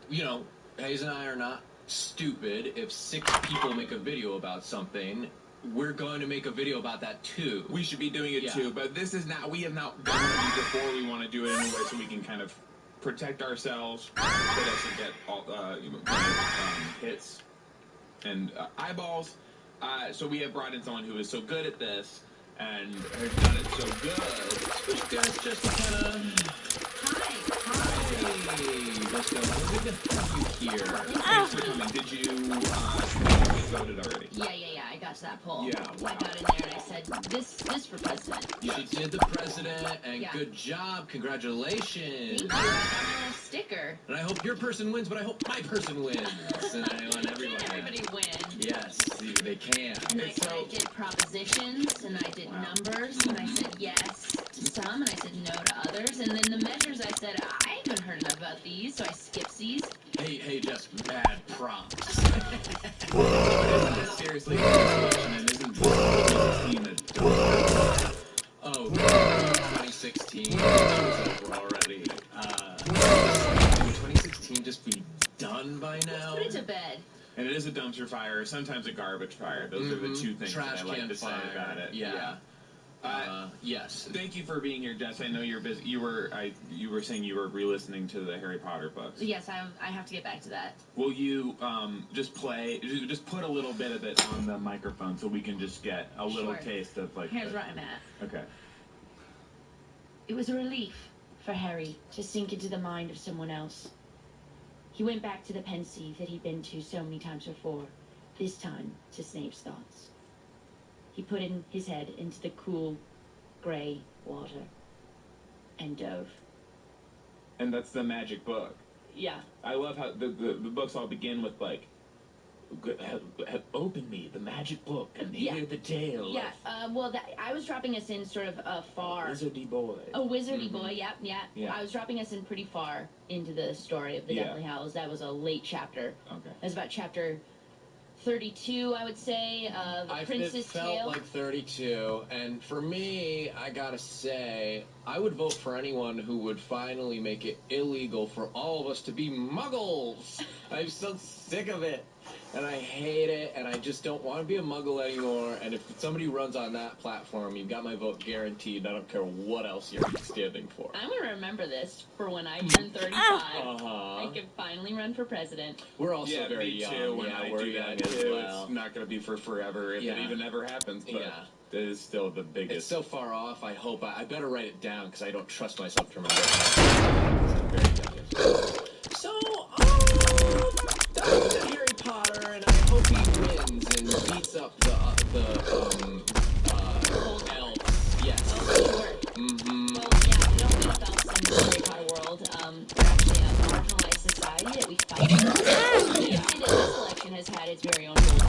you know, Hayes and I are not stupid. If 6 people make a video about something, we're going to make a video about that too. We should be doing it too, but this is not, we have not done one of these before. We want to do it in a way so we can kind of protect ourselves, but also get all, hits and eyeballs. So we have brought in someone who is so good at this and has done it so good. Which guys just kind of... Hey, Jessica, we're good to have you here. Thanks for coming. Did you voted already? Yeah. I got to that poll. Yeah, wow. I got in there and I said, this for president. She did the president, and good job. Congratulations. Thank you. I got my sticker. And I hope your person wins, but I hope my person wins. And I want everybody win. Yes, they can. And I did propositions, and I did numbers, and I said yes to some, and I said no to others. And then the measures, I said, I haven't heard enough about these, so I skipped these. Hey, just bad prompts. Seriously, and isn't 2016 a dumb? Oh, 2016 was over already. Would 2016 just be done by now? Let's put it to bed. And it is a dumpster fire, sometimes a garbage fire. Those are the two things that I like to say about it. Yeah. Yes. Thank you for being here, Jess. I know you're busy. You were saying you were re-listening to the Harry Potter books. Yes, I have to get back to that. Will you just put a little bit of it on the microphone so we can just get a little taste of like. Here's where I'm at. Okay. It was a relief for Harry to sink into the mind of someone else. He went back to the pensieve that he'd been to so many times before, this time to Snape's thoughts. He put in his head into the cool, grey water and dove. And that's the magic book. Yeah. I love how the books all begin with like, open me the magic book and hear the tale. Yeah. Well, I was dropping us in sort of far. Wizardy boy. A wizardy boy. Yeah. I was dropping us in pretty far into the story of the Deathly Hallows. That was a late chapter. Okay. That was about chapter 32, I would say, of The Prince's Tale. It felt like 32, and for me, I gotta say, I would vote for anyone who would finally make it illegal for all of us to be muggles. I'm so sick of it, and I hate it, and I just don't want to be a muggle anymore, and if somebody runs on that platform, you've got my vote guaranteed. I don't care what else you're standing for. I'm going to remember this for when I turn 35. I can finally run for president. We're also very young. Too, when I we're do young that as too. well. It's not going to be for forever if it even ever happens, but it is still the biggest. It's so far off, I hope. I better write it down because I don't trust myself to remember it. So, that was Harry Potter, and I hope he wins and beats up the elves. Yes. Oh, sure. Mm-hmm. Well, yeah, we don't beat elves in the Harry Potter world. We're actually a marginalized society that we fight for. You see that this election has had its very own rules.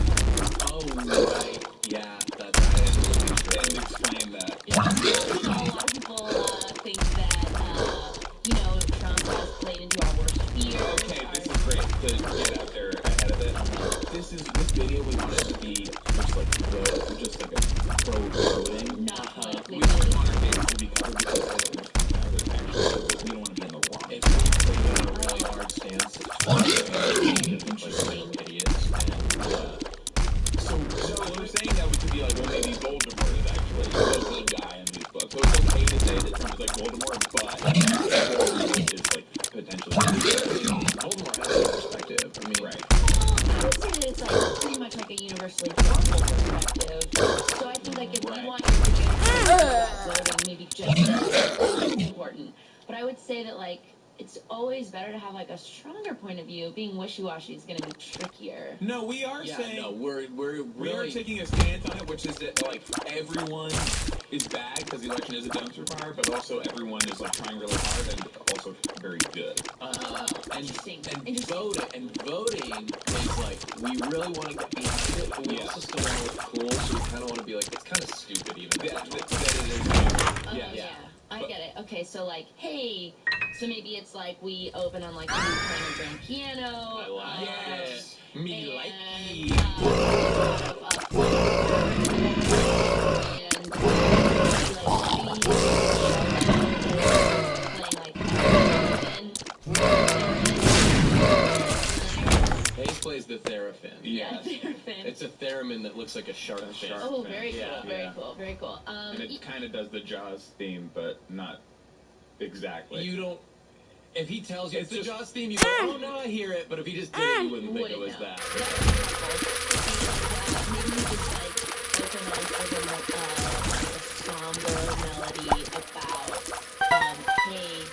Oh, right. Yeah, that's and explain that. Yeah. A lot of people think that, Trump has played into our worst fears. Okay, this is great to get out there ahead of it. This video we want it to be just like a pro-voting. Not politically we don't want our faces to be covered because we don't want to be in the wrong. If we play a really hard stance, it's like idiots. So we're saying that we could be like, well, maybe Voldemort is actually the good guy in these books. So it's okay to say that Trump's like Voldemort, but Voldemort is like potentially Voldemort has a perspective. I mean, right. I would say that it's like pretty much like a universally thoughtful perspective. So I think like if we want you to voting, maybe just important. But I would say that like it's always better to have like a stronger point of view. Being wishy-washy is going to be trickier. No, we are saying we're we are taking a stance on it, which is that like everyone is bad because the election is a dumpster fire, but also everyone is like trying really hard and also very good. Interesting. And voting is like we really want to get behind it, but we also still want to look cool, so we kind of want to be like it's kind of stupid even. Yeah. I get it. Okay, so like, hey, so maybe it's like we open on like you playing a grand piano. I like it. Me like plays the theremin. Yeah, theremin. It's a theremin that looks like a shark fin. Oh, very cool, Yeah. very cool, very cool. And it kind of does the Jaws theme, but not exactly. You don't. If he tells you It's it's the just- Jaws theme, you go, oh no, I hear it. But if he just did it, you wouldn't think it was know. that. Maybe he just like organized a somber melody about, hey,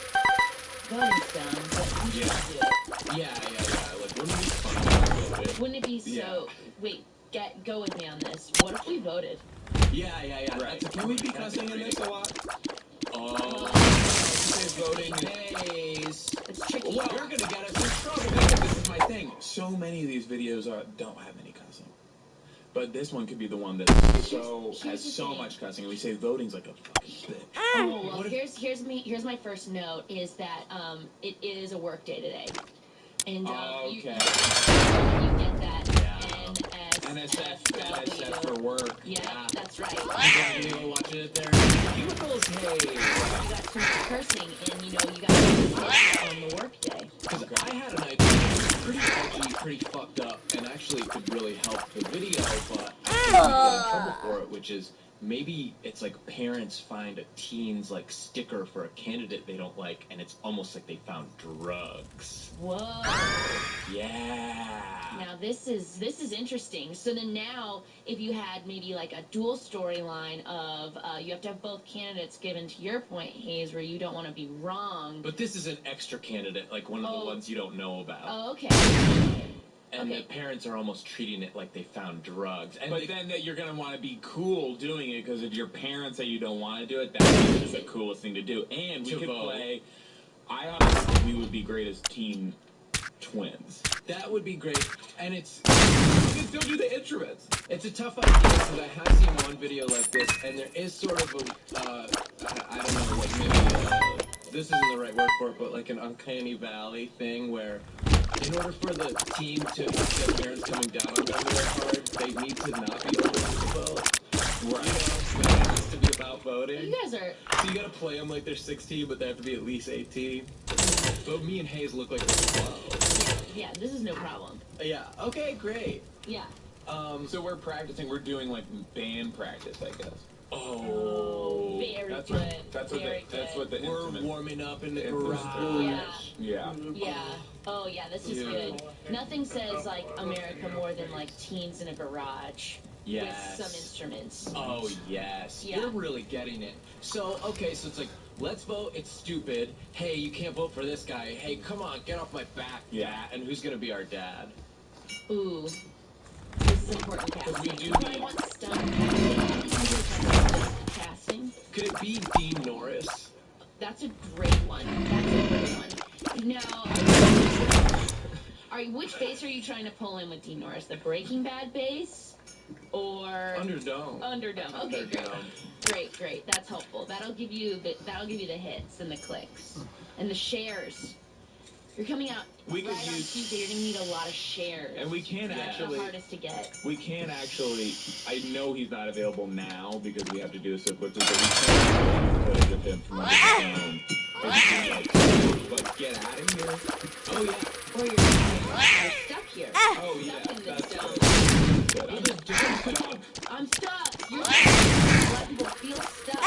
voting's dumb, but we should do it. Yeah. Like, wouldn't it be fun to vote? Wouldn't it be so? Yeah. Wait, go with me on this. What if we voted? Yeah. Right. Can we be cussing in this a lot? Oh. Voting days. It's tricky. Well, you're gonna get us in trouble. This is my thing. So many of these videos don't have any cussing, but this one could be the one that has the so thing. much cussing. And we say voting's like a fucking bitch. Oh, well, here's my first note is that it is a work day today, and you get that NSF for work. Yeah, that's right. You go watching it there. Chemicals, hey. You got too much cursing, and you got to do on the work day. Because I had an idea that was pretty edgy, pretty fucked up, and actually could really help the video, but I got in trouble for it, which is maybe it's like parents find a teen's like sticker for a candidate they don't like, and it's almost like they found drugs. Whoa. Yeah. Now this is interesting. So then now, if you had maybe like a dual storyline of you have to have both candidates given to your point, Hayes, where you don't want to be wrong. But this is an extra candidate, like one of the ones you don't know about. Oh, okay. And the parents are almost treating it like they found drugs. And But then that you're gonna want to be cool doing it because if your parents say you don't want to do it, that's just the coolest thing to do. And we To could vote. play. I honestly think we would be great as teen twins. that would be great. And it's We can still do the instruments. It's a tough idea because I have seen one video like this, and there is sort of a, I don't know, like maybe, this isn't the right word for it, but like an uncanny valley thing where in order for the team to get parents coming down on them real hard, they need to not be old enough to vote. Right. It has to be about voting. You guys are. So you gotta play them like they're 16, but they have to be at least 18. But me and Hayes look like we're 12. Yeah, this is no problem. Yeah, okay, great. Yeah. So we're practicing. We're doing like band practice, I guess. Oh. Very That's good. what. That's what. Very That's good. what the We're instrument. warming up in the It's garage. Yeah. Yeah. Yeah. Oh, yeah, this is Yeah. good. Nothing says, like, America more than, like, teens in a garage Yes. with some instruments. Oh, yes. Yeah. You're really getting it. So, okay, so it's like, let's vote, it's stupid. Hey, you can't vote for this guy. Hey, come on, get off my back, Yeah. Dad. And who's gonna be our dad? Ooh. This is important casting. we do I need- want stunt casting. Could it be Dean Norris? That's a great one. That's a great one. Now, which bass are you trying to pull in with Dean Norris? The Breaking Bad bass? Or... Underdome. Underdome. Okay, great. Underdome. Great. That's helpful. That'll give you the hits and the clicks and the shares. You're coming out We could right on use- Tuesday. You're gonna need a lot of shares. And we can Yeah. actually. The hardest to get. We can actually. I know he's not available now because we have to do this so quickly, but we can use footage of him from under the phone. But get out of here. Oh, yeah. Or you're stuck here. Oh yeah, Stuck in this that's dome. good. In the dome. I'm stuck. You're stuck. A lot of people feel stuck.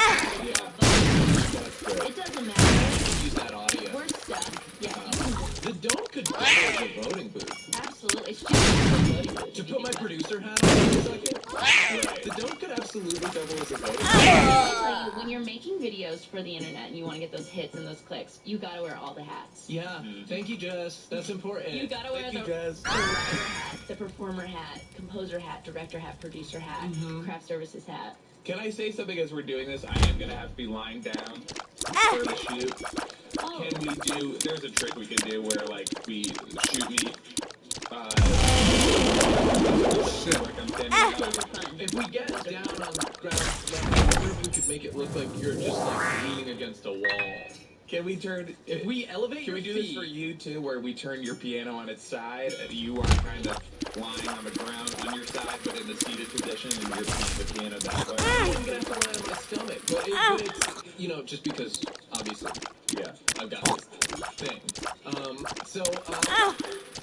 That's good. It doesn't matter. Use that audio. We're stuck. Yeah, you can just The dome could double as a voting booth. absolutely. It's just a voting booth. To You put can my do that. producer hat on for a second, the dome could absolutely double as a voting booth. Honestly, when you're making videos for the internet and you want to get those hits and those clicks, you gotta wear all the hats. Yeah, thank you, Jess. That's important. You gotta wear Thank you, the Jess. writer hat, the performer hat, composer hat, director hat, producer hat, craft services hat. Can I say something as we're doing this? I am gonna have to be lying down for the shoot. Oh, Can we do? There's a trick we can do where like we shoot me. Like I'm standing up. those are fun. If we get down on the ground, I wonder if we could make it look like you're just like leaning against a wall. Can we turn? If we elevate Can we your do this feet, for you too, where we turn your piano on its side and you are kind of lying on the ground on your side, but in the seated position, and you're playing the piano that way? I'm gonna have to lie on my stomach. But it's, you know, just because obviously Yeah. I've got this thing.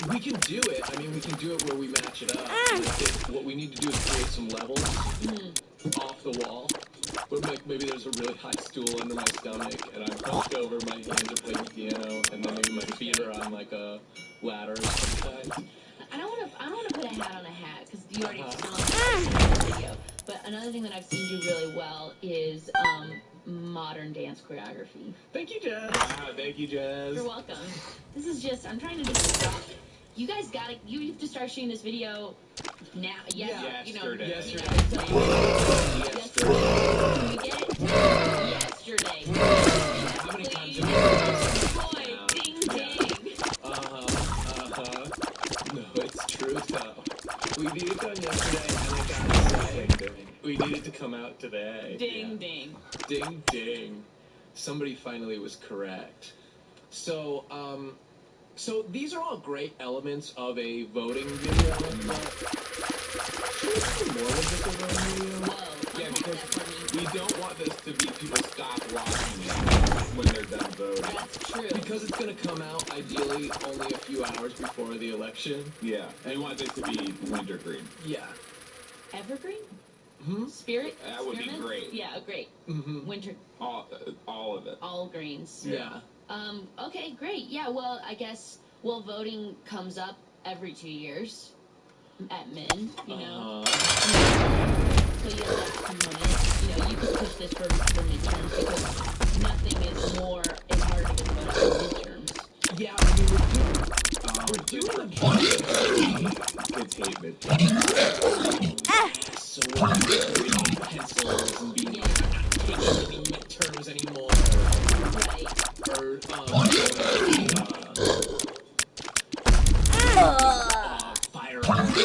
We can do it. I mean, we can do it where we match it up. And I think what we need to do is create some levels off the wall. But like maybe there's a really high stool under my stomach, and I'm hunched over, my hands are playing the piano, and then maybe my feet are on like a ladder or something. I don't want to put a hat on a hat because you already sound like the video. But another thing that I've seen do really well is modern dance choreography. Thank you, Jazz. Wow, thank you, Jazz. You're welcome. This is just, I'm trying to just stop. You guys gotta, you have to start shooting this video now. Yesterday. Yesterday. Yesterday. Can we get it? Yesterday. How many times have you Boy, ding, ding. No, it's true though. We need it done yesterday, and I gotta say, we need it to come out today. Ding, ding. Ding, ding. Somebody finally was correct. So these are all great elements of a voting video, but should we do more of this as a voting video? Whoa. Yeah, because we don't want this to be people stop watching it when they're done voting. That's true. Because it's going to come out, ideally, only a few hours before the election. Yeah, and we want this to be wintergreen. Yeah. Evergreen? Hmm? Spirit? That would be Spearmint? great. Yeah, great. Mm-hmm. Winter, All of it. all greens. Yeah. Okay, great. Yeah, well, I guess, voting comes up every 2 years at Min, you know. So you have that component. You know, you could push this for midterms because nothing is harder to get voted than midterms. Yeah, I mean, we're doing a Kids hate midterms. so we're reading pencils and being not taking any midterms anymore. Right. Or, firearms.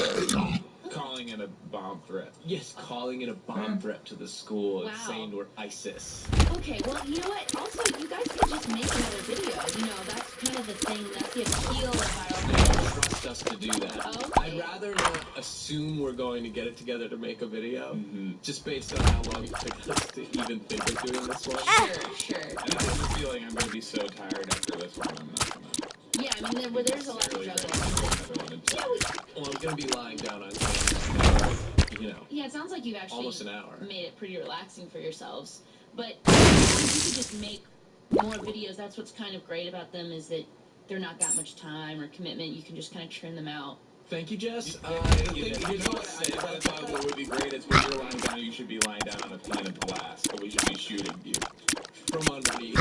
Calling it a bomb threat. Yes, calling it a bomb threat to the school and Wow. saying we're ISIS. Okay, well, you know what? Also, you guys could just make another video. You know, that's kind of the thing. That's the appeal of viral They don't videos. trust us to do that. Okay. I'd rather not assume we're going to get it together to make a video, just based on how long it took us to even think of doing this one. Sure. And I have a feeling I'm going to be so tired after this one, I'm not going to. Yeah, I mean, there's a lot of struggles. Yeah, Well, I'm going to be lying down on camera, you know, yeah, it sounds like you've actually almost an hour. made it pretty relaxing for yourselves. But you could just make more videos. That's what's kind of great about them is that they're not that much time or commitment. You can just kind of trim them out. Thank you, Jess. You know what I thought what would be great is when you're lying down, you should be lying down on a pane of glass, but we should be shooting you. From underneath.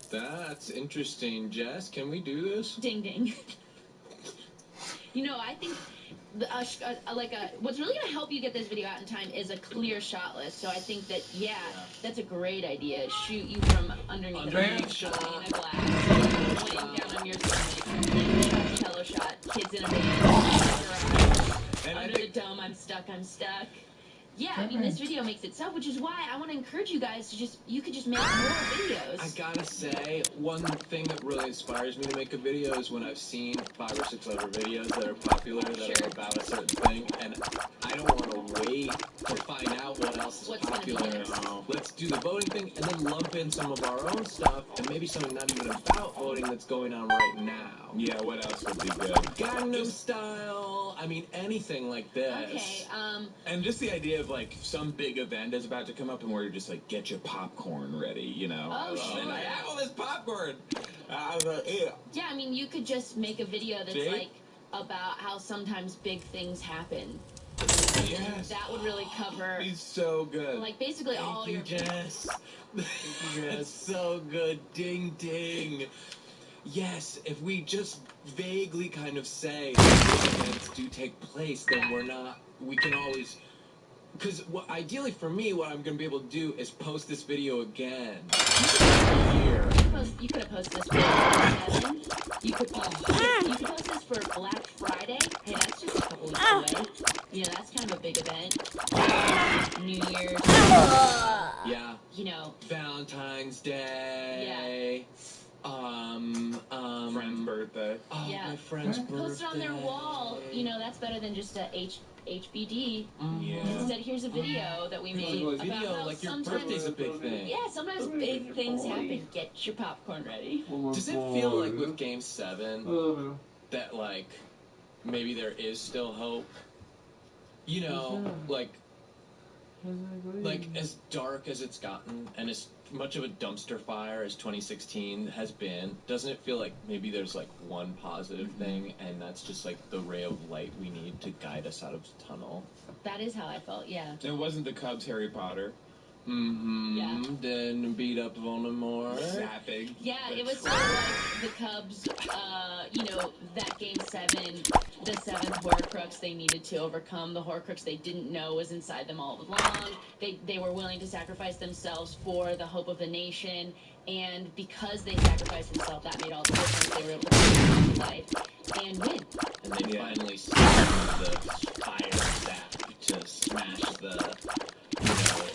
That's interesting, Jess. Can we do this? Ding ding. You know, I think what's really going to help you get this video out in time is a clear shot list. So I think that that's a great idea. Shoot you from underneath Underneath a shot. pane of glass, laying down on your stomach, cello shot, kids in a band, And under the dome. I'm stuck. Yeah, I mean, this video makes itself, which is why I want to encourage you guys to you could just make more videos. I gotta say, one thing that really inspires me to make a video is when I've seen 5 or 6 other videos that are popular that are about a certain thing, and I don't want to wait to find out what else is What's gonna be popular. next. Let's do the voting thing, and then lump in some of our own stuff, and maybe something not even about voting that's going on right now. Yeah, what else would be good? Gangnam Style, I mean, anything like this. Okay, And just the idea of like some big event is about to come up and where you're just like, get your popcorn ready, you know? Oh, sure. And I have all this popcorn. I was like, ew. yeah, I mean, you could just make a video that's See? like about how sometimes big things happen. Yes. That would really cover, He's so good. like, basically all Thank you, your... Jess. Thank you, Jess. So good. Ding, ding. Yes, if we just vaguely kind of say that events do take place, then we can always... Because ideally for me, what I'm going to be able to do is post this video again every year. You could have posted this for 7. You could post this for Black Friday. Hey, that's just a couple weeks away. You know, that's kind of a big event. New Year's. Yeah. You know. Valentine's Day. Yeah. Friend's birthday. Oh, Yeah. my friend's birthday. Post it on their wall. You know, that's better than just a HBD. Yeah. Instead, here's a video that we made about Video, how like your sometimes, birthday's a big thing. yeah, sometimes big things happen. Get your popcorn ready. Does it feel like with Game 7 that, like, maybe there is still hope? You know, like as dark as it's gotten and as much of a dumpster fire as 2016 has been, doesn't it feel like maybe there's like one positive thing, and that's just like the ray of light we need to guide us out of the tunnel? That is how I felt, yeah. It wasn't the Cubs Harry Potter. Yeah. Then beat up Voldemort. Zapping. Yeah, it was sort of like the Cubs, you know, that Game 7, the 7th Horcrux they needed to overcome, the Horcrux they didn't know was inside them all along. They were willing to sacrifice themselves for the hope of the nation, and because they sacrificed themselves, that made all the difference. They were able to come back to life and win. And they finally slammed the fire zap to smash the,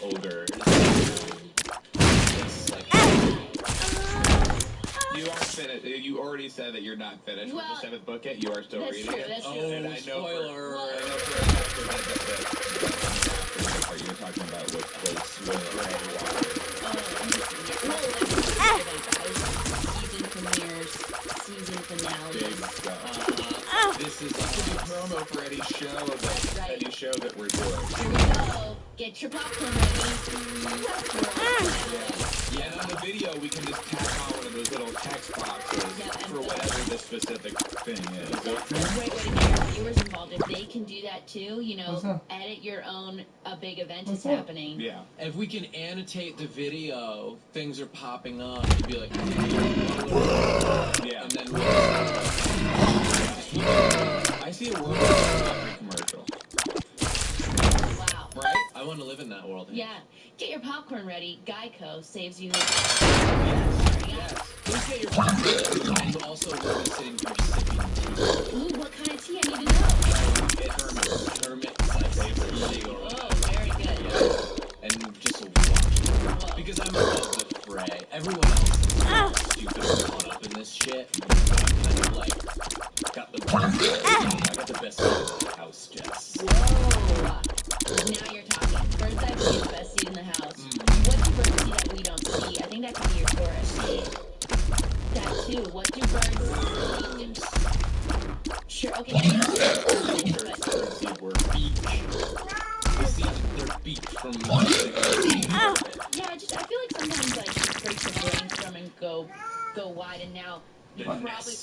ogre. Just like, You are finished. You already said that you're not finished with the 7th book yet. You are still that's reading true, it. that's true. And I know spoiler. I know for a fact that the part you were talking about was Season premieres, season finales. big stuff. This is a promo for any show that we're doing. Here we go. Get your popcorn ready. Yeah, and on the video we can just tack on one of those little text boxes for whatever the specific thing is. That's a great way to get your viewers involved. If they can do that too, you know, edit your own, a big event is happening. Yeah. If we can annotate the video, things are popping up. It'd be like, Yeah. and then I see a world commercial. Wow. right? I want to live in that world. Yeah. Get your popcorn ready. Geico saves you. Yes. Please get your popcorn. I'm also really sitting here sipping tea. Ooh, what kind of tea? I need to know. Hermit is my favorite tea. Oh, very good. Yeah. And just watch. Because I'm above the fray. Everyone else is stupid and caught up in this shit. But I'm kind of like, got the best. I got the best seat in the house, Jess. Whoa. Now you're talking. Bird's eye view is the best seat in the house. What do birds see that we don't see? I think that could be your chorus. That too. What do birds see? Sure, okay. Birds see were beak. They see their beak from Yeah, I feel like sometimes like it breaks your brainstorm and go wide, and now you probably.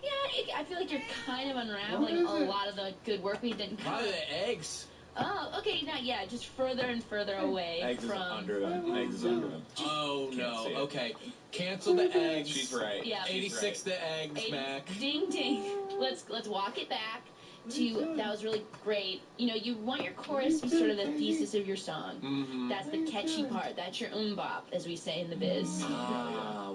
Yeah, I feel like you're kind of unraveling a lot of the good work we didn't cover. Probably the eggs. Oh, okay, just further and further away Eggs from. is under them. Eggs is under them. Oh no. see it. Okay. Cancel the eggs. She's right. Yeah. 86 the eggs, Mac. Ding ding. Let's walk it back to that was really great. You know, you want your chorus to be sort of the thesis of your song. Mm-hmm. That's the catchy part. That's your bop, as we say in the biz.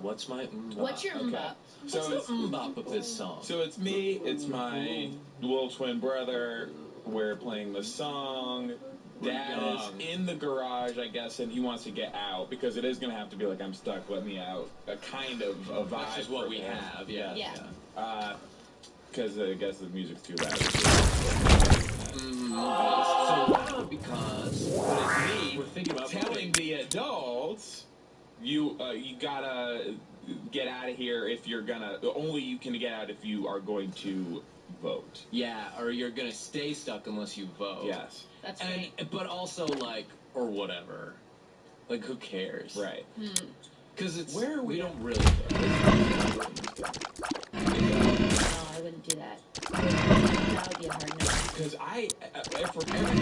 What's my bop? What's your okay. bop? So what's the bop of this song? So it's me, it's my little twin brother. We're playing the song. Dad is in the garage, I guess, and he wants to get out because it is going to have to be like, I'm stuck, let me out. A kind of a vibe. That's just what for we him. have, yeah. Because I guess the music's too loud. So because But we're thinking about telling the adults, you gotta get out of here if you're gonna. Only you can get out if you are going to vote. Yeah, or you're gonna stay stuck unless you vote. Yes. That's right. But also like, or whatever. Like, who cares? Right. Because it's Where are we? We don't really care. No, I wouldn't do that. That would be a hard no. Because for everything,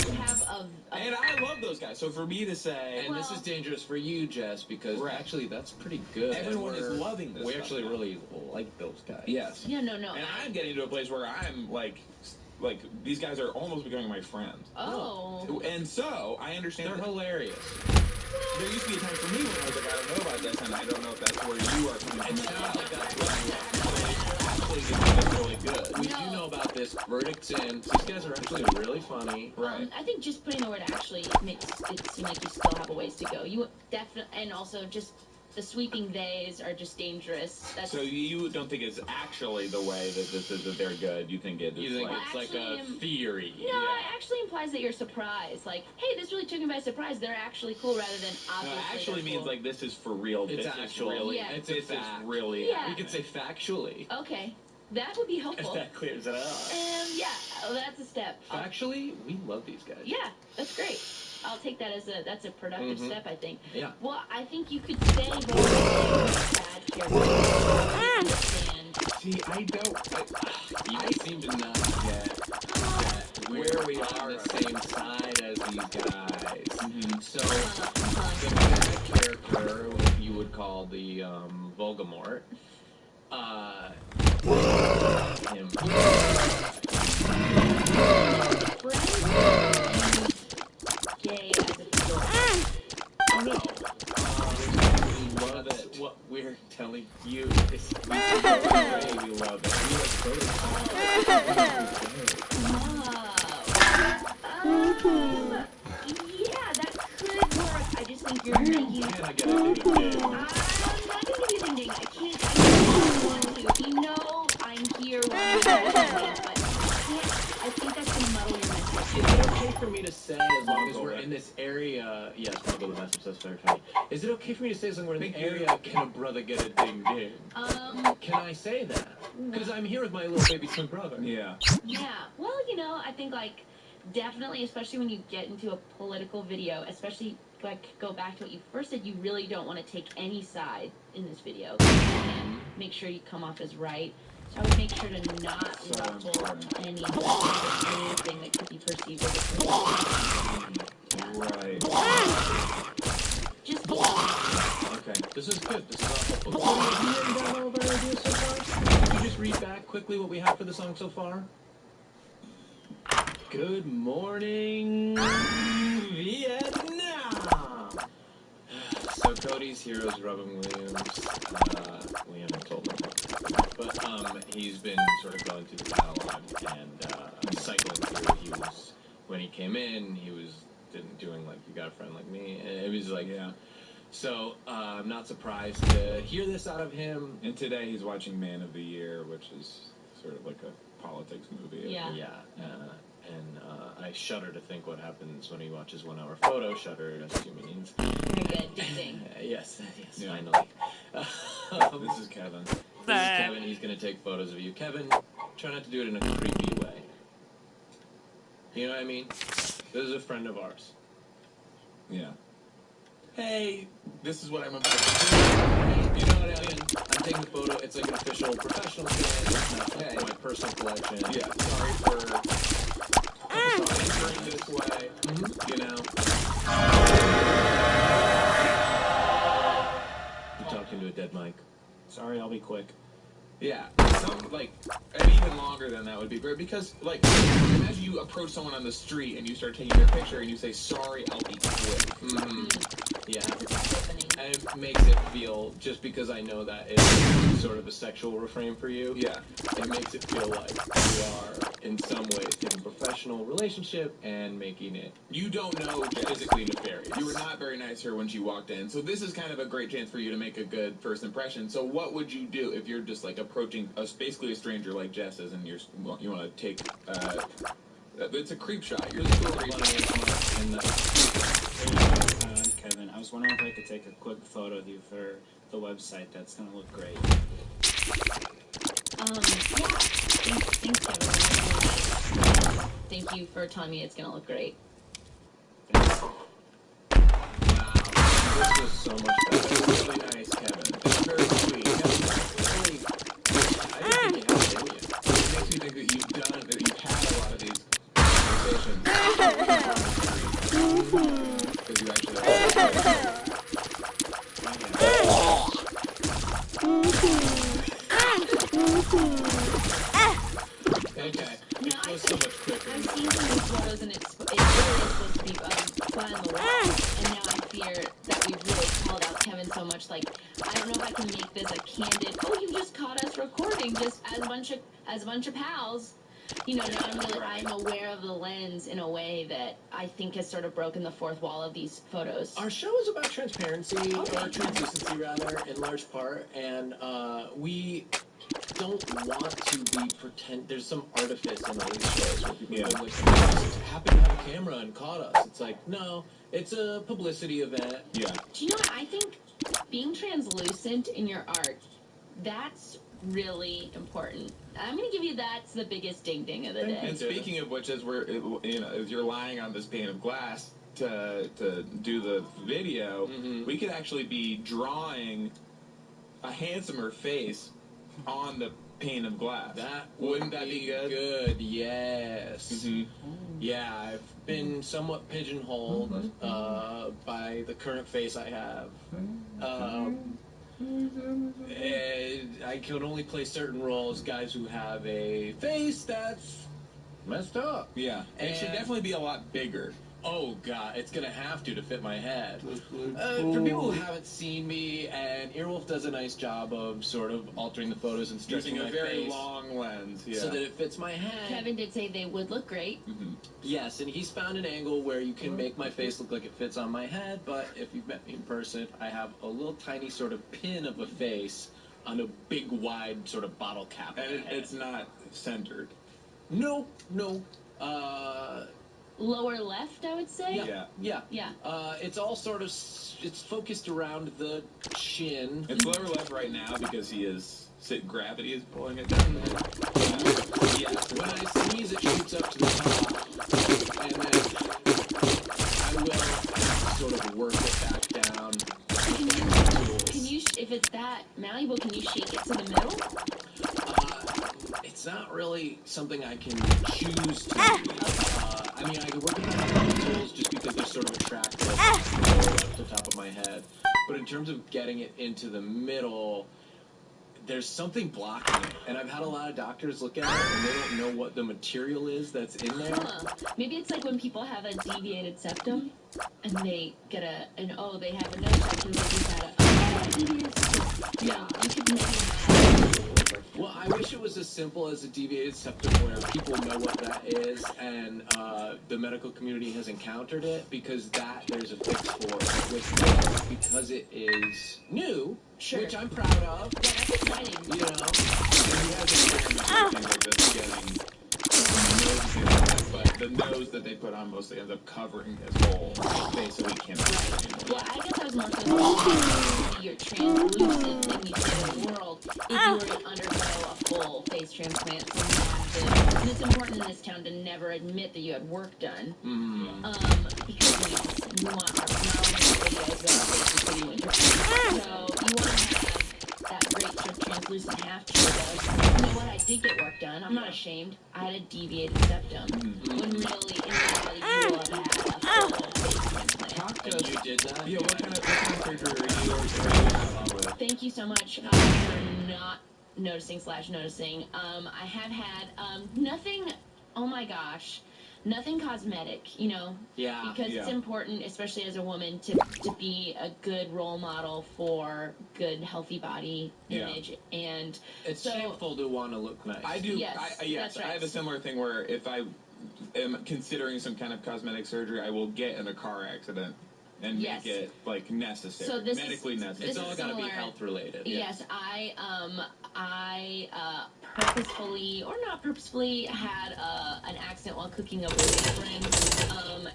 You have and I love those guys. So for me to say, And this is dangerous for you, Jess, because actually that's pretty good. everyone And is loving this. We stuff actually now. really like those guys. Yes. no. And I'm getting to a place where I'm like these guys are almost becoming my friends. Oh. And so I understand. They're hilarious. There used to be a time for me when I was like, I don't know about this, and I don't know if that's where you are coming It from. sounds like that's what really good. We do know about this. Verdict's in. These guys are actually really funny. Right. I think just putting the word actually makes it seem like you still have a ways to go. You definitely, and also just the sweeping theys are just dangerous. That's So you don't think it's actually the way that this is that they're good? You think it is You think like... it's like a Actually, theory? no, it actually implies that you're surprised. Like, hey, this really took me by surprise. They're actually cool, rather than No, obviously. actually they're means cool. like this is for real. It's This actual. is really. Yeah. It's a This is fact. really. Yeah. We could say factually. Okay, that would be helpful. If that clears it up. Yeah, that's a step. Factually, we love these guys. Yeah, that's great. I'll take that as that's a productive Mhm. step, I think. Yeah. Well, I think you could say both bad characters. Understand. See, I don't. You seem to not get that where we are on the same side as these guys. So, the bad character, what you would call the Voldemort, him. Gay as a figure. Oh no. We love it. What we're telling you is we love it. We love it. Yeah, that could work. I just think you're making. Can I get a ding ding? I'm not gonna give you a ding ding. I can't. I want to. You know, I'm here wanting to do but I think that's gonna muddle your message. Is it okay for me to say, as long as we're in this area, yes, Muggle the Best Obsessed Very Funny. Is it okay for me to say, as long as we're in the area, can a brother get a ding ding? Can I say that? Because I'm here with my little baby twin brother. Yeah. Yeah. Well, you know, I think like definitely, especially when you get into a political video, especially like go back to what you first said, you really don't want to take any side in this video. And make sure you come off as right. So I would make sure to not ruffle anything that could be perceived as a Right. Just be honest. Okay, this is good. This is all helpful. Have you written down all of our ideas so far? Can you just read back quickly what we have for the song so far? Good morning, Vietnam! So Cody's hero's Robin Williams. We haven't told him what happened, but he's been sort of going through the catalog and cycling through. He was, when he came in, he was doing like You Got a Friend Like Me, and it was like, Yeah. So I'm not surprised to hear this out of him. And today he's watching Man of the Year, which is sort of like a politics movie. Yeah. Yeah, and I shudder to think what happens when he watches 1 Hour Photo. Shudder has 2 meanings. Very good. Ding ding. Yes, Yeah. finally. This is Kevin. This is Kevin. He's going to take photos of you. Kevin, try not to do it in a creepy way. You know what I mean? This is a friend of ours. Yeah. Hey, this is what I'm about to do. You know what I mean? I'm taking the photo. It's like an official professional thing. It's not like my personal collection. Yeah. Sorry for entering this way. You know? You're talking to a dead mic. Sorry, I'll be quick. Yeah, and even longer than that would be great, because, like, imagine you approach someone on the street and you start taking their picture and you say, sorry, I'll be quick. Yeah. It's epiphany. And it makes it feel, just because I know that it's sort of a sexual refrain for you, Yeah. it makes it feel like you are, in some ways, taking a professional relationship and making it You don't know physically nefarious. You were not very nice to her when she walked in, so this is kind of a great chance for you to make a good first impression. So what would you do if you're just, like, approaching basically a stranger like Jess is, and you want to take, it's a creep shot. You're just going Kevin, I was wondering if I could take a quick photo of you for the website. That's gonna look great. Yeah. Thanks, Kevin. Thank you for telling me it's gonna look great. Thanks. Wow, this was so much better. Really nice, Kevin. It's very sweet. Kevin, really, I didn't think you had it in you. It makes me think that you've had a lot of these conversations. Because you actually have. Okay. No, It goes so much quicker. I've seen some of these photos and it really is supposed to be fun on the wall. And now I fear that we've really called out Kevin so much. Like, I don't know if I can make this a candid, oh, you just caught us recording just as a bunch of pals. You know, now right. I'm aware of the lens in a way that I think has sort of broken the fourth wall of these photos. Our show is about transparency, or translucency rather, in large part, and we don't want to be pretend. There's some artifice in all these shows where people go like, "Oh, just happen to have a camera and caught us." It's like, no, it's a publicity event. Yeah. Do you know what I think? Being translucent in your art, that's really important. I'm gonna give you that's the biggest ding ding of the day. And speaking of which, as as you're lying on this pane of glass to do the video, we could actually be drawing a handsomer face on the pane of glass. Wouldn't that be good? Good, yes. Yeah, I've been somewhat pigeonholed by the current face I have. And I can only play certain roles, guys who have a face that's messed up. Yeah, it should definitely be a lot bigger. Oh god, it's gonna have to fit my head. For people who haven't seen me, and Earwolf does a nice job of sort of altering the photos and stretching Using my a very face long lens, so that it fits my head. Kevin did say they would look great. Yes, and he's found an angle where you can make my face look like it fits on my head, but if you've met me in person, I have a little tiny sort of pin of a face on a big, wide sort of bottle cap. And it's not centered. No. Lower left, I would say. Yeah. Yeah. It's all sort of, it's focused around the chin. It's lower left right now because gravity is pulling it down there. Yes, when I sneeze, it shoots up to the top, and then I will sort of work it back down. Can you, if it's that malleable, can you shake it to the middle? It's not really something I can choose to do. I mean, I can work with the tools just because they're sort of attractive off the top of my head. But in terms of getting it into the middle, there's something blocking it. And I've had a lot of doctors look at it and they don't know what the material is that's in there. Maybe it's like when people have a deviated septum and they get they have a nose septum, they just had a deviated septum. Yeah, you could maybe well, I wish it was as simple as a deviated septum where people know what that is and the medical community has encountered it, because there's a fix for with this, because it is new, which I'm proud of. Yeah, that's exciting. You know? And he has like this getting but the nose that they put on mostly ends up covering his whole face so he can't see it anymore. Well, I guess I was more concerned you're translucent and you see the world if you were to undergo a full face transplant. And it's important in this town to never admit that you had work done. Because we want our videos that our faces pretty interesting. So you want to have that great sort of translucent half tree. You know what? I did get work done. I'm not ashamed. I had a deviated septum. When really, in reality, you will have had a full face transplant. And you did that? Yeah, what kind of surgery are you with? Thank you so much for not noticing. I have had nothing, oh my gosh, nothing cosmetic, you know? Yeah. Because it's important, especially as a woman, to be a good role model for good, healthy body image. And it's shameful to want to look nice. I do. Yes, Yes, that's right. I have a similar thing where if I am considering some kind of cosmetic surgery, I will get in a car accident and make it like necessary, so medically necessary. It's all got to be health related. Yes, I purposefully or not purposefully had an accident while cooking a blue apron,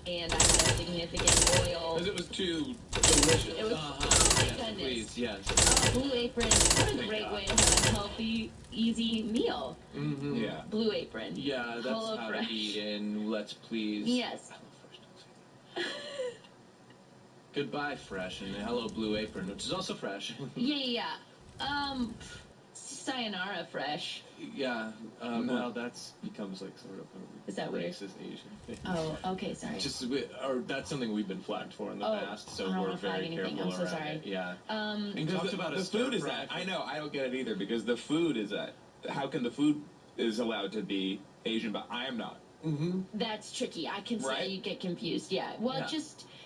and I had a significant oil. Because it was too delicious. It was, oh my goodness. Please, yes. Oh, Blue Apron, what a great way to have a healthy, easy meal. Yeah. Blue Apron. Yeah, that's Hello how Fresh. to eat in Let's Please. Yes. Goodbye, Fresh, and hello, Blue Apron, which is also fresh. Yeah. Sayonara Fresh. Yeah, well, that's becomes like sort of a Is that weird? racist Asian thing. Oh, okay, sorry. Or that's something we've been flagged for in the past, so I don't we're wanna flag very anything. careful I'm so around sorry. it. Yeah. And talked about the food is that. I know, I don't get it either, because the food is that. How can the food is allowed to be Asian, but I am not? That's tricky. I can say you get confused. Yeah. Well,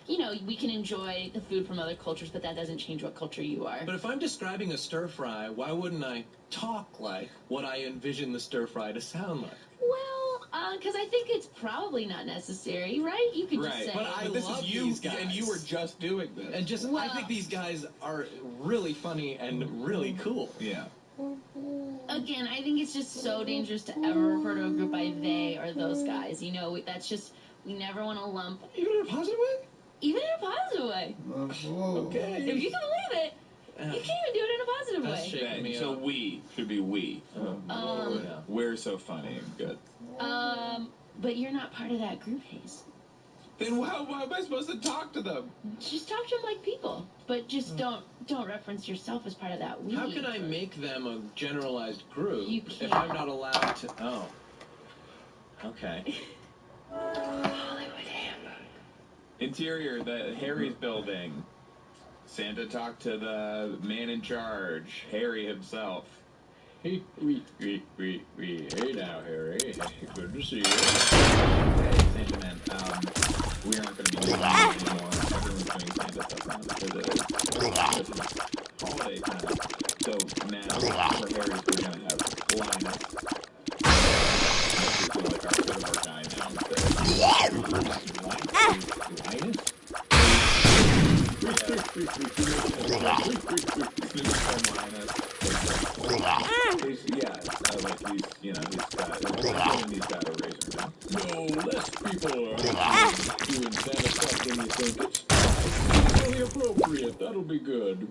you know, we can enjoy the food from other cultures, but that doesn't change what culture you are. But if I'm describing a stir fry, why wouldn't I talk like what I envision the stir fry to sound like? Well, because I think it's probably not necessary, right? You could just Right. say. But this love is you, these guys. and you were just doing this. And just, I Well- think these guys are really funny and really cool. Yeah. Again, I think it's just so dangerous to ever refer to a group by they or those guys. You know, that's just, we never want to lump, Even in a positive way? even in a positive way. Okay. If you can believe it, you can't even do it in a positive That's way. shaking me So up. we should be we. Um, Yeah. We're so funny and good. But you're not part of that group, Hayes. Then how am I supposed to talk to them? Just talk to them like people, but just don't reference yourself as part of that we. How can I make them a generalized group You if can't. I'm not allowed to? Oh. Okay. Hollywood Handbook. Interior, the Harry's building. Santa talked to the man in charge, Harry himself. Hey now, Harry. Good to see you. Hey, Santa Man, we aren't going to be doing that anymore. Everyone's doing Santa stuff now because it is Christmas holiday time. So now, for Harry's, we're going to have Linus. He's like our bit of our guy now. Linus? He's got a razor now. No, less people are doing Santa stuff than you think. It's seasonally appropriate. That'll be good.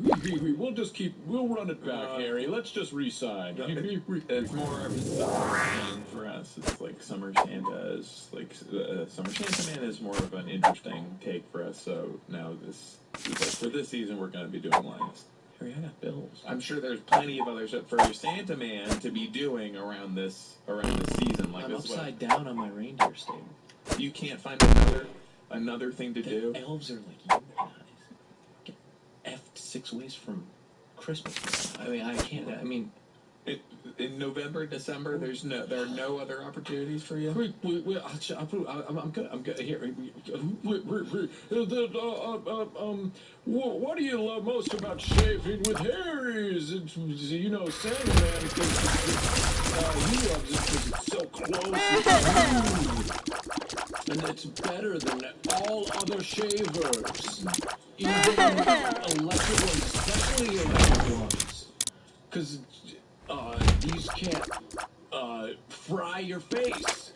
We'll run it back, Harry. Let's just re-sign. It's more of a summer thing for us. It's like Summer Santa is like Summer Santa Man is more of an interesting take for us. So now this is like for this season we're going to be doing Linus. Harry, I got bills. I'm sure there's plenty of other stuff for Santa Man to be doing around this season. Like I'm this upside down on my reindeer stable. You can't find another thing to do. The elves are like you guys. Get effed 6 ways from Christmas. I mean, I can't. I mean, In November, December, there are no other opportunities for you. I'm good. Here, what do you love most about shaving with Harry's? You know, Sandman, he loves it because it's so close. And it's better than all other shavers. Even electric ones, especially electric ones. Because these can't fry your face.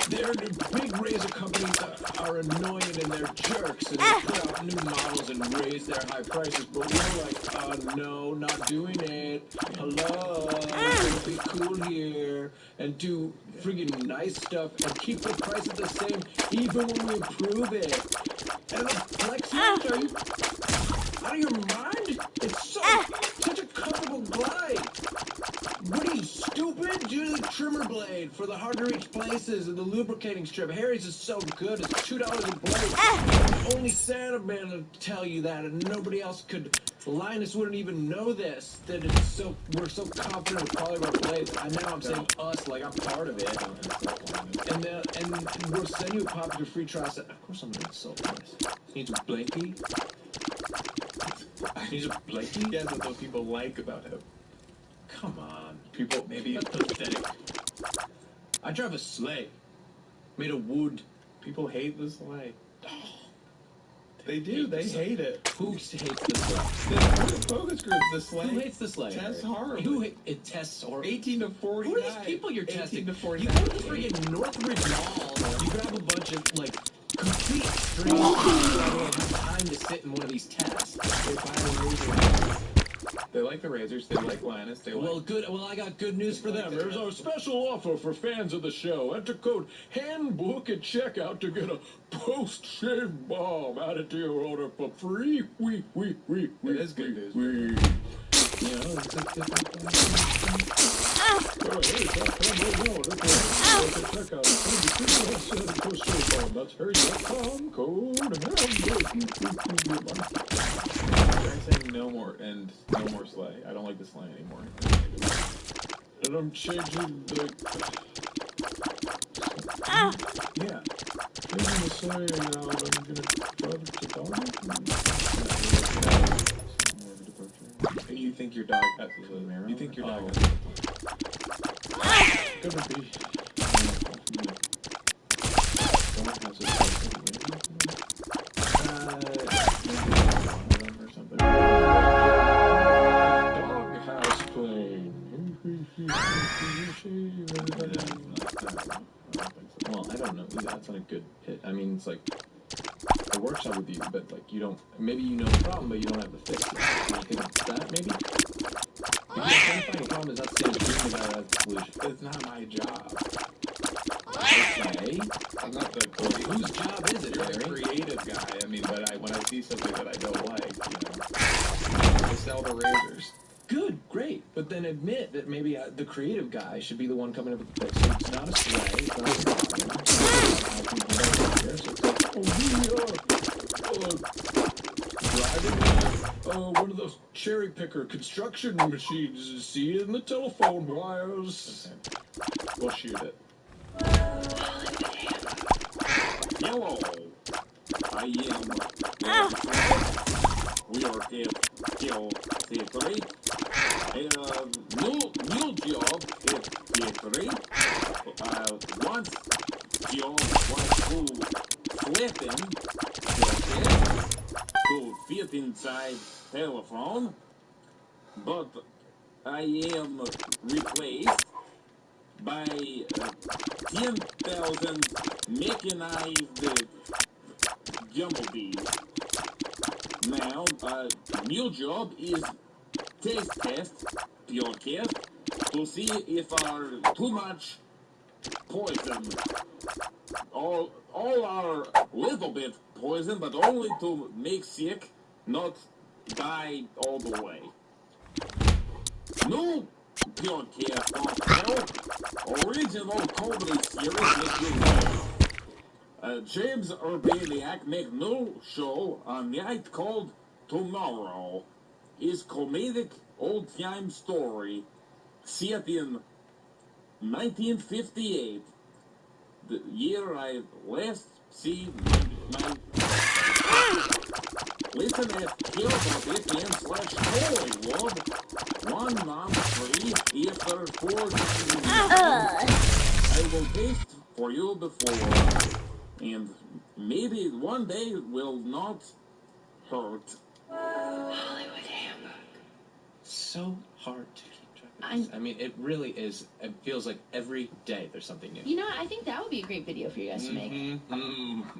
The big razor companies are annoying and they're jerks and they put out new models and raise their high prices, but we're like, no, not doing it. Hello, let's be cool here and do friggin' nice stuff and keep the price at the same even when we improve it. And the flex match, are you out of your mind? It's such a comfortable glide. What are you, stupid? Do the trimmer blade for the hard-to-reach places and the lubricating strip. Harry's is so good. It's $2 a blade. Only Santa Man would tell you that, and nobody else could. Linus wouldn't even know this. That we're so confident in the quality of our blades. And now I'm saying us like I'm part of it. And we'll send you a popular free trial. Of course I'm going to insult this. Needs a blankie. He's a blankie? Yeah, that's what those people like about him. Come on. People maybe That's pathetic. I drive a sleigh. Made of wood. people hate the sleigh. They do. They hate it. Who hates the sleigh? The focus group, the sleigh. Who hates the sleigh? Tests Harry? horribly. It tests horribly. 18 to 49. Who are these people you're 18 testing? to You 49. go to the friggin' Northridge Mall, you grab a bunch of, like, complete strangers who don't have time to sit in one of these tests. They buy the razors. They like the razors. They like Linus. They Well, like... good. Well, I got good news for them. There's our special offer for fans of the show. Enter code HANDBOOK at checkout to get a post-shave balm added to your order for free. That is good news. Yeah, it's like that's Harry.com, code HANDBOOK. They're saying no more and no more sleigh. I don't like the sleigh anymore. And I'm changing the... Yeah. I'm gonna say now that I'm gonna drive the dog. You think your dog has a Marrow? You think your dog has Gonna be. Or something. Doghouse plane. Well, I don't know either. That's not a good hit. I mean, it's like a workshop with you, but like you don't. Maybe you know the problem, but you don't have the fix. Can you think of that maybe? Because identifying a problem is not the same as being the guy that has the solution. It's not my job. Okay. I'm not the Whose job is it, You're the Harry? creative guy. I mean, but when I see something that I don't like, I sell the razors. Good, great. But then admit that maybe the creative guy should be the one coming up with the fix. So it's not a sway, it's not a problem. So it's like, oh, driving one of those cherry picker construction machines you see in the telephone wires. Okay. We'll shoot it. Hello, I am we are at Kill Theatre. New job at Theatre. Once job was to flatten to fit inside telephone, but I am replaced by 10,000 mechanized jumblebees. Now, new job is test, pure test, to see if are too much poison. All are little bit poison, but only to make sick, not die all the way. No pure test on hell. Original comedy series that you love. James Urbaniak make new show on night called Tomorrow. Is comedic old-time story set in 1958. The year I last see my listen at kill.fm/Hollywood. 1 month free after 4 I will taste for you before, and maybe one day will not hurt. Hollywood Handbook. So hard to keep track of this. I mean, it really is. It feels like every day there's something new. You know, I think that would be a great video for you guys to make.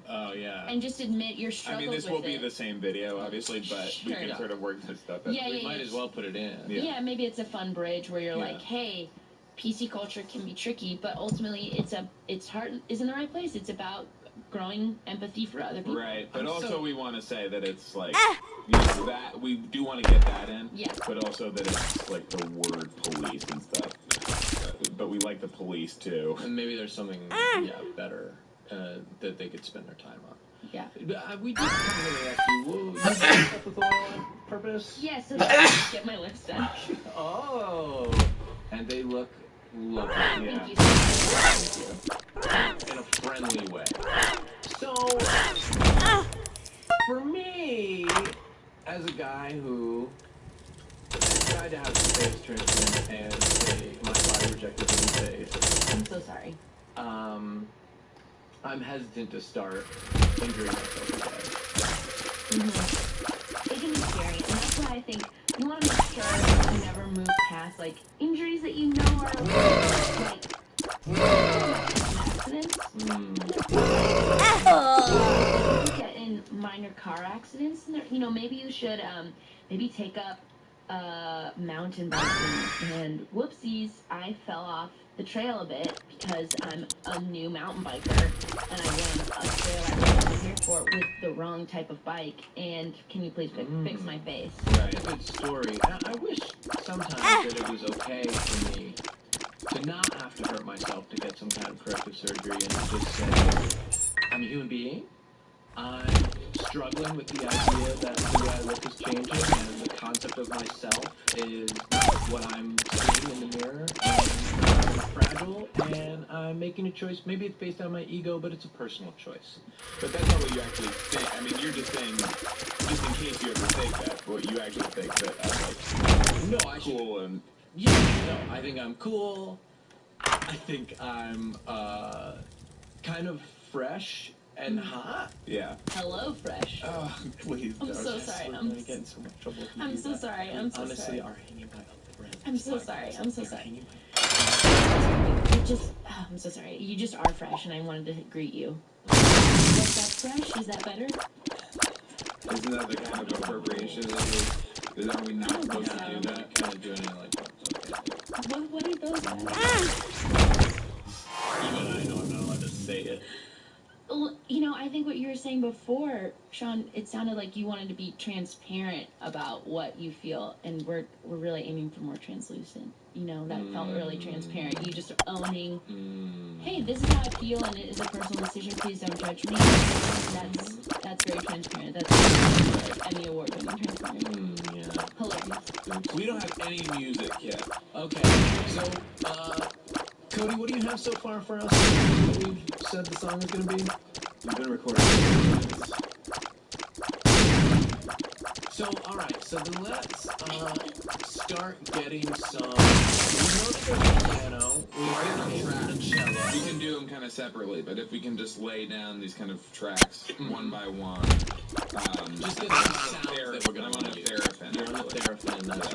Oh, yeah. And just admit your struggles I mean, this with will be it. the same video, obviously, but we Sure. can sort of work this stuff out. Yeah, We might as well put it in. Yeah, maybe it's a fun bridge where you're Yeah. like, hey, PC culture can be tricky, but ultimately its heart is in the right place. It's about growing empathy for other people. Right, but I'm also so- we want to say that it's like, you know, that we do want to get that in, Yeah. but also that it's like the word police and stuff. But we like the police too. And maybe there's something better that they could spend their time on. Yeah. We did kind of interrupt you. Whoa, you doing stuff with oil on purpose? Yeah, so that I can get my lips done. Oh. And they look lovely. Yeah. Thank you so much. Thank you. In a friendly way. So, for me, as a guy who tried to have some face transplant and my body rejected the face, I'm so sorry. I'm hesitant to start injuring myself again. It can be scary, and that's why I think you want to make sure you never move past like injuries that you know are like accidents. Get in minor car accidents, and you know, maybe you should maybe take up mountain biking. And whoopsies, I fell off the trail a bit because I'm a new mountain biker and I ran a trail I wasn't here for with the wrong type of bike. And can you please fix my face? That's a good story. I wish sometimes that it was okay for me to not have to hurt myself to get some kind of corrective surgery and to just say, I'm a human being. I'm struggling with the idea that the way I look is changing and the concept of myself is not what I'm seeing in the mirror. And I'm fragile and and I'm making a choice. Maybe it's based on my ego, but it's a personal choice. But that's not what you actually think. I mean, you're just saying, just in case you ever think that, what you actually think that I'm like, No, I cool and... Yeah, no, I think I'm cool. I think I'm kind of fresh and hot. Yeah. Hello, Fresh. Oh, please I'm don't. so sorry. We're I'm gonna get in so much trouble if you I'm do so that. sorry. We I'm so honestly sorry. are hanging by a thread. I'm so sorry. I'm so We're sorry. hanging by You just, I'm so sorry. You just are fresh, and I wanted to greet you. Was that fresh? Is that better? Isn't that the kind of appropriation that are we not supposed to do that? kind of doing it like that. Okay. What are those guys? Even I know I'm not allowed to say it. Well, I think what you were saying before, Sean, it sounded like you wanted to be transparent about what you feel, and we're really aiming for more translucent. That felt really transparent. You just owning, hey, this is how I feel, and it is a personal decision. Please don't judge me. That's very transparent. That's like Emmy Award-winning transparent. Yeah. Hilarious. We don't have any music yet. Okay, so, Cody, what do you have so far for us? What we've said the song is going to be? You've been recording. So, alright, so then let's, start getting some... We know that there's a piano, we've got a cello. We can do them kind of separately, but if we can just lay down these kind of tracks one by one. Just get some sounds that we're going to I'm on want the to use. theremin. You're on the actually. theremin, that's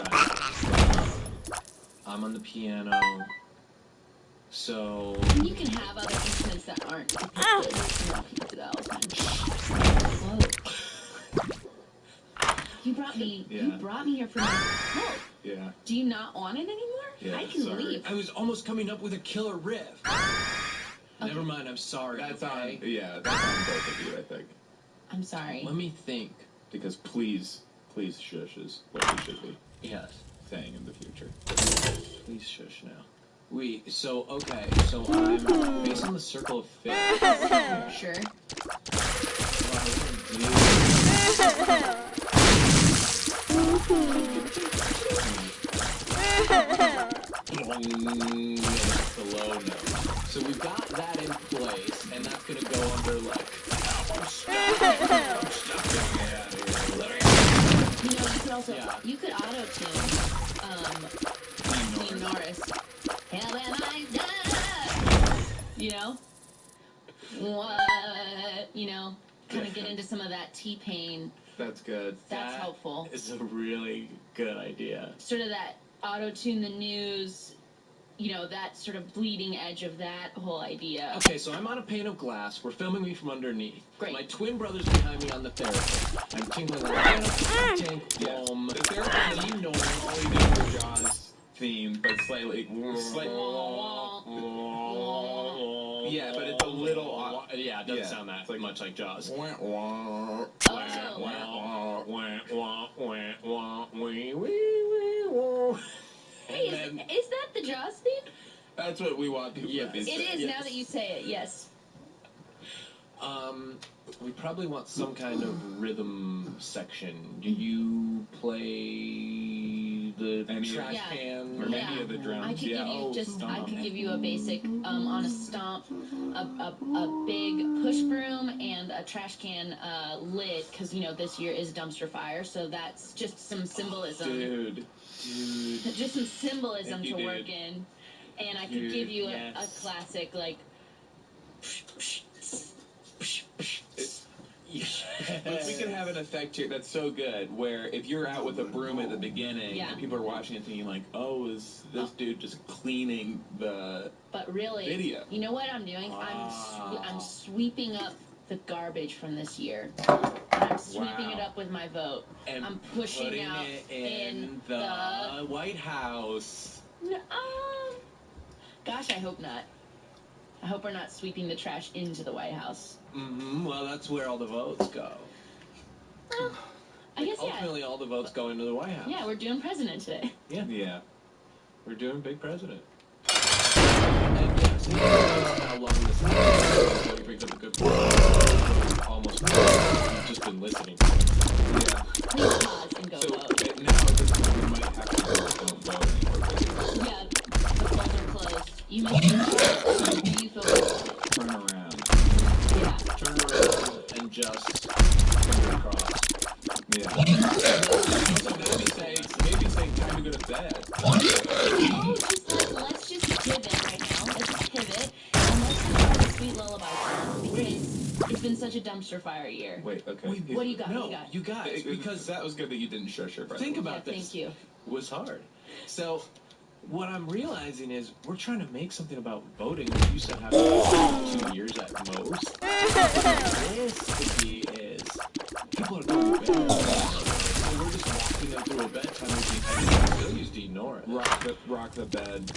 right. I'm on the piano. So... And you can have other instruments that aren't depicted. Keep it to that. Whoa. You brought me here for my help. Yeah. Do you not want it anymore? Yeah, I can sorry. leave. I was almost coming up with a killer riff. Never mind, I'm sorry. That's okay? that's on both of you, I think. I'm sorry. Let me think. Because please shush is what we should be Yes. saying in the future. Please shush now. Okay, so I'm based on the circle of fifth. Sure. That's the low note. So we've got that in place, and that's gonna go under like. You could also Yeah. you could auto-tune Dean Norris. Hell am I done? What? Kind of get into some of that T-Pain. That's good. That's helpful. It's a really good idea. Sort of that auto-tune the news, that sort of bleeding edge of that whole idea. Okay, so I'm on a pane of glass. We're filming me from underneath. Great. My twin brother's behind me on the theremin. I'm tinkling like tank boom. The theremin is all we do for Jaws theme, but slightly. Yeah, but it's a little. Yeah, it doesn't sound that much like Jaws. Hey, is that the Jaws theme? That's what we want people to be It saying. is now that you say it, yes. We probably want some kind of rhythm section. Do you play the trash Yeah. can? Or maybe of the drums. I could give you I could give you a basic on a stomp, a big push broom and a trash can lid, because this year is dumpster fire, so that's just some symbolism. Dude. Just some symbolism Thank you, to work dude. in, and I could give you a classic like. But we can have an effect here that's so good, where if you're out with a broom at the beginning, Yeah. and people are watching it thinking like, oh, is this dude just cleaning the... But really, video. You know what I'm doing? I'm sweeping up the garbage from this year. I'm sweeping it up with my vote. And I'm pushing putting out it in the White House. Gosh, I hope not. I hope we're not sweeping the trash into the White House. Well, that's where all the votes go. Well, I guess, Ultimately, all the votes go into the White House. Yeah, we're doing president today. Yeah. We're doing big president. And yes, how long this is. He brings up a good point. Almost. You've just been listening. Yeah. Please pause and go So vote. now at this point, we might have to go vote anymore. Yeah, the polls are closed. You missed your shot. just finger crossed. Yeah. Also, maybe say time to go to bed. Oh, let's just pivot right now. Let's just pivot and let's start a sweet lullaby song because it's been such a dumpster fire year. Wait, okay. What do you got? No, What do you got? you guys, because Because that was good that you didn't shush her. By think the way. about Yeah, this. thank you. Was hard. So, what I'm realizing is we're trying to make something about voting, which you said happened 2 years at most. This could be is people are going to bed. So we're just walking them through a bedtime routine. I think we still use Dean Norris. Rock the bed.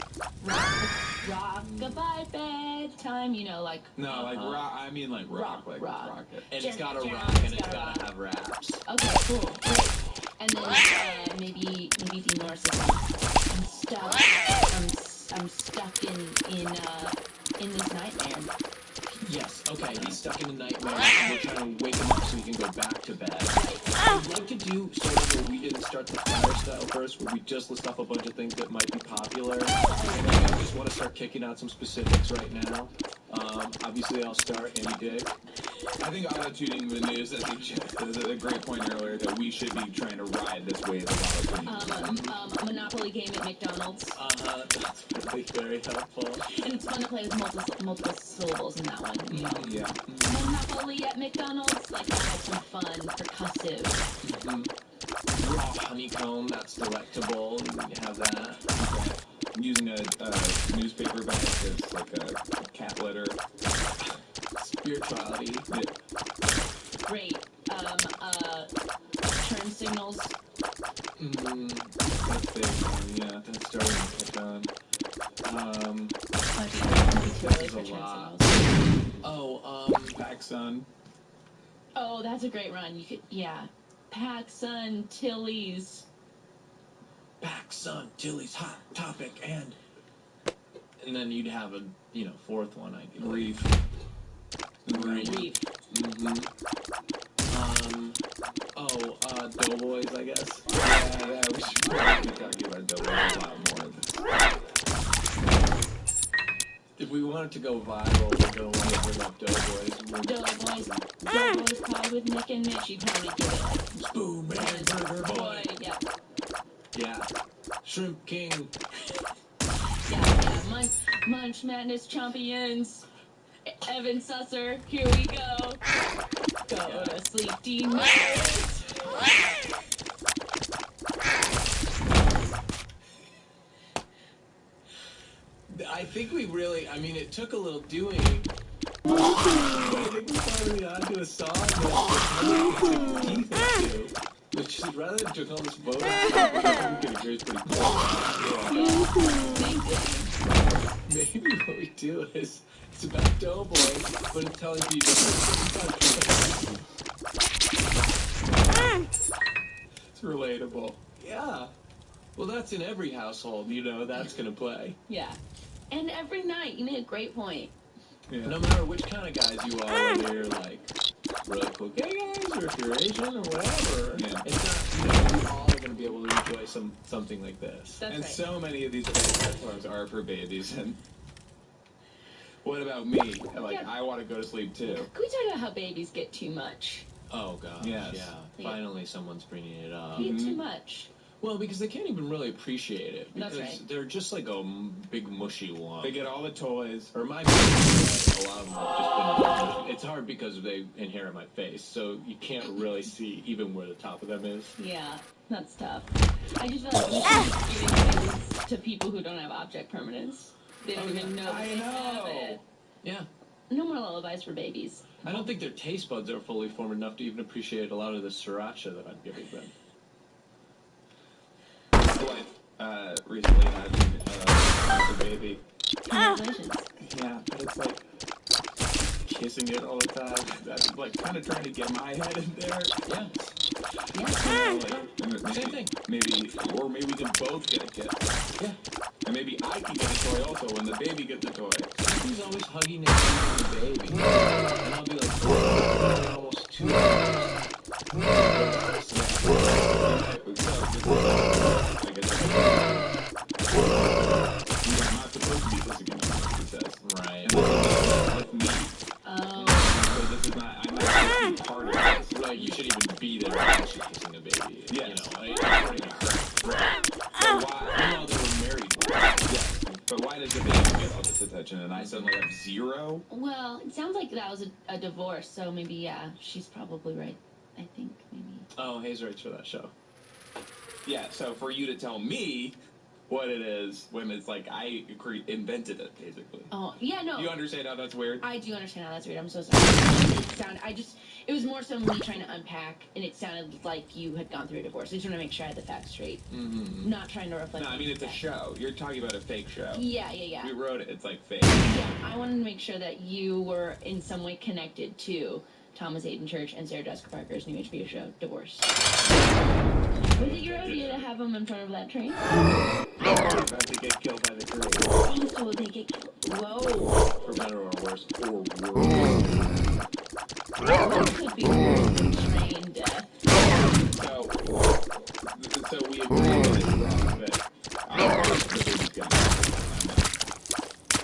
Goodbye bedtime. You know, like No, like rock. I mean, like rock. Rock, Like rock. rock it. And it's got to Just- rock and it's got to have raps. okay, cool, great. And then maybe Dean Norris is like, I'm stuck in this nightmare. Yes, okay, he's stuck in a nightmare, and we're trying to wake him up so he can go back to bed. I'd like to do sort of where we didn't start the fire style first, where we just list off a bunch of things that might be popular. And I just want to start kicking out some specifics right now. Obviously, I'll start Andy Dick. I think auto-tuning the news, I think Jeff is a great point earlier that we should be trying to ride this wave of auto-tuning. Monopoly game at McDonald's. That's really very helpful. And it's fun to play with multiple syllables in that one, you know. Yeah. Monopoly at McDonald's, like that has some fun, percussive. Raw honeycomb, that's delectable. You can have that. Okay. I'm using a newspaper bag as like a cat litter. Spirituality. Yeah. Great. Turn signals. That's the yeah. That's starting to catch on. Might be too early This is for a turn lot. signals. Oh, Back sun. Oh, that's a great run. You could, yeah. PacSun, Tilly's. back, son, Tilly's hot topic, and then you'd have a, fourth one, I guess. Reef. Reef. Doughboys, I guess. Yeah, we should probably be talking about Doughboys a lot more. If we wanted to go viral, we're going to want to bring up Doughboys. Doughboys Pod with Nick and Mitch. You'd probably give it like Spoon Man, Burger Boy. Yeah. Yeah. Shrimp King. Yeah. Munch Madness Champions. Evan Susser. Here we go. Go to sleep, Dean Norris. I think we really, it took a little doing. I think we finally onto a song that we took teeth into. Which is rather than just all this vote, I think we agree is pretty cool. Maybe what we do is, it's about Doughboy, but it's telling people it's relatable. Yeah. Well, that's in every household, that's gonna play. Yeah. And every night, you made a great point. Yeah. No matter which kind of guys you are, whether you're like really cool gay guys or if you're Asian or whatever, Yeah. it's not, we all are gonna be able to enjoy something like this. That's And right. so many of these platforms are for babies. And what about me? Yeah. I want to go to sleep too. Can we talk about how babies get too much? Oh gosh, Yes. yeah. Finally, someone's bringing it up. They get too much. Well, because they can't even really appreciate it. That's Because right. they're just like a big mushy lump. They get all the toys. Or my face, a lot of them have just been. It's hard because they inherit my face, so you can't really see even where the top of them is. Yeah, that's tough. I just feel like we should be giving things to people who don't have object permanence. They don't even know that they have it. Yeah. No more lullabies for babies. I don't think their taste buds are fully formed enough to even appreciate a lot of the sriracha that I'm giving them. My wife recently had a baby. Congratulations. Yeah, but it's like kissing it all the time. That's like kind of trying to get my head in there. Yeah. Yeah. Maybe, Same thing. Maybe we can both get a kiss. Yeah. And maybe I can get a toy also when the baby gets a toy. He's always hugging and kissing the baby. And I'll be like, oh, almost 2 hours. I'm not supposed to be kissing him, he says. Right. And with me. Oh. So this is not, I'm not kissing why does the baby get all this attention and I suddenly have 0? Well, it sounds like that was a divorce, so maybe, yeah, she's probably right. I think, maybe. Oh, Hayes writes for that show. Yeah, so for you to tell me what it is when it's like I invented it, basically. Oh, yeah, no. You understand how that's weird? I do understand how that's weird. I'm so sorry. It was more so me trying to unpack, and it sounded like you had gone through a divorce. I just want to make sure I had the facts straight. Mm-hmm. Not trying to reflect. No, I mean, it's a show. You're talking about a fake show. Yeah. We wrote it. It's like fake. Yeah, I wanted to make sure that you were in some way connected to Thomas Hayden Church and Sarah Jessica Parker's new HBO show, Divorce. Was it your idea to have them in front of that train? About to get killed by the crew. Oh, so they get killed. Whoa. For better or worse. Or worse. It could be worse than train death. So we agree that it's wrong, but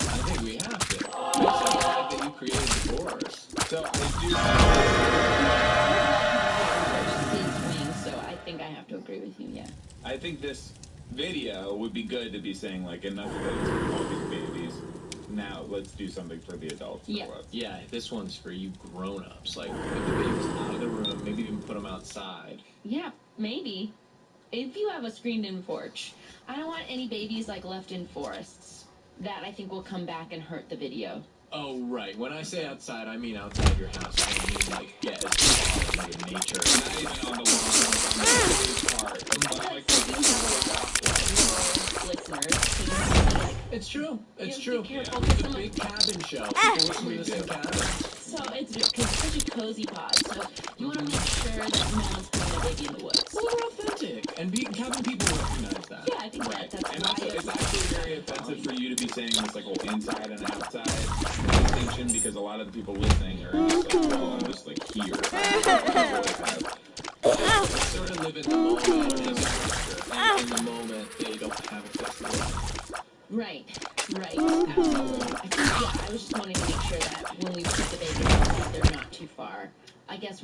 I think we have to. It's so sad that you created divorce. So I do. So I think I have to agree with you, yeah. I think this video would be good to be saying, like, enough of it for all these babies. Now, let's do something for the adults. Yeah. Yeah, this one's for you grown-ups. Like, get the babies out of the room, maybe even put them outside. Yeah, maybe. If you have a screened-in porch. I don't want any babies, like, left in forests. That, I think, will come back and hurt the video. Oh, right. When I say outside, I mean outside your house. I don't mean, like, get as far into nature. Not even on the lawn, on the part. Like, you have a lot of listeners, so you have to be, like, It's true. It's be true. careful, It's because a big cabin show. People listen to this in cabins. so it's such a cozy pod, so you want to make sure that no one's putting a baby in the woods. Well, we're authentic. And cabin people recognize that. Yeah, I think that's And why also, it's actually very offensive for you to be saying this, like, whole inside and outside distinction, because a lot of the people listening are just like, well, I'm just, like, here. Sort of live in the moment, and in the moment, they don't have access to it. Right, absolutely. I think, I was just wanting to make sure that when we put the babies outside, they're not too far. I guess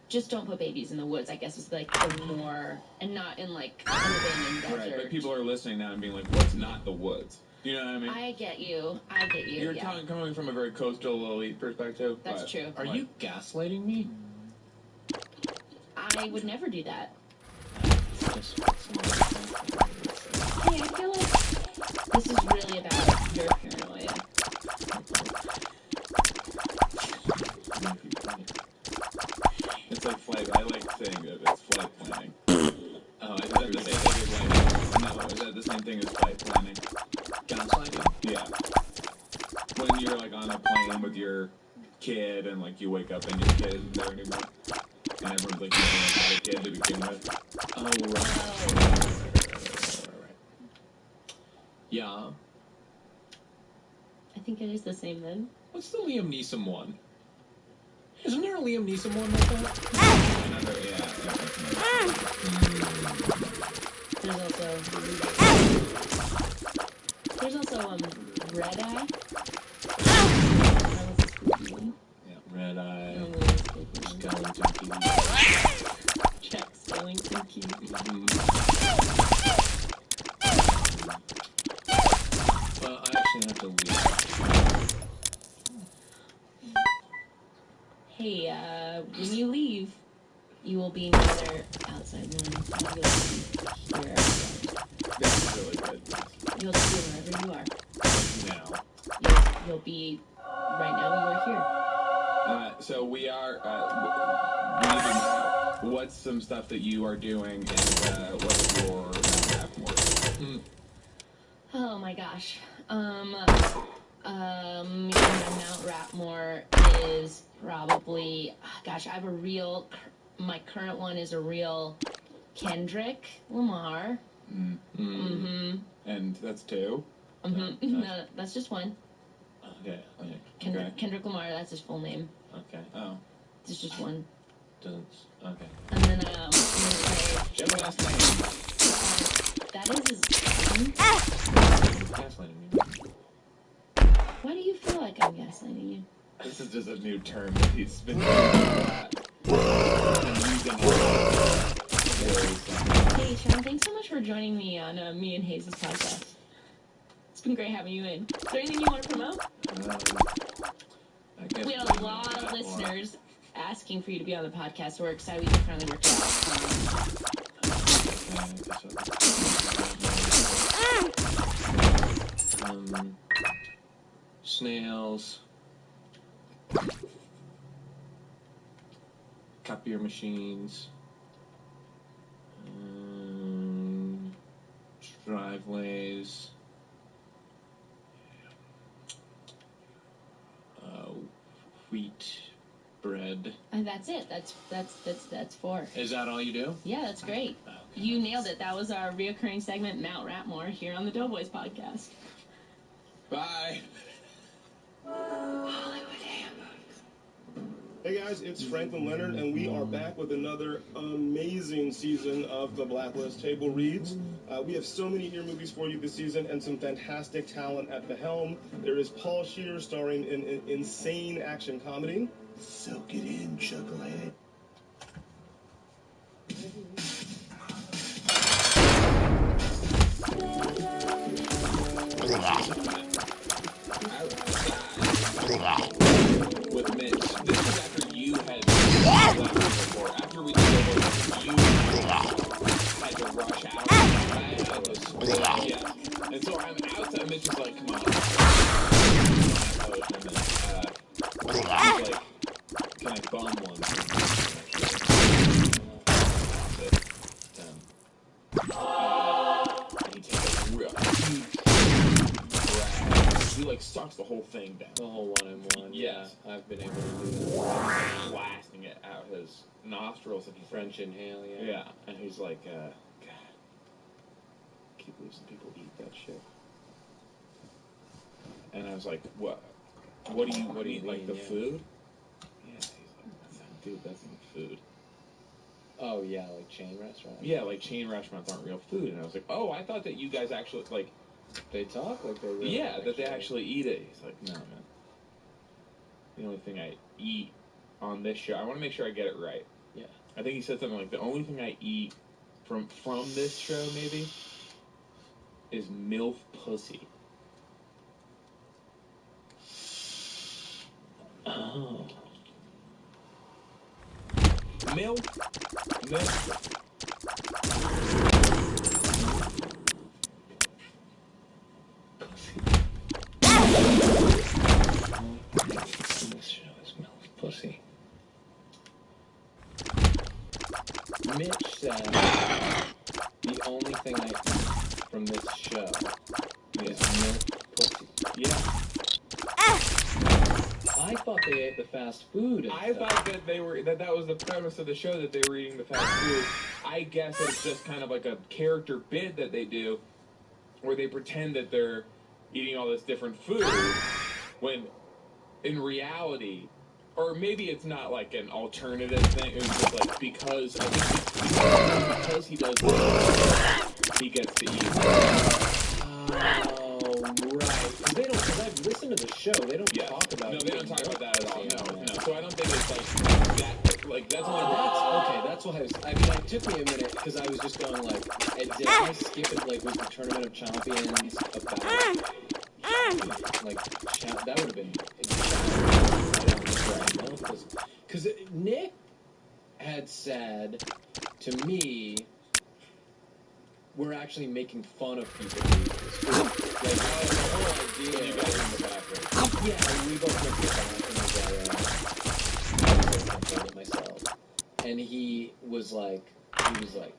just don't put babies in the woods, I guess is like the more, and not in like an abandoned desert. Right, but people are listening now and being like, what's not the woods? You know what I mean? I get you. You're coming from a very coastal elite perspective. That's true. Are you gaslighting me? I would never do that. Just Hey, I feel like this is really about your paranoia. It's like flight. I like saying that it's flight planning. Oh, Is that the same thing as like? No, is that the same thing as flight planning? gaslighting? Yeah. When you're like on a plane with your kid and like you wake up and your kid isn't there anymore, and everyone's like, you had a kid to begin with. Oh, right. Yeah. I think it is the same then. What's the Liam Neeson one? Isn't there a Liam Neeson one like that? Another, yeah. There's also Red Eye. Yeah, Red Eye. That was a spooky one. Skeleton Key. Check Skellington Key. Well, I actually have to leave. Hey, when you leave, you will be in another outside room. You'll be here outside. That's really good. You'll be wherever you are. Now. You'll be right now. You are here. So we are. We need to know what's some stuff that you are doing and what's your work. Oh my gosh. My Mount Ratmore is probably. Gosh, I have a real. My current one is a real Kendrick Lamar. And that's 2. No, that's just one. Okay. Kendrick Lamar. That's his full name. Okay. Oh. It's just one. Doesn't. Okay. And then I'm gonna say Do you have a last name? that is his name. Gaslighting me. Why do you feel like I'm gaslighting you? This is just a new term that he's been using. Hey, Sean, thanks so much for joining me on me and Hayes' podcast. It's been great having you in. Is there anything you want to promote? I guess We had a lot of listeners asking for you to be on the podcast, so we're excited we can finally work it out. Snails. Copier machines. Driveways. Wheat bread. And that's it. That's 4. Is that all you do? Yeah, that's great. Okay. You nailed it. That was our reoccurring segment, Mount Ratmore, here on the Doughboys podcast. Bye. Hey guys, it's Franklin Leonard, and we are back with another amazing season of the Blacklist Table Reads. We have so many ear movies for you this season, and some fantastic talent at the helm. There is Paul Scheer starring in insane action comedy. Soak it in, Chucklehead. With Mitch. This is after you had left before. After we did it, you had to rush out. I had to split. Yeah. And so I'm outside. Mitch is like, come on. He's like, can I bum one? And he takes a real huge breath. He like sucks the whole thing down. The whole 1-in-1. Yes. Yeah, I've been able to do that. Blasting it out his nostrils, and he's French inhale, yeah. yeah, and he's like, God, keep losing people eat that shit. And I was like, what do you like the yeah. food? Yeah, he's like, dude, that's not food. Oh, yeah, like chain restaurants? Yeah, like chain restaurants aren't real food. And I was like, oh, I thought that you guys actually, like, They talk like they really yeah, that they actually eat it. He's like, no, man. The only thing I eat on this show, I want to make sure I get it right. Yeah. I think he said something like, the only thing I eat from this show, maybe, is MILF pussy. Oh. MILF pussy. This show is MILF pussy. Mitch said the only thing I eat from this show is MILF pussy. Yeah. I thought they ate the fast food. And I stuff. thought that that was the premise of the show, that they were eating the fast food. I guess it's just kind of like a character bit that they do, where they pretend that they're eating all this different food, when in reality, or maybe it's not like an alternative thing. It was just like because he does this, he gets to eat. Oh, right. Because I've listened to the show. They don't talk about. No, they don't talk about that at all. No. So I don't think it's like that. Like that's only That's why I mean, it took me a minute because I was just going like, did I skip it? Like, was the Tournament of Champions about like that would have been because Nick had said to me, we're actually making fun of people who eat this food. Like, the whole idea. You guys in the bathroom. Yeah, and we both went to the bathroom. I was like, myself, and he was like,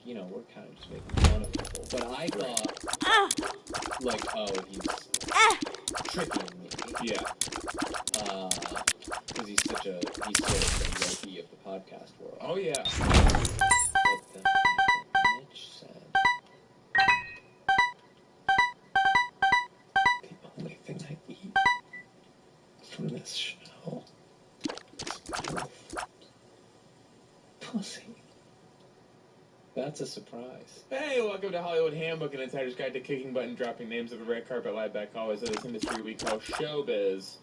you know, we're kind of just making fun of people. But I thought, like, oh, he's tricking me. Yeah. Because he's sort of the Loki of the podcast world. Oh yeah. But then Mitch said, the only thing I eat from this show is MILF pussy. That's a surprise. Hey, welcome to Hollywood Handbook, an insider's guide to kicking butt and dropping names of a red carpet live back always of this industry we call showbiz.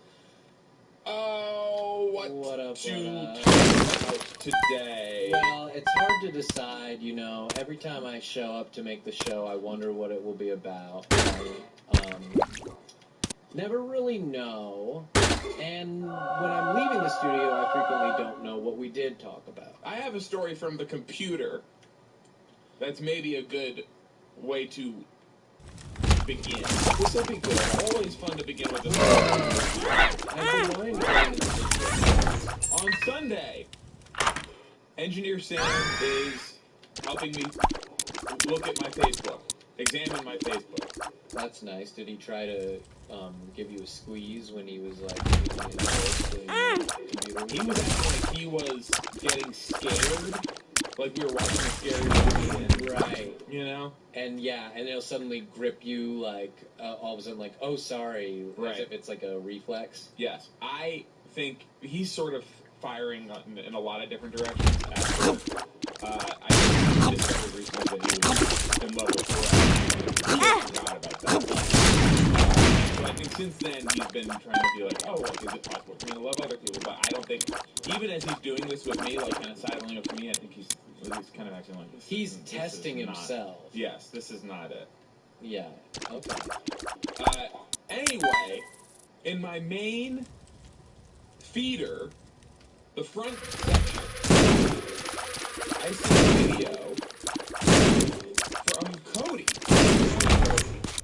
Oh, what What to up? talk about today? Well, it's hard to decide, you know. Every time I show up to make the show, I wonder what it will be about. Never really know. And when I'm leaving the studio, I frequently don't know what we did talk about. I have a story from the computer that's maybe a good way to begin. This will be good. Always fun to begin with a story. I've been wanting to On Sunday, Engineer Sam is helping me look at my Facebook, examine my Facebook. That's nice. Did he try to give you a squeeze when he was like using his voice to computer? He was acting like he was getting scared, like we were watching a scary movie, and Right. you know. And yeah, and it'll suddenly grip you like all of a sudden like, oh sorry, Right. as if it's like a reflex. Yes, I think he's sort of firing in a lot of different directions. After, I discovered recently that he was in love with her. I forgot about that. So I think since then he's been trying to be like, oh, like, is it possible for me to love other people? But I don't think, even as he's doing this with me, like kind of sidling up to me, I think he's kind of acting like this. He's this testing is not- himself. Yes, this is not it. Yeah. Okay. Anyway, in my main feeder, the front section, I see a video from Cody.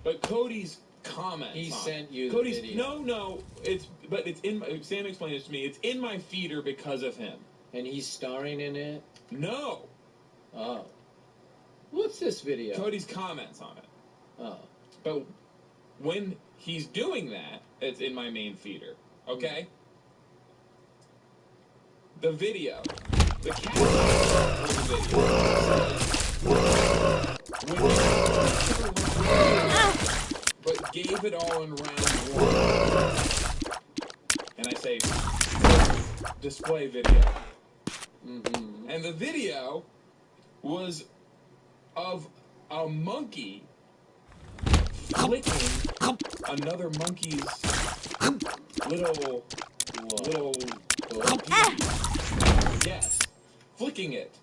But Cody's comments. He on sent it. you the Cody's video. no. It's in my, Sam explained this to me. It's in my feeder because of him. And he's starring in it. No, Oh. What's this video? Cody's comments on it. Oh. But when he's doing that, it's in my main feeder. Okay? The video. The caption of the video. But gave it all in round one. And I say, display video. Mm-hmm. And the video was of a monkey flicking another monkey's little yes, flicking it.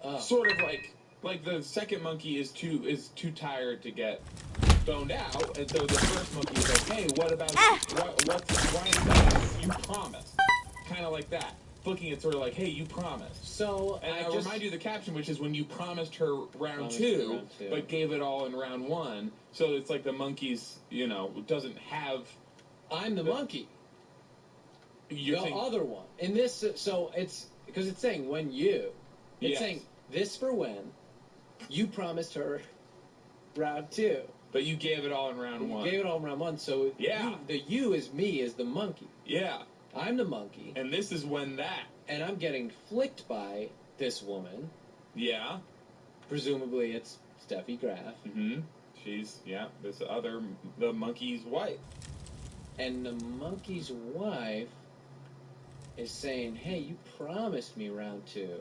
Oh. Sort of like the second monkey is too tired to get boned out, and so the first monkey is like, hey, what about why is that? You promised, kind of like that. Flicking it sort of like, hey, you promised. So And I'll remind you the caption, which is when you promised her round two, but gave it all in round one. So it's like the monkey's, doesn't have. I'm the monkey. You're the saying, other one. In this, so it's because it's saying when you. It's Yes. saying this for when you promised her round two. but you gave it all in round one. You gave it all in round one. So Yeah. the you is me is the monkey. Yeah. I'm the monkey, And this is when that. and I'm getting flicked by this woman. Yeah. Presumably, it's Steffi Graf, Mm-hmm. She's, the monkey's wife. and the monkey's wife is saying, "Hey, you promised me round two,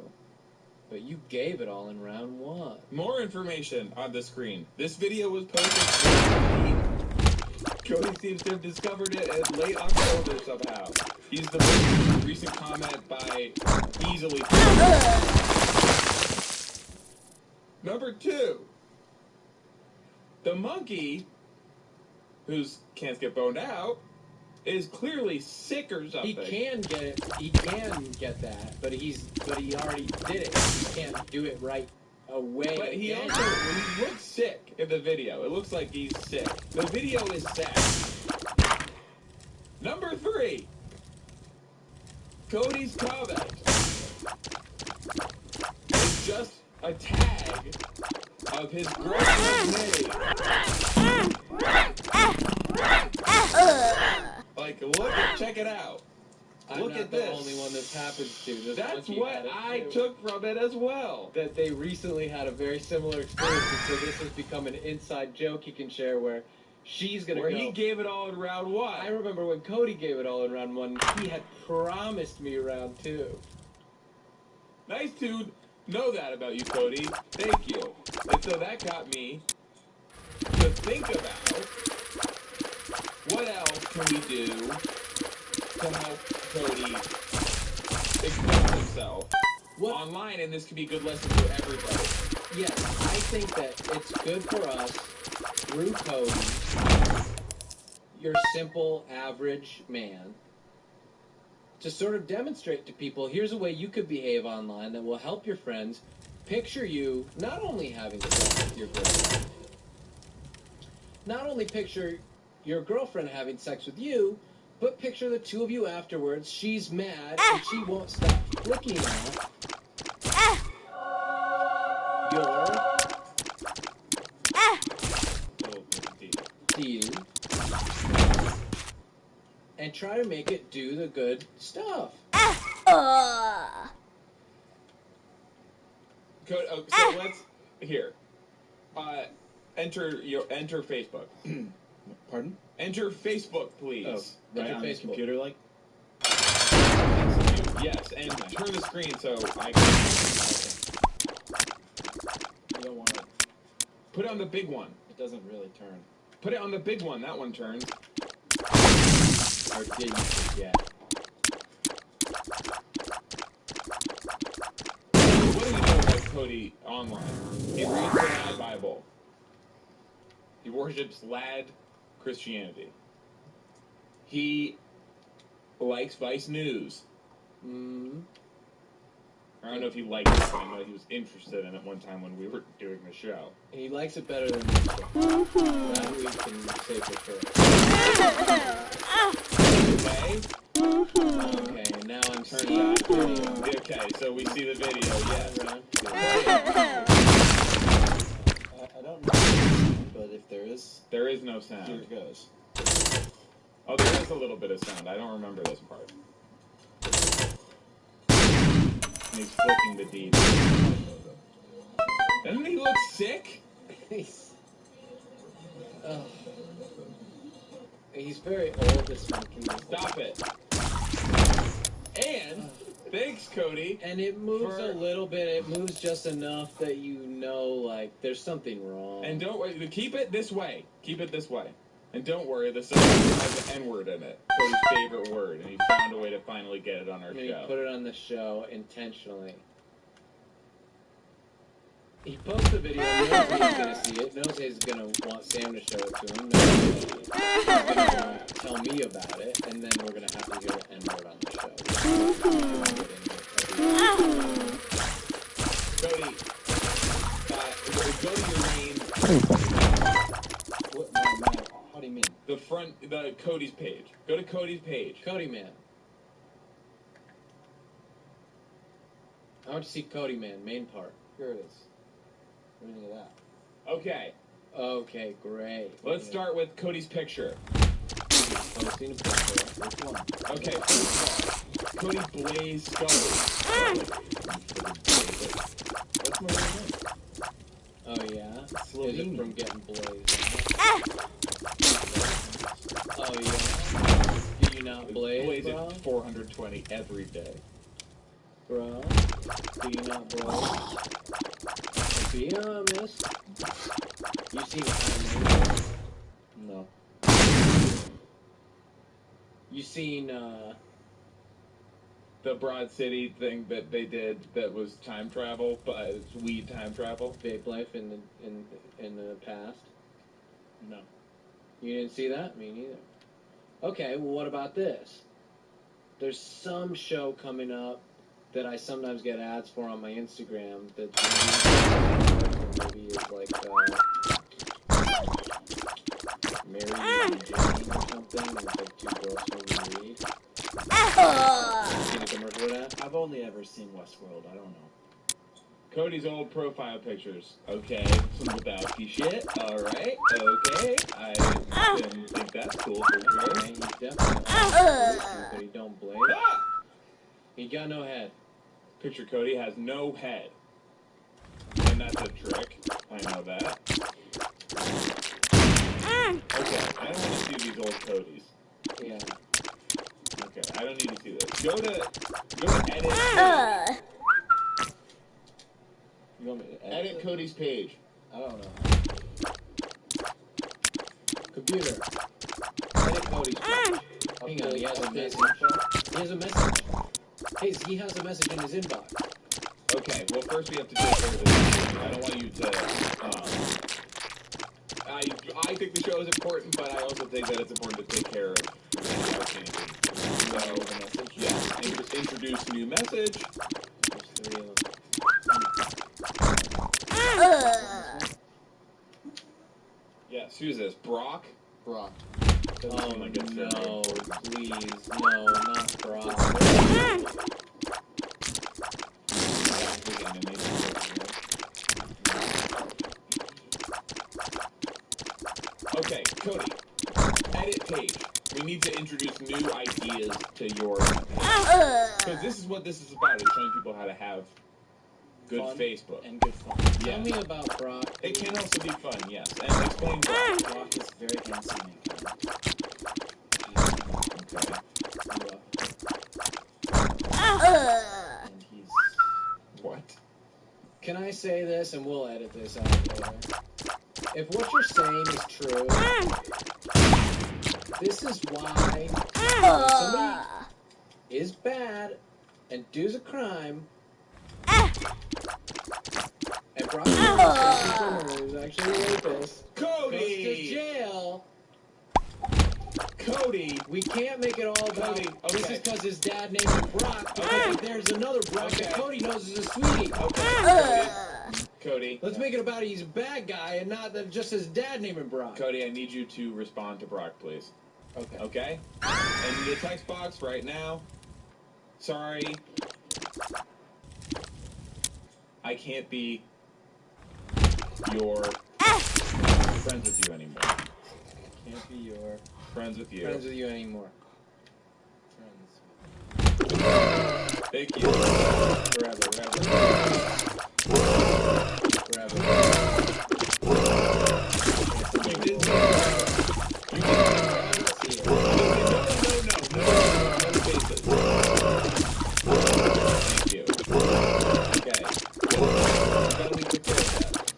but you gave it all in round one." More information on the screen. This video was posted. Cody seems to have discovered it in late October somehow. He's the most recent comment by easily. Number 2. The monkey, who's can't get boned out, is clearly sick or something. He can get it. He can get that, but he already did it. He can't do it right away. But he again. he looks sick in the video. It looks like he's sick. The video is sad. Number 3. Cody's comment is just a tag of his girlfriend's name. Check it out. I'm Look not at the this. only one this happens to. This That's monkey what had it I too. took from it as well. That they recently had a very similar experience, and so this has become an inside joke he can share where she's gonna Where go. he gave it all in round 1. I remember when Cody gave it all in round 1, he had promised me round 2. Nice to know that about you, Cody. Thank you. And so that got me to think about what else can we do to to help Cody express himself online, and this could be a good lesson for everybody. Yes, I think that it's good for us, through Cody, your simple, average man, to sort of demonstrate to people, here's a way you could behave online that will help your friends. Picture you not only having sex with your girlfriend, not only picture your girlfriend having sex with you, but picture the two of you afterwards. She's mad, and she won't stop flicking at your deal, and try to make it do the good stuff. So let's enter Facebook. Pardon? Enter Facebook, please. Oh, right on the computer, like? Yes, and turn the screen so I can. You don't want it. Put it on the big one. It doesn't really turn. Put it on the big one. That one turns. Or did you forget? What do we know about Cody online? He reads the Lad Bible. He worships Lad Christianity. He likes Vice News. I don't know if he liked it, but I know he was interested in it one time when we were doing the show. He likes it better than this one. That we can say for sure. Okay? Okay, now I'm Turns seeing out. the video. Okay, so we see the video, yes. I don't know, but if there is, There is no here sound. it goes. Oh, there is a little bit of sound. I don't remember this part. And he's flicking the deed. Doesn't he look sick? He's very old, this monkey. Stop it. And, thanks, Cody. And it moves For- a little bit. It moves just enough that you know, like, there's something wrong. And don't worry, keep it this way. Keep it this way. And don't worry, the song has an N-word in it. Cody's favorite word. And he found a way to finally get it on our And he show. put it on the show intentionally. He posts the video, knows he's gonna see it, knows he's gonna want Sam to show it to him, knows he's gonna tell me about it, and then we're gonna have to hear the N-word on the show. Cody, go to your main, What, how do you mean? the Cody's page. Go to Cody's page. Cody Man. I want to see Cody Man, main part. Here it is. What do you think of that? Okay, Okay, great. let's start with Cody's picture. Posting a picture. Which one? Okay, first of all, Cody Blaze Scully. What's my real name? Oh yeah? Is it Slovenian. from getting blazed? Oh yeah? Do you not blaze, Blaze bro? at 420 every day. Bro? Do you not blaze? Be honest. You seen animation? No. You seen The Broad City thing that they did that was time travel, but it's weed time travel. Vape Life in the past? No. You didn't see that? Me neither. Okay, well what about this? There's some show coming up that I sometimes get ads for on my Instagram that maybe is like Mary and Jane or something, and it's like two girls smoking weed. Seen a commercial for that? I've only ever seen Westworld. I don't know. Cody's old profile pictures. Okay, some Lebowski shit. Alright, okay. I didn't think that's cool for sure. Okay, he's definitely but he don't blaze. Ah! He got no head. Picture Cody has no head. And that's a trick. I know that. Okay, I don't want to see these old Codys. Yeah. Okay, I don't need to see this. Go to edit. You want me to Edit Cody's page. I don't know. Computer. Edit Cody's page. Hang on, he has a message. He has a message. He has a message in his inbox. Okay, well, first we have to take care of this. I don't want you to, I think the show is important, but I also think that it's important to take care of so, The message. yeah, introduce new message. There's 3 of them. Yes, who's this? Brock? Brock. Doesn't seem like it's very no, important. please, no, not Brock. Big enemy. Okay, Cody. Edit page. We need to introduce new ideas to your page. Because this is what this is about, is showing people how to have good Fun Facebook. and good fun. Tell me about Brock. It can also be fun, yes. And explain Brock. Brock is very handsome and kind. Okay. And he's What? Can I say this, and we'll edit this out later? If what you're saying is true, this is why if somebody is bad and does a crime, and Brock who's actually a rapist, goes to Cody! jail, Cody! we can't make it all about Cody, this okay. is because his dad named him Brock, because if there's another Brock that Okay. Cody knows is a sweetie. Okay, Cody. Let's make it about he's a bad guy and not that just his dad named him Brock. Cody, I need you to respond to Brock, please. Okay. Okay? And the text box right now. Sorry. I can't be your friends with you anymore. can't be your Friends with you. Friends with you anymore. friends. Thank you. Forever. You did Thank you. Okay. Gotta leave the care of that.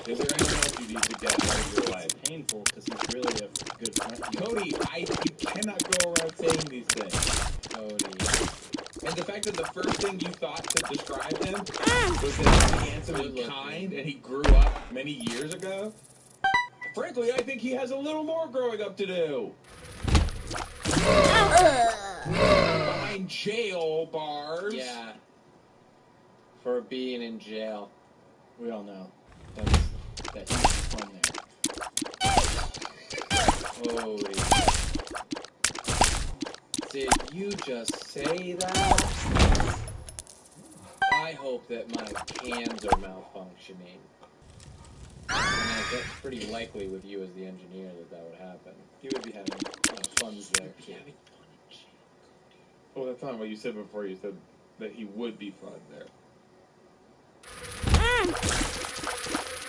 Is there anything else you need to get out of your life? It's painful because he's really a good friend. Cody, you cannot go around saying these things. Cody. And the fact that the first thing you thought to describe him was that he's handsome and Good-looking. kind, and he grew up many years ago. Frankly, I think he has a little more growing up to do. Behind jail bars. Yeah. For being in jail. We all know that he's fun there. Cody. Did you just say that? I hope that my cans are malfunctioning. And that's pretty likely with you as the engineer that would happen. He would be having Fun's there. Too. Oh, that's not what you said before. You said that he would be fun there.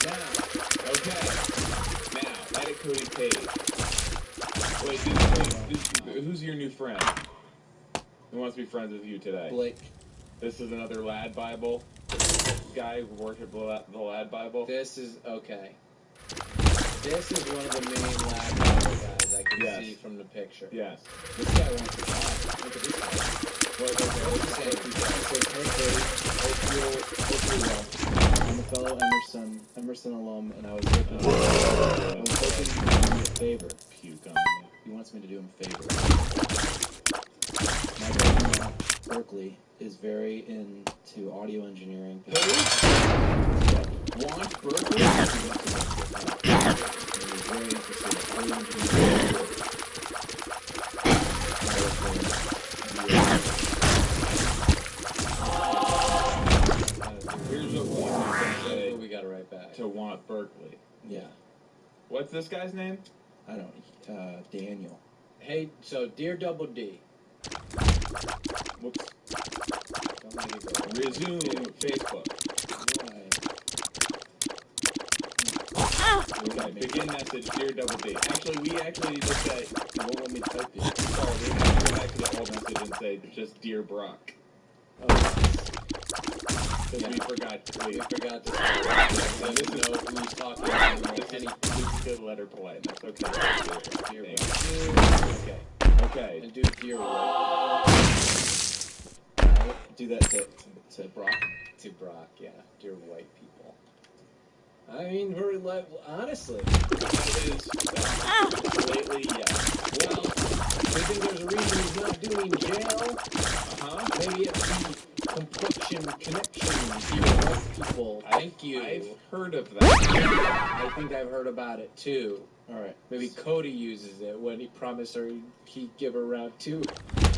Now, Okay. Now, edit Cody's page. Wait, who's your new friend? Who wants to be friends with you today? Blake, This is another Lad Bible guy who worships the Lad Bible. this is okay. This is one of the main lab guys I can Yes. see from the picture. Yes. This guy wants to talk. Look at this guy. What he say? He says, "Hey, Cody, hope you're well. I'm a fellow Emerson alum, and I was hoping you do me a favor. Puke on me. He wants me to do him a favor. My buddy Matt Berkeley is very into audio engineering. Who? Want Berkeley? He's very interested in audio engineering. Here's what we want to say We got it right back. to Want Berkeley. Yeah, What's this guy's name? I don't. Daniel. Hey, so dear Double D, Whoops. don't make it go. Resume Facebook. Okay, begin message, dear Double D. Actually, we need to say, He won't let me type it. sorry, we have to go back to the old message and say just dear Brock. Because we forgot to We leave. forgot to say so this know who's talking about This any is good letter politeness. Okay. dear Thank Brock. you. Okay. Okay. And do dear Brock. Do that to Brock. To Brock, yeah. Dear white people. I mean, honestly. Lately, yeah. Well, do you think there's a reason he's not doing jail? Maybe it's the complexion connection to white people. Thank you. I've heard of that. I think I've heard about it too. Alright. Maybe Cody uses it when he promised her he'd give her round 2.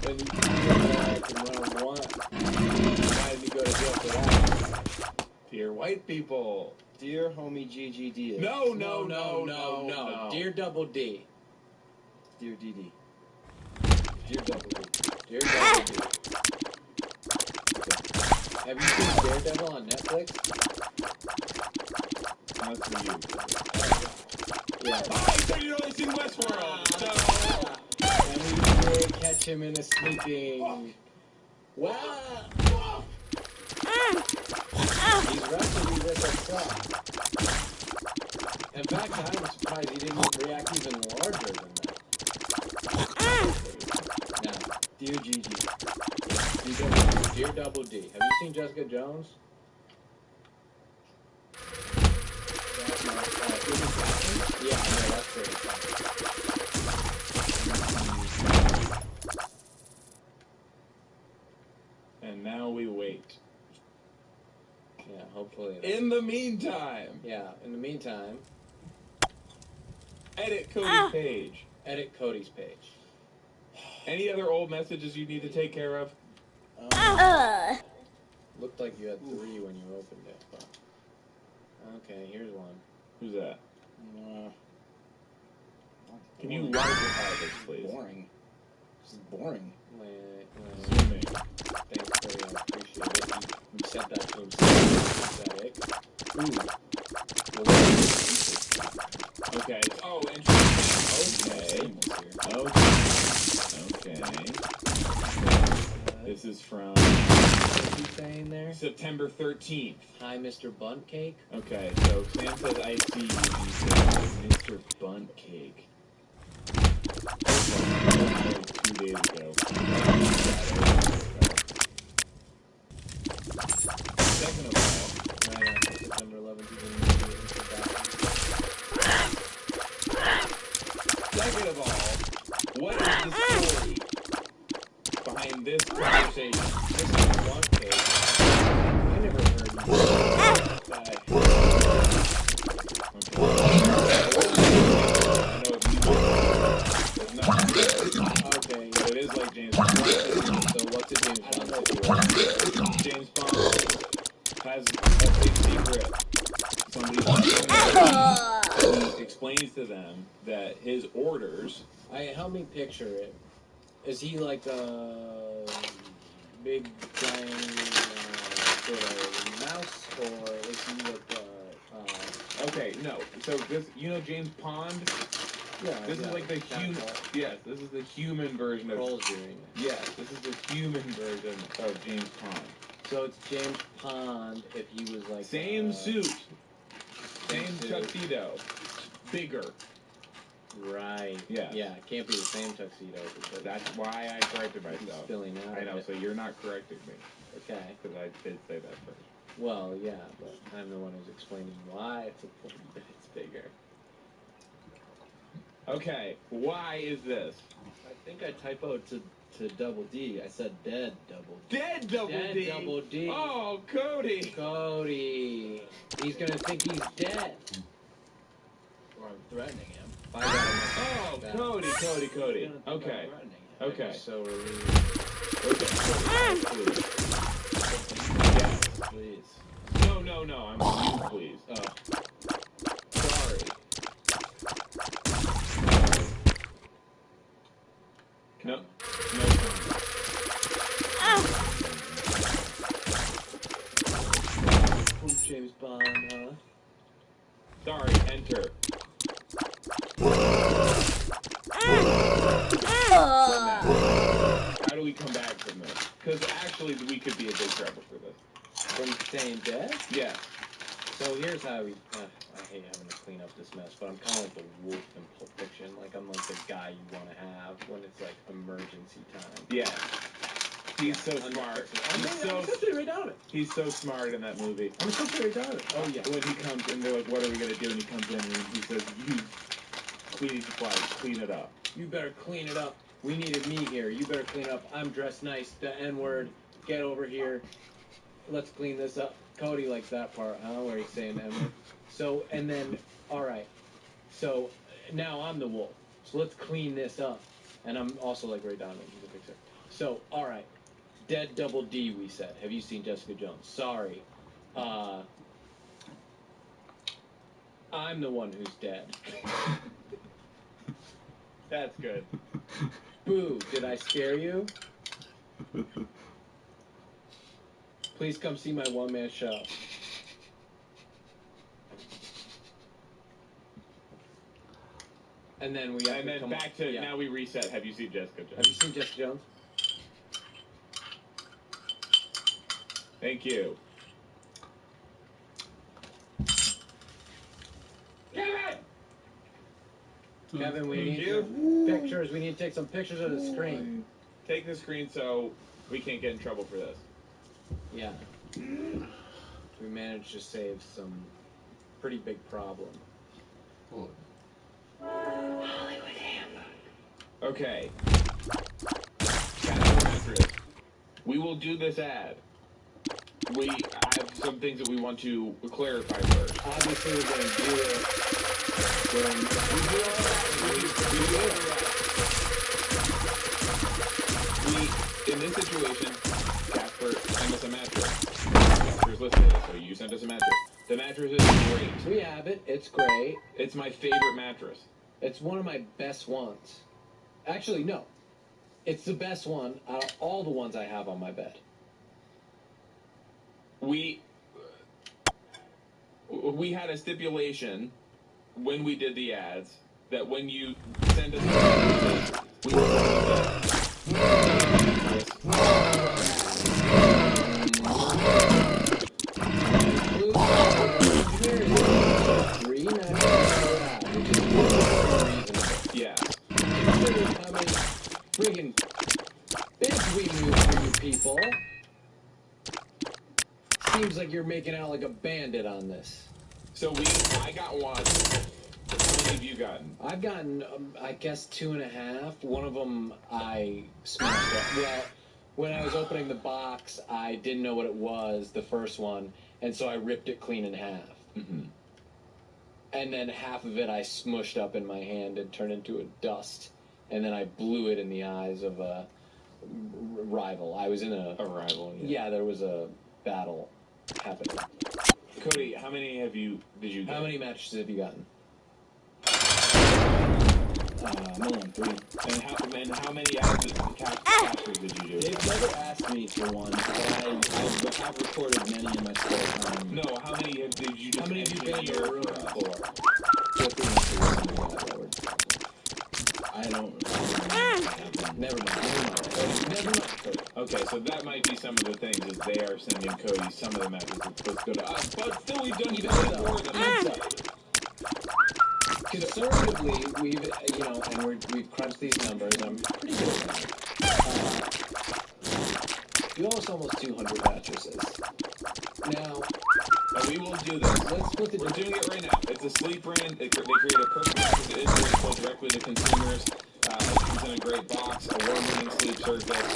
And he gave her from round 1. Why did he go to jail for that? Dear white people. Dear homie GGD. No. Dear Double D. Dear DD. Dear Double D. Dear Double D. Okay. Have you seen Daredevil on Netflix? Not for you. Yeah. Oh, I thought you'd only seen Westworld. So. And we did catch him in a sleeping. Wow. He's rapidly this upset. In fact, I'm surprised he didn't react even larger than that. Now, Dear GG. Dear Double D. Have you seen Jessica Jones? Yeah, I know, that's pretty funny. And now we wait. Yeah, hopefully. In the meantime, Yeah, in the meantime, edit Cody's page. edit Cody's page. Any other old messages you need to take care of? Looked like you had 3 when you opened it, but... Okay, here's one. Who's that? Uh, Can you wildify this, please? Boring. This is boring. Zooming. Thanks, Cody, I appreciate it. You sent that to him. Pathetic. Okay. Oh, interesting. Okay. This is from What's he saying there? September 13th. Hi, Mr. Bunt Cake. Okay, so Sam says I see you, and he says hi, Mr. Bunt Cake. 2 days ago. Second of all, Right after September 11th, you didn't Second of all, what is the story behind this conversation? Mr. Bunt Cake. I never heard you say that. Okay, But it is like James Bond. so what's a James Bond situation? James Bond has a big secret. He explains to them that his orders. Help me picture it. Is he like a big giant sort of mouse, or is he like Okay, no. So this, James Pond. yeah? This is like the human. Yes, this is the human version of. Trolls doing it. Yes, this is the human version of James Pond. So it's James Pond if he was like Same suit, same suit. tuxedo, bigger. Right. Yeah. Yeah. It can't be the same tuxedo because That's why I corrected he's myself. spilling out. I know. of it. So you're not correcting me Okay. because I did say that first. Well, yeah, but I'm the one who's explaining why it's important that it's bigger. Okay, why is this? I think I typoed to Double D. I said dead Double D. Dead Double Dead D. Double D. Oh, Cody. Cody. He's gonna think he's dead. Or I'm threatening him. I got him. Oh, Back. Cody. He's gonna think Okay. I'm threatening him. Okay. So relieved. Okay. Please. Yes. Please. No. I'm on you, please. Sorry. No. Who's James Bond, huh? Sorry. Enter. How do we come back from this? Because actually, we could be in big trouble for this. From saying dead? Yeah. So here's how we. I hate having to clean up this mess, but I'm kind of like the wolf in Pulp Fiction. Like I'm like the guy you want to have when it's like emergency time. Yeah. He's so smart. He's so smart in that movie. I'm supposed to Ray Donovan. Oh yeah. When he comes and they're like, "What are we gonna do?" and he comes in and he says, "You cleaning supplies, clean it up." You better clean it up. We needed me here. You better clean up. I'm dressed nice. The N-word. Get over here. Let's clean this up. Cody likes that part, huh? Where he's saying N-word. So, and then, all right. So, now I'm the wolf. So let's clean this up. And I'm also like Ray Donovan. He's a fixer. So, all right. Dead Double D, we said. Have you seen Jessica Jones? Sorry. I'm the one who's dead. That's good. Boo, did I scare you? Please come see my one-man show. And then we have And to then come back up, to yeah. now we reset. Have you seen Jessica Jones? Have you seen Jessica Jones? Thank you. Kevin, we Thank need you. pictures. We need to take some pictures of the screen. Take the screen so we can't get in trouble for this. Yeah. We managed to save some pretty big problem. Hollywood Handbook. Okay. Casper Mattress. We will do this ad. We have some things that we want to clarify first. Obviously, we're going to do it when in this situation, Casper sent us a mattress. Casper's listening to this, so you sent us a mattress. The mattress is great. we have it. It's great. It's my favorite mattress. It's one of my best ones. Actually, no. It's the best one out of all the ones I have on my bed. We had a stipulation when we did the ads that when you send us mattresses, we yeah. Considering how many friggin' beds we move for you people, seems like you're making out like a bandit on this. So I got one. How many have you gotten? I've gotten, I guess, 2.5. One of them I smashed up. Well, when I was opening the box, I didn't know what it was, the first one, and so I ripped it clean in half. Mm-hmm. And then half of it I smushed up in my hand and turned into a dust. And then I blew it in the eyes of a rival. I was in a rival. Yeah, there was a battle happening. Cody, how many did you get? How many mattresses have you gotten? More than 3. And how many Caspers did you do? They've never asked me for one, but I have recorded many in my spare time. No, how many did you just How many have you been in engineer the room for us? for? I don't. Never mind. Okay, so that might be some of the things is they are sending Cody some of the mattresses that's supposed to go to us, but still we've done even more than that. Conservatively, we've crunched these numbers. I'm pretty good at that. We lost almost 200 mattresses. Now, we will do this. Let's split the. We're doing it right now. It's a sleep brand. They create a perfect mattress that is going to sold directly to consumers. It comes in a great box, a warm-winning sleep surface,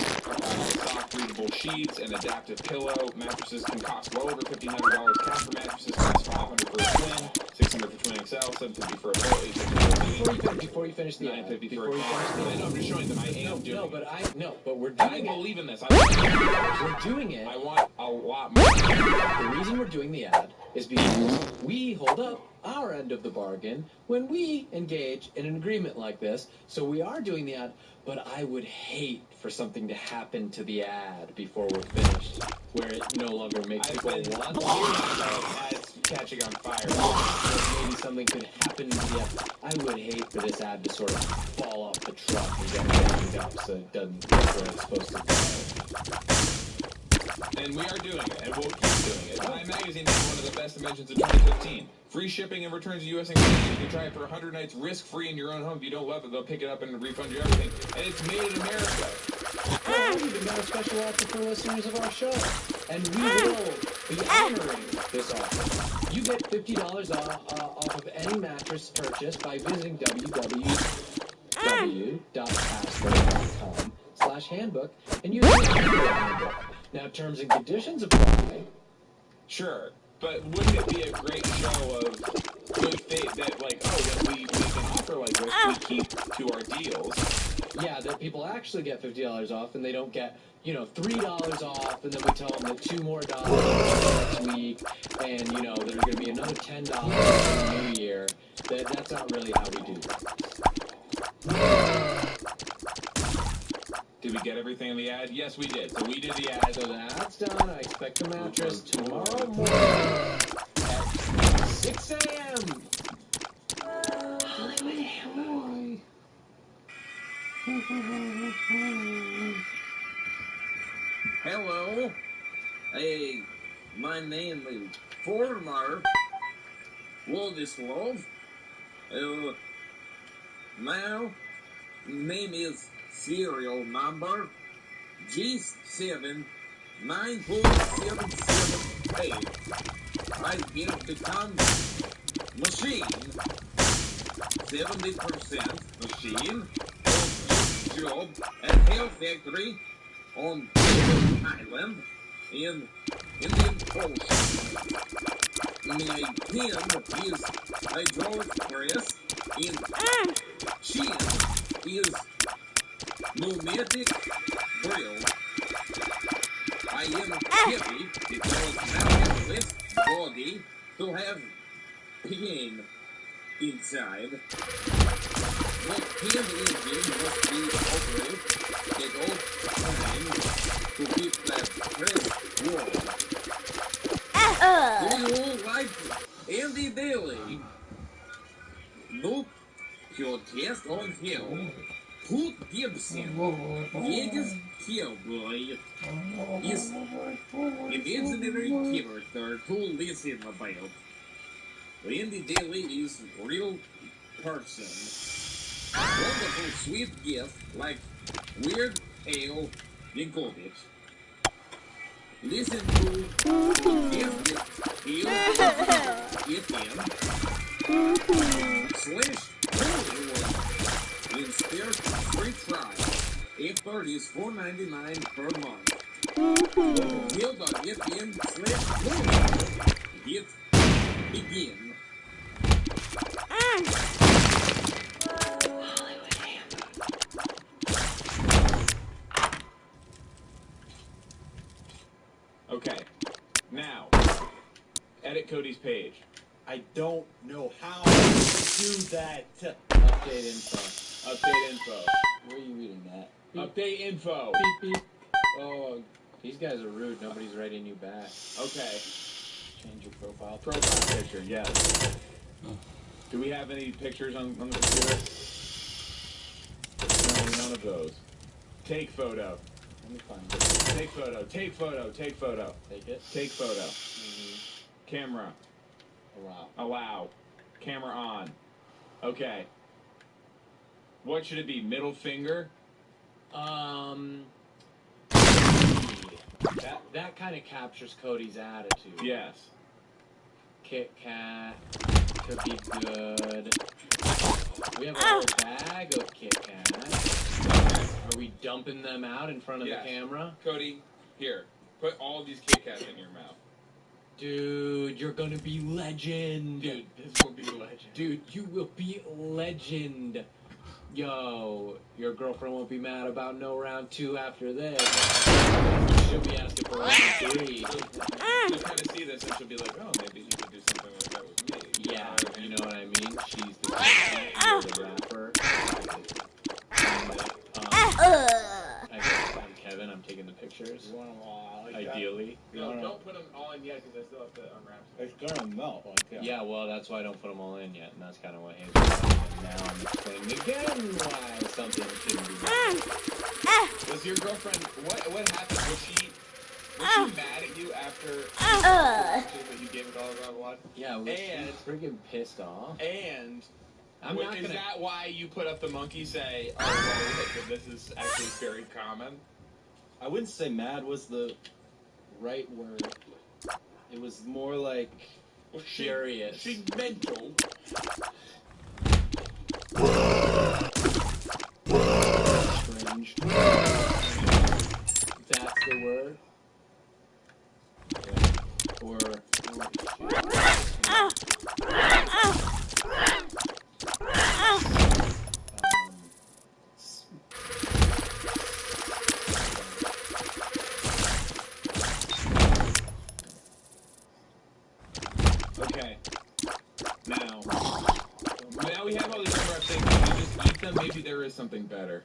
soft, breathable sheets, an adaptive pillow. Mattresses can cost well over $1,500. Casper mattresses cost $500 for a twin, $600 for twin XL, $750 for a full, $850 Before you finish the $950 for a twin. No, I'm just showing them. I am doing it. But we're I doing don't it. believe in this. We're doing it. I want a lot more. The reason we're doing the ad is because we hold up our end of the bargain when we engage in an agreement like this. So we are doing the ad, but I would hate for something to happen to the ad before we're finished, where it no longer makes people want ads catching on fire. Maybe something could happen to the ad. I would hate for this ad to sort of fall off the truck and get banged up so it doesn't go where it's supposed to go. And we are doing it, and we'll keep doing it. Time Magazine is one of the best inventions of 2015. Free shipping and returns to U.S. and Canada. You can try it for 100 nights risk-free in your own home. If you don't love it, they'll pick it up and refund you everything. And it's made in America. We've even got a special offer for listeners of our show, and we will be honoring this offer. You get $50 off of any mattress purchase by visiting www.casper.com/handbook and use the handbook. Now, terms and conditions apply. Sure, but wouldn't it be a great show of good faith that, like, oh, when we make an offer like this, we keep to our deals? Yeah, that people actually get $50 off, and they don't get, $3 off, and then we tell them that $2 more next week, and, there's going to be another $10 for the new year. That's not really how we do that. Did we get everything in the ad? Yes, we did. So we did the ad. So that's done. I expect the mattress tomorrow morning at 6 a.m. Hello. Hey, my name is former Wladislaw. Now, name is serial number G79478. I have become machine. 70% machine of job at Hell Factory on Island in Indian Ocean. My hand is hydraulic press and chin is pneumatic drill. I am happy because now I have less body to have pain inside. What hand engine must be operated at all times to keep that press warm. Do you like Andy Daly? Nope. Your test on him. Put Gibson, Vegas Cowboy, is imaginary character to listen about. Andy Daly is real person. Wonderful sweet gift like Weird Al Yankovic. Listen to FM/21 in spare free trial. After is $4.99 per month. Hill.fm/get begin. Okay. Now, edit Cody's page. I don't know how to do that. Update info. Update info. Where are you reading that? Update info. Beep, beep. Oh, these guys are rude. Nobody's writing you back. Okay. Change your profile. Profile picture, yes. Do we have any pictures on the computer? No, none of those. Take photo. Let me find it. Take photo. Take photo. Take photo. Take it. Take photo. Mm-hmm. Camera. Allow. Allow. Camera on. Okay. What should it be? Middle finger? That kind of captures Cody's attitude. Yes. Kit Kat could be good. We have a whole bag of Kit Kats. Are we dumping them out in front of Yes. the camera? Cody, here. Put all these Kit Kats in your mouth. Dude, you're gonna be legend. Dude, this will be legend. Dude, you will be legend. Yo, your girlfriend won't be mad about no round 2 after this. She'll be asking for round 3. She'll kind of see this and she'll be like, oh, maybe he could do something like that with me. Yeah, you know what I mean? She's the cat, you're the rapper. I guess I'm Kevin, I'm taking the pictures. You want them all like Ideally. No, don't put them all in yet because I still have to unwrap that? It's gonna melt like that. Yeah, well, that's why I don't put them all in yet, and that's kind of what Hazel said. And now I'm explaining again why something shouldn't be done. Was your girlfriend, what happened? Was she mad at you after that you gave it all around the lot? Yeah, was she freaking pissed off? And I'm Wait, not is gonna. that why you put up the monkey say, oh, well, look, this is actually very common? I wouldn't say mad was the right word. It was more like furious. She's mental. Strange. That's the word. Yeah. Or Okay. Now we have all these other things. Can you just eat them? Maybe there is something better.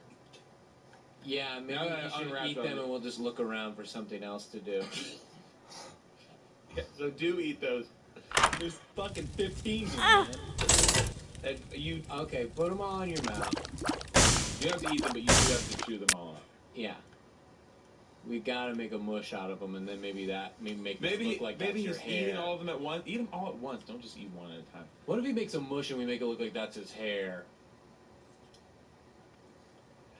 Yeah, maybe Now that we I should unwrapped eat them. them and we'll just look around for something else to do. Yeah, so do eat those. there's fucking 15 here, man. And you Okay, put them all in your mouth. don't have to eat them, but you do have to chew them all up. Yeah. We gotta make a mush out of them, and then maybe make it Maybe look like that's your he's hair. eating all of them at once. Eat them all at once. Don't just eat one at a time. What if he makes a mush and we make it look like that's his hair?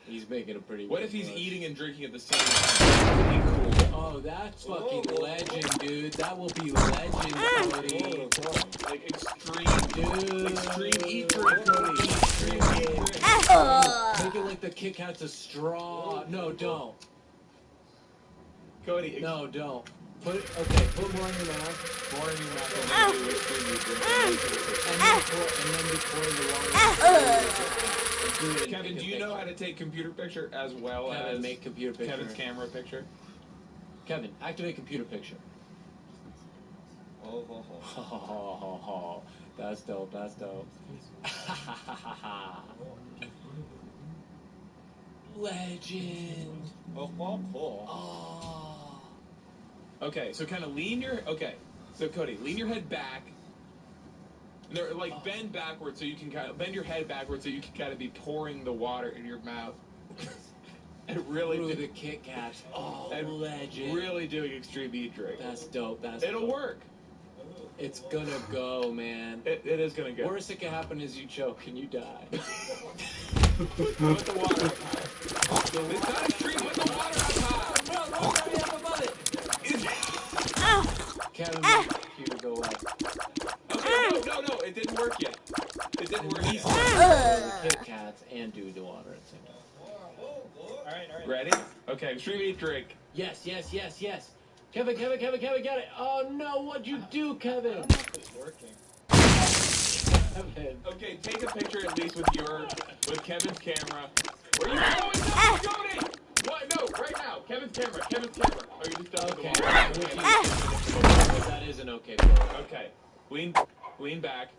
He's making a pretty. What big if he's mush. eating and drinking at the same time? That would be cool. Oh, that's fucking legend, dude. That will be legend, Cody. Like extreme eat drink, Cody. Extreme eat drink. Make it like the Kit Kat's a straw. No, don't. Cody, No, don't. Put more in your mouth. More in your mouth. And then do extreme eat drink. And then be pouring the water. Do it and Kevin, take a do you know picture. how to take computer picture as well Kevin, as make computer picture. Kevin's camera picture? Kevin, activate computer picture. Oh. That's dope. That's dope. Legend. Oh. Okay, so kind of so Cody, lean your head back. No, like bend backwards so you can kind of bend your head backwards so you can kind of be pouring the water in your mouth. And really Through the Kit Kats. Oh, and legend. really doing extreme eat drink. That's dope. It'll dope. work. It's gonna go, man. It is gonna go. Worst that can happen is you choke and you die. Put the water up high. It's not extreme. Put the water up high. No, already up above it. Kevin, make the computer go up. Okay, no, it didn't work yet. It didn't work yet. The Kit Kats and do the water at the same time. Alright. Ready? Okay, extreme eat drink. Yes. Kevin, got it. Oh no, what'd you do, Kevin? It's working. Kevin. Okay, take a picture at least with Kevin's camera. Where are you going? No, Cody! What? No, right now. Kevin's camera. Oh, you just done Okay. with the water. Okay. That is an okay photo. Okay, lean back.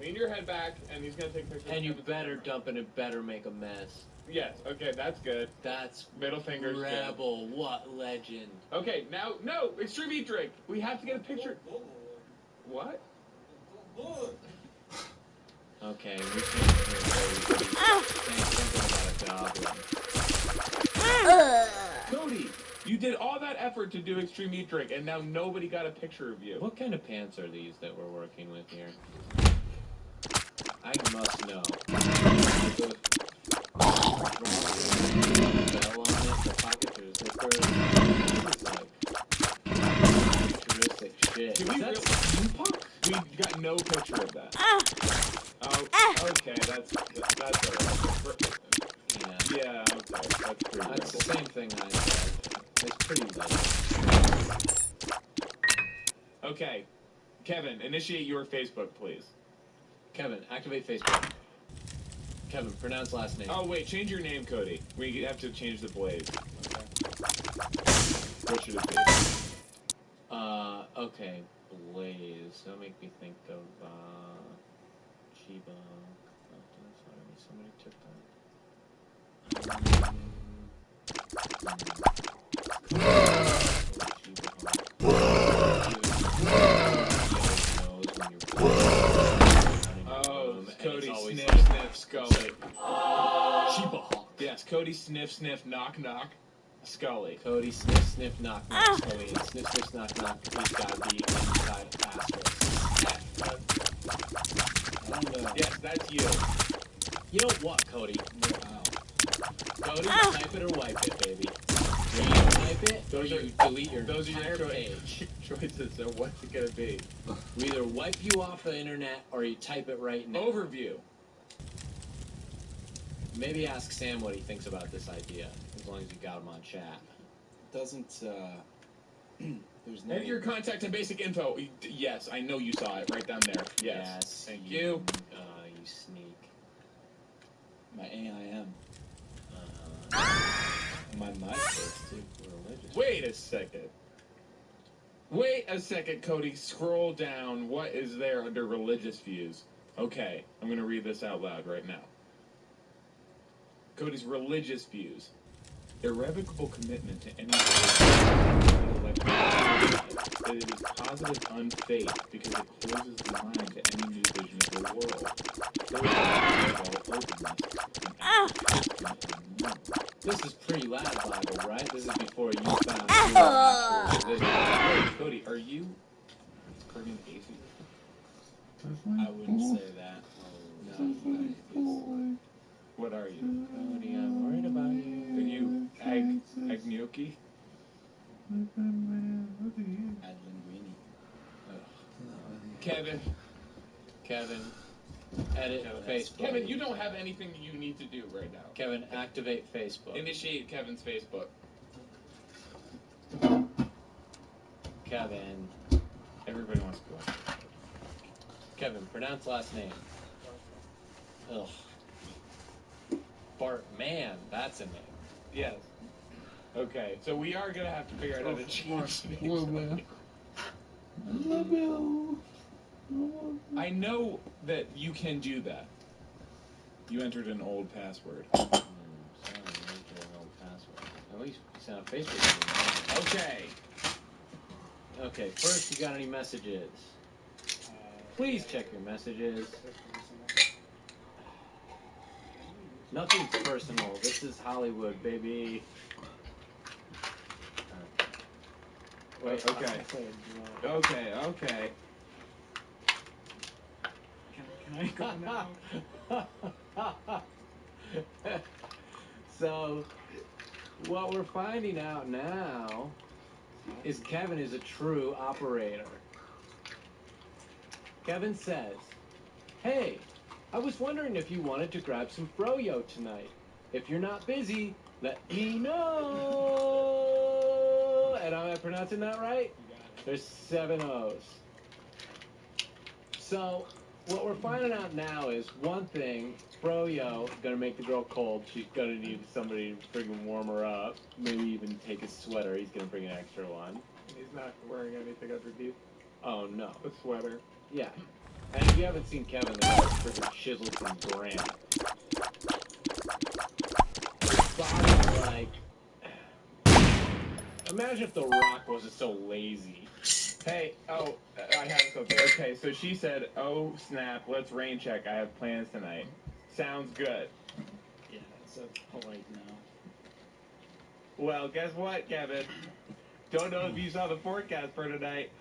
Lean your head back, and he's gonna take pictures. And you of Kevin's better camera. dump and it better make a mess. Yes. Okay, that's good. That's Middle finger's good. rebel. What legend? Okay, now no extreme eat drink. We have to get a picture. What? Okay, we can't something about a goblin. Cody, you did all that effort to do extreme eat drink, and now nobody got a picture of you. What kind of pants are these that we're working with here? I must know. Bell on it, the pockets are zippers. Futuristic shit. Can we Is that really- steampunk? We got no picture of that. Oh, okay, that's alright. Yeah. Yeah, okay, that's pretty That's the rebel. same thing I said. It's pretty low. Okay, Kevin, initiate your Facebook, please. Kevin, activate Facebook. Kevin, pronounce last name. Oh wait, change your name, Cody. We have to change the blaze. What should it be? Okay, Blaze. That'll make me think of, Chiba. Sorry, somebody took Oh, Cody always sniff, like- sniff, Scully. Chiba. Yes, Cody sniff, sniff, knock, knock, Scully. Cody, sniff, knock, knock, Scully, and sniff, knock, knock, he's gotta be inside asterisk. I don't know. Yes, that's you. You know what, Cody? No how. Cody, type it or wipe it, baby. When you type it, Those or are- you delete your Those are entire your page. choices. So what's it gonna be? We either wipe you off the internet or you type it right now. Overview. Maybe ask Sam what he thinks about this idea, as long as you got him on chat. Doesn't there's no. Enter your contact and basic info. Yes, I know you saw it right down there. Yes. Thank you. You sneak. My AIM. Uh, My MySpace too. religious. Wait a second. Wait a second, Cody. Scroll down. What is there under religious views? Okay, I'm going to read this out loud right now. Cody's religious views. Irrevocable commitment to any religion that it is positive unfaith because it closes the mind to any new vision of the world. This is pre-lab Bible, right? This is before you found your actual religion. Wait, Cody, are you an atheist? I wouldn't say that. No. What are you? Cody, I'm worried about you. Are you agnoki? Ad linguini. Kevin, edit Facebook. Kevin, you don't have anything you need to do right now. Kevin, activate Facebook. Initiate Kevin's Facebook. Kevin. Everybody wants to go. Kevin, pronounce last name. Ugh. Bartman, that's a name. Yes. Okay, so we are gonna have to figure out how to change names. I know that you can do that. You entered an old password. Sorry, I entered an old password. At least it's on Facebook. Okay. Okay, first you got any messages? Please check your messages. Nothing's personal. This is Hollywood, baby. Wait, Okay. Okay. Can I go now? So, what we're finding out now is Kevin is a true operator. Kevin says, "Hey, I was wondering if you wanted to grab some froyo tonight. If you're not busy, let me know." And am I pronouncing that right? There's 7 O's. So, what we're finding out now is, one thing, froyo gonna make the girl cold. She's gonna need somebody to friggin' warm her up. Maybe even take his sweater. He's gonna bring an extra one. He's not wearing anything underneath Oh no. the sweater. Yeah. And if you haven't seen Kevin, the guy's freaking chiseled from granite. His body's like... Imagine if The Rock wasn't so lazy. Hey, I have something. Okay, so she said, "Oh snap, let's rain check. I have plans tonight." Sounds good. Yeah, it's polite now. Well, guess what, Kevin? Don't know if you saw the forecast for tonight,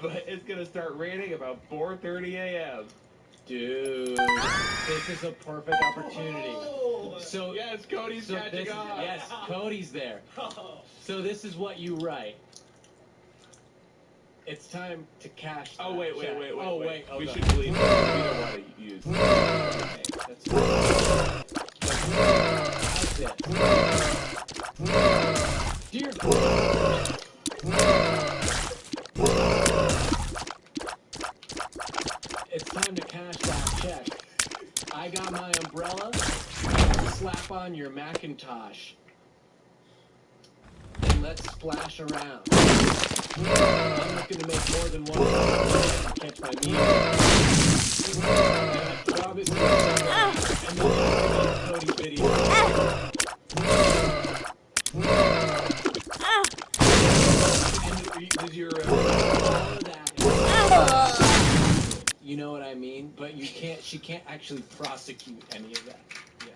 but it's gonna start raining about 4:30 a.m. Dude, this is a perfect opportunity. So Yes, Cody's catching this, on. yes, Cody's there. So this is what you write. It's time to cash. Oh that wait. check. Oh wait. Oh, we go should ahead. leave. We don't want to use. Okay, that's how's this? Dear it's time to cash that check. I got my umbrella. Slap on your Macintosh. And let's splash around. I'm looking to make more than one to catch my meal. And I promise you, and then Cody's video. And does your all of that? You know what I mean? But you can't. She can't actually prosecute any of that. Yeah.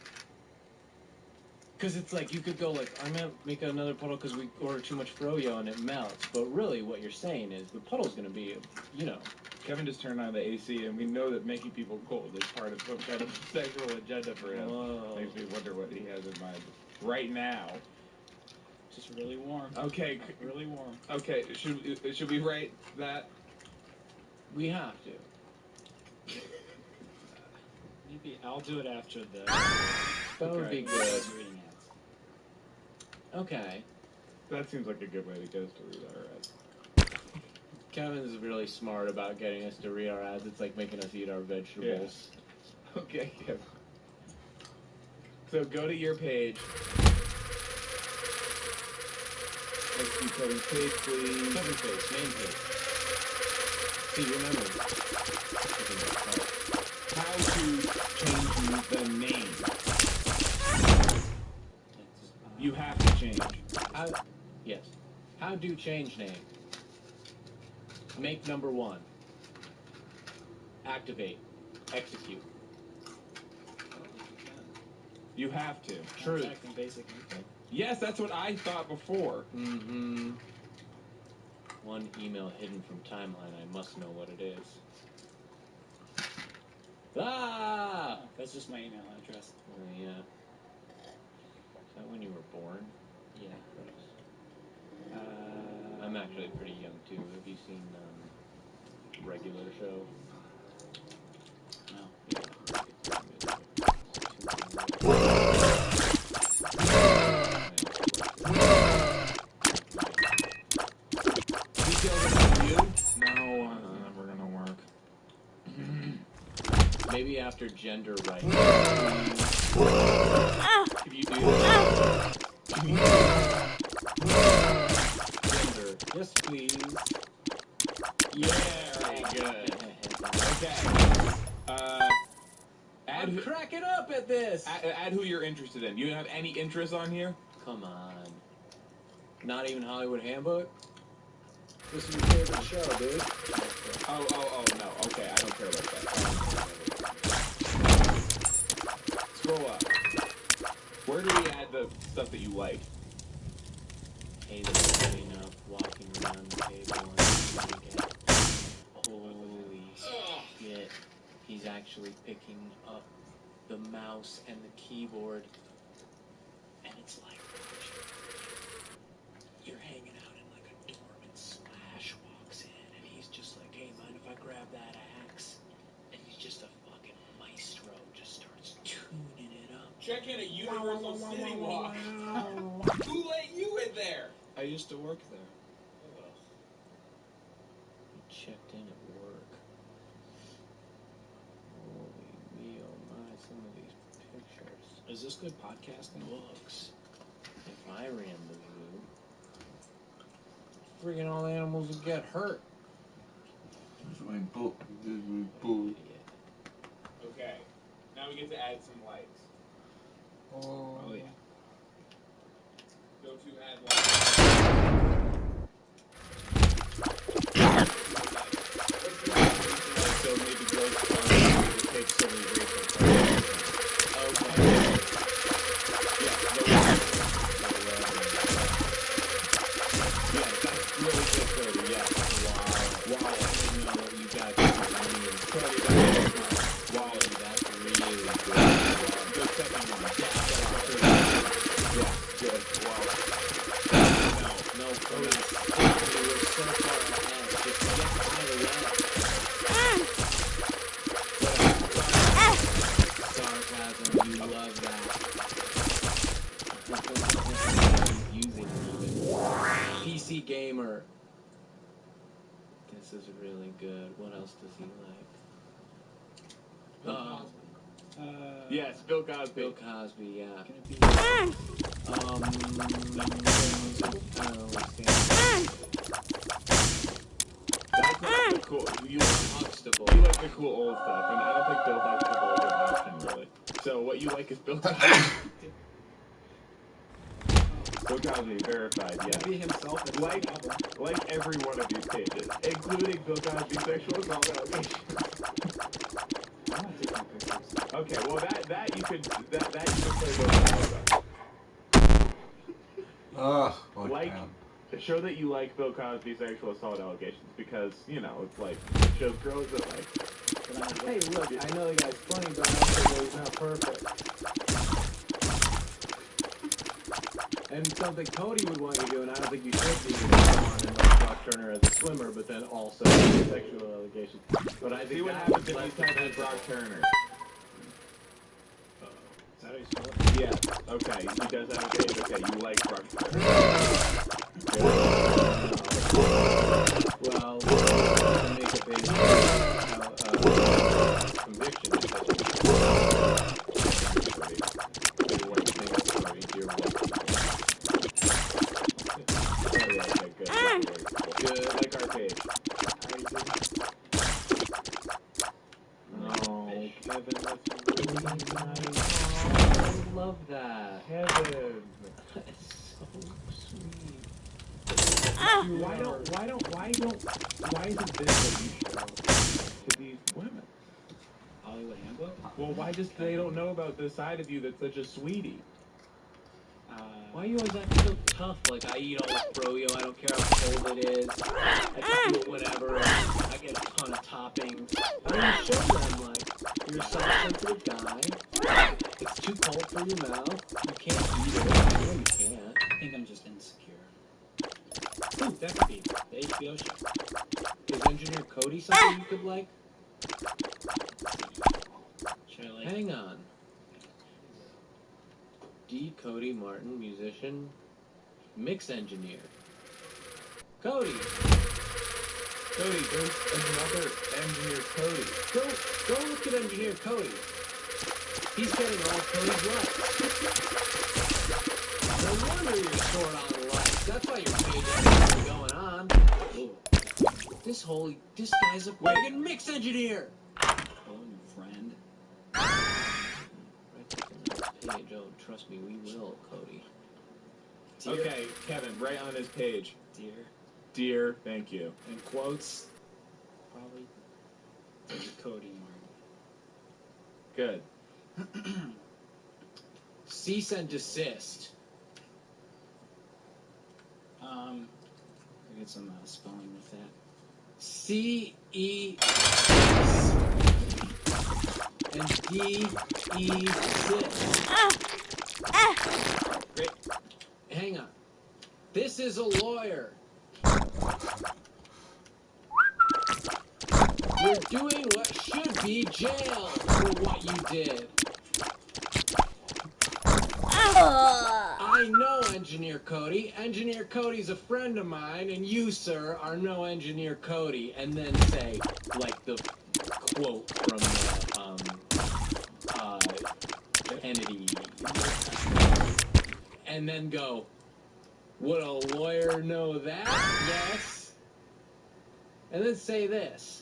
Because it's like, you could go like, I'm going to make another puddle because we order too much froyo and it melts. But really what you're saying is the puddle's going to be, you know, Kevin just turned on the AC, and we know that making people cold is part of some kind of sexual agenda for him. Whoa. Makes me wonder what he has in mind right now. Just really warm. Okay, Really warm. okay. Should we rate that? We have to. Maybe I'll do it after the. That would be good. Reading ads. Okay. That seems like a good way to get us to read our ads. Kevin's really smart about getting us to read our ads. It's like making us eat our vegetables. Okay, Kevin. So go to your page. Execute Kevin's page, please. Kevin's page, main page. See, remember. How to change the name. You have to change. Yes. How do change name? Make number 1. Activate. Execute. You have to. True. Contacting basic info. Yes, that's what I thought before. Mm-hmm. One email hidden from timeline. I must know what it is. Ah! Oh, that's just my email address. Oh, yeah. Is that when you were born? Yeah. I'm actually pretty young too. Have you seen Regular Show? No. Details about you? No, never gonna work. Maybe after gender rights. If you do that. Gender. Yes, please. Yeah, very good. Okay. I'm cracking up at this. Add who you're interested in. You have any interest on here? Come on. Not even Hollywood Handbook? This is your favorite show, dude. Oh, no. Okay, I don't care about that. Scroll up. Where do we add the stuff that you like? Hazel's getting up, walking around the table, and holy shit. He's actually picking up the mouse and the keyboard. And it's like, you're hanging out in like a dorm and Slash walks in and he's just like, hey, mind if I grab that axe? And he's just a fucking maestro, just starts tuning it up. Check in at Universal City Walk. Who let you in there? I used to work there. He checked in at work. Holy me, oh my, some of these pictures. Is this good podcasting? Looks. If I ran the zoo, freaking all the animals would get hurt. Okay. Now we get to add some likes. Oh yeah. Go to add likes. So maybe go to take so many research. Okay. Yeah, that's really good flavor, yeah. Wow. I didn't know that you guys were wow, that's really good. The second one. Yeah, good. Wow. No, please. You were so far ahead. Just get out of the way. Sarcasm, you love that. Using it. PC Gamer. This is really good. What else does he like? Yes, Bill Cosby. Bill Cosby, yeah. Can it be? That's not the cool. You Huxtable. like the cool old stuff, and I don't think Bill Huxtable is an option, really. So what you like is Bill Cosby. Bill Cosby, verified, Can yeah. it be himself? It's Like, an album. like every one of these pages, including Bill Cosby's sexual assault allegations. I'm not taking pictures. Okay, well that you could play Bill Cosby. Oh, Like Show that you like Bill Cosby's sexual assault allegations because, you know, it's like, it shows girls that like... Hey, look, I know the guy's funny, but I also know he's not perfect. And something Cody would want you to do, and I don't think you should do, is go on and like Brock Turner as a swimmer, but then also sexual allegations. But I think See what that happens would if be you type in Brock Turner. Is that how you spell it? Yeah, okay, he does have a page. Okay, you like Brock Turner. Well, to make a page conviction, your white thing, sorry, your white thing. Oh, yeah, okay, good. Good, like our page. No, Kevin, that's really nice. Oh, I love that. Kevin. That's so sweet. Dude, why isn't this what you show to these women? Hollywood Handbook? Well, why just they don't know about this side of you that's such a sweetie? Why you always acting so tough? Like, I eat all this froyo, I don't care how cold it is. I can do it whenever. I get a ton of toppings. I don't even show them, like, you're a self-sensitive guy. It's too cold for your mouth. You can't eat it. I know you can't. I think I'm just insecure. Ooh, that could be the HBO show. Is Engineer Cody something you could like? Should I like? Hang on. D. Cody Martin, musician, mix engineer. Cody! Cody, there's another Engineer Cody. Go look at Engineer Cody. He's getting all Cody's likes. No wonder you're short on likes. That's why your page isn't going on. Ooh, This guy's a friggin' mix engineer! hello, new friend. Right there on this page. Oh, trust me, we will, Cody. Dear, Okay, Kevin, right on his page. dear, Thank you. in quotes, probably Dear Cody Good. Martin. Cease and desist. I get some spelling with that. C-E and D-E Great. Hang on. This is a lawyer. You're doing what should be jail for what you did. I know Engineer Cody. Engineer Cody's a friend of mine, and you, sir, are no Engineer Cody. And then say, like the quote from Kennedy. And then go, would a lawyer know that? Yes. And then say this.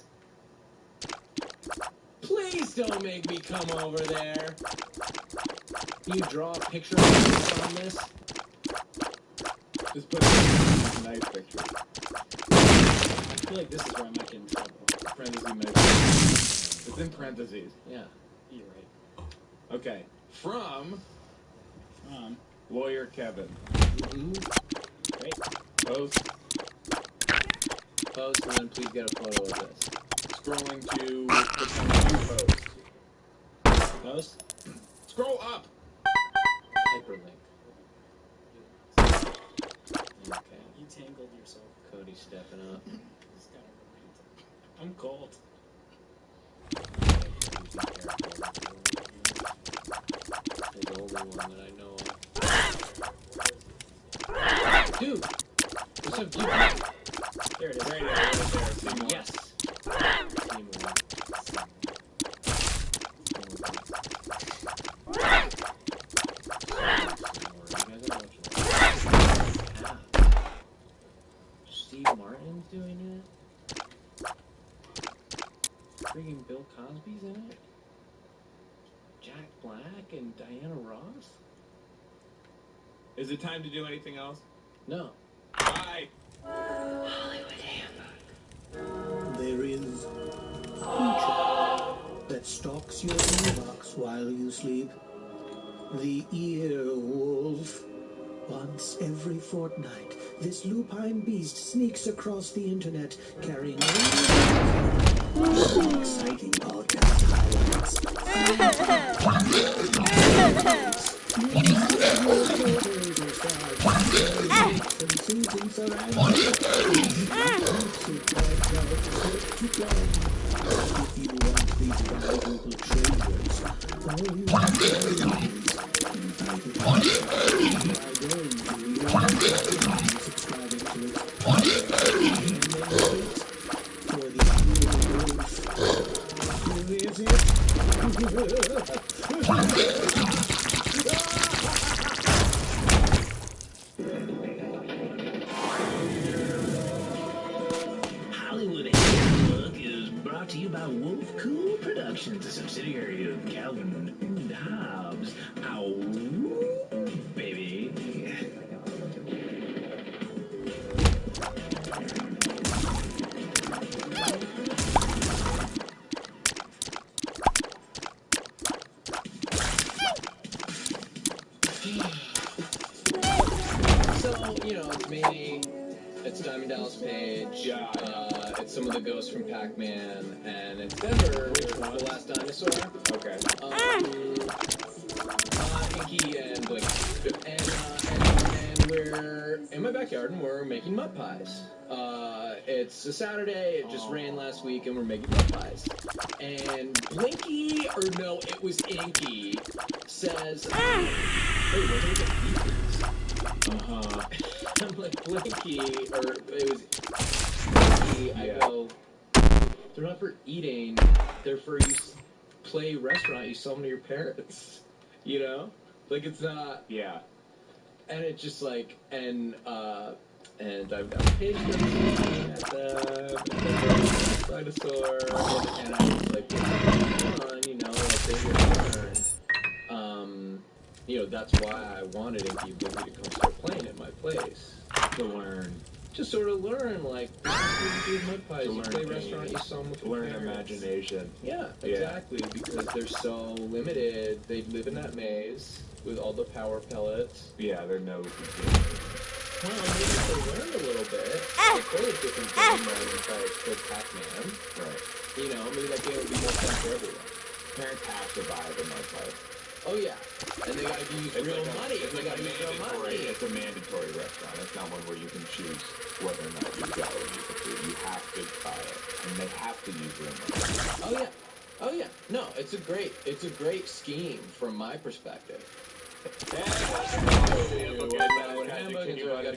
Please don't make me come over there. Can you draw a picture of this on this? Just put nice picture. I feel like this is where I might get in trouble. Parentheses, nice. It's in parentheses. Yeah. You're right. Okay. From Um, Lawyer Kevin. Mm-hmm. great. Post. Post and then please get a photo of this. Scrolling to become new post. Post. Scroll up. Hyperlink. Okay. You tangled yourself. Cody stepping up. It's kind of romantic. I'm cold. There's only one that I know of. Dude! What's up, dude? There it is. Right there. Seymour. Yes! Seymour. Steve Martin's doing it? Freaking Bill Cosby's in it? Jack Black and Diana Ross? Is it time to do anything else? No. Bye. There is a creature that stalks your inbox while you sleep. The earwolf. Once every fortnight, this lupine beast sneaks across the internet carrying exciting podcast highlights. If you want these valuable treasures, all you have to do is invite it by going to your website and subscribing to it. And then wait for the Hollywood Handbook is brought to you by Wolf Cool Productions, a subsidiary of Calvin and Hobbes. Ow, baby. So, you know, it's me, it's Diamond Dallas Page, it's some of the ghosts from Pac-Man, and it's Denver, the last dinosaur. Okay. Inky and Blink. And we're in my backyard and we're making mud pies. It's a Saturday, it just rained last week and we're making mud pies. And Blinky, or no, it was Inky, says, wait, wasn't it the Beatles? I'm like, Blinky, or it was Blinky, I go, they're not for eating, they're for you play restaurant, you sell them to your parents, you know? Like, it's not... Yeah. And it's just like, and I've got Paige at the dinosaur, and I was like, fun, you know, like, they're here to learn. You know, that's why I wanted Inky and Blinky to come start playing at my place. To learn. Just sort of learn, like, this is what you do mud pies, To you learn play pain. restaurant, you sell them with To your learn parents. imagination. Yeah, Yeah. exactly, because they're so limited. They live in that maze with all the power pellets. Yeah, they're no. Well, maybe if they learned a little bit, like play a different game than play Pac-Man. Right. You know, maybe that game would be more fun for everyone. Parents have to buy the mud pies. Oh yeah, and they gotta use real money. It's They like gotta use real money. It's a mandatory restaurant. It's not one where you can choose whether or not you go and eat the food. You have to buy it, and they have to use real money. Oh yeah, oh yeah. No, it's a great scheme from my perspective.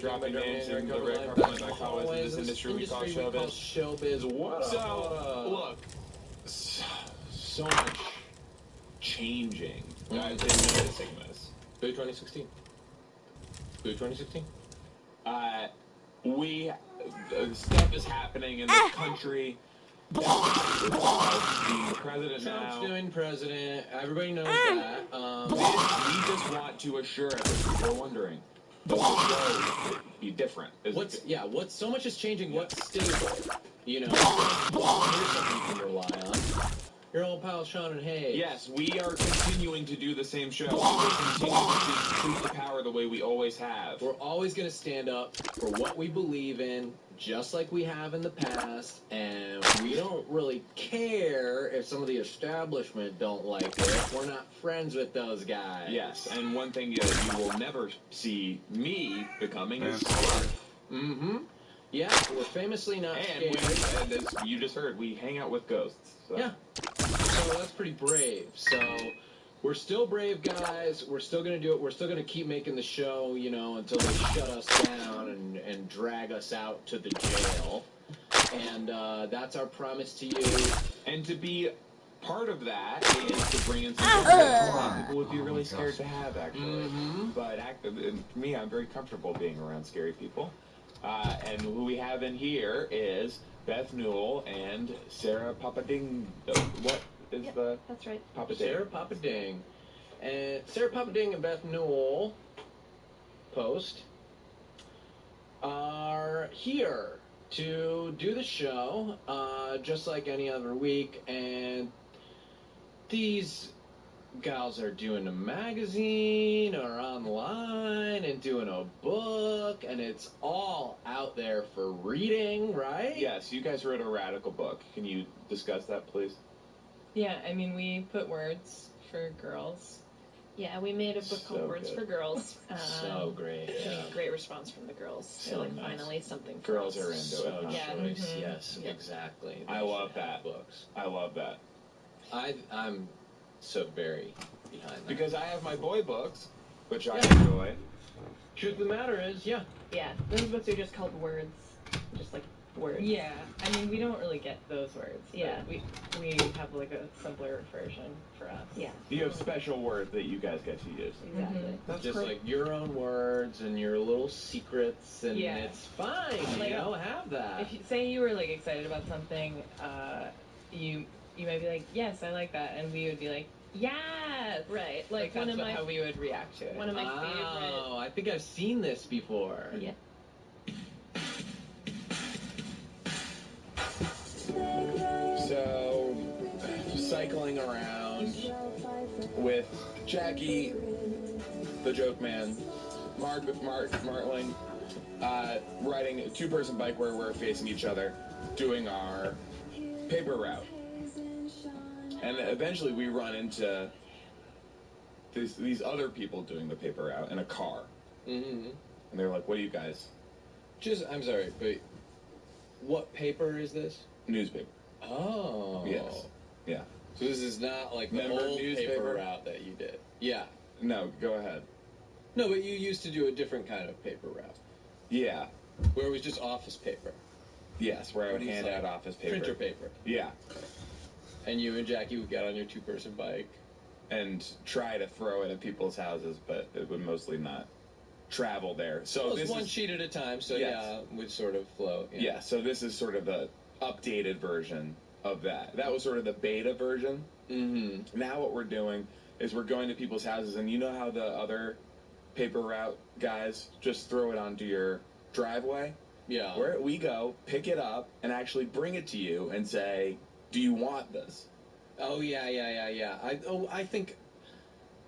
Dropping names in the red carpet like I always in this industry we call showbiz. What? So, look, so much changing. I've been noticing this. Boo 2016. Boo 2016. Stuff is happening in this country. Being president Trump's now. doing president. Everybody knows that. We just want to assure everyone. We're wondering. Does the show be different? What's so much is changing? What's stable? You know, here's something you can rely on. Your old pal Sean and Hayes. Yes, we are continuing to do the same show. We will continue to treat the power the way we always have. We're always going to stand up for what we believe in, just like we have in the past, and we don't really care if some of the establishment don't like it. We're not friends with those guys. Yes, and one thing you will never see me becoming is scared. Mm-hmm. Yeah, we're famously not scared. And as you just heard, we hang out with ghosts. So. Yeah. So that's pretty brave. So we're still brave guys. We're still going to do it. We're still going to keep making the show, you know, until they shut us down and drag us out to the jail. And that's our promise to you. And to be part of that is to bring in some that people would be really scared to have, actually. Mm-hmm. But for me, I'm very comfortable being around scary people. And who we have in here is Beth Newell and Sarah Papading. What is the... That's right. Papading. Sarah Papading. And Sarah Papading and Beth Newell Post are here to do the show just like any other week. And these gals are doing a magazine or online and doing a book, and it's all out there for reading, right? Yes, you guys wrote a radical book. Can you discuss that, please? Yeah, I mean, we put words for girls. Yeah, we made a book So called Words good. for Girls. So great. We Yeah. got great response from the girls. So They're like, nice. finally something for Girls us. are into So it. Huh? Yeah. choice. Mhm. Yes, Yep. exactly. I They love should have that. books. I love that. I'm so very behind that. Because I have my boy books, which I Yeah. enjoy. Truth of the matter is, yeah. Yeah, those books are just called Words. Just like words. Yeah, I mean, we don't really get those words. But Yeah. we have like a simpler version for us. Yeah, You have special words that you guys get to use. exactly. Mhm. That's Just great. like your own words and your little secrets, and Yeah. it's fine, Like, you know, have that. If you say you were like excited about something, you might be like, yes, I like that, and we would be like, yes, Right, like one that's of my how we would react to it. one of my Oh, I think I've seen this before. favorite. Yeah. So, cycling around with Jackie, the joke man, Martling, riding a two-person bike where we're facing each other, doing our paper route. And eventually we run into these other people doing the paper route in a car. Mm-hmm. And they're like, what do you guys? I'm sorry, but what paper is this? Newspaper. Oh. Yes. Yeah. So this is not like the Remember old newspaper? paper route that you did. Yeah. No, go ahead. No, but you used to do a different kind of paper route, Yeah. where it was just office paper. Yes, where I would These, hand like, out office paper. Printer paper. Yeah. And you and Jackie would get on your two-person bike. And try to throw it at people's houses, but it would mostly not travel there. So Well, it's this one is, sheet at a time, so Yes. yeah, would sort of float. yeah, so this is sort of the updated version of that. That was sort of the beta version. Mm-hmm. Now what we're doing is we're going to people's houses, and you know how the other paper route guys just throw it onto your driveway? Yeah. Where we go, pick it up, and actually bring it to you and say, do you want this? Oh yeah. I think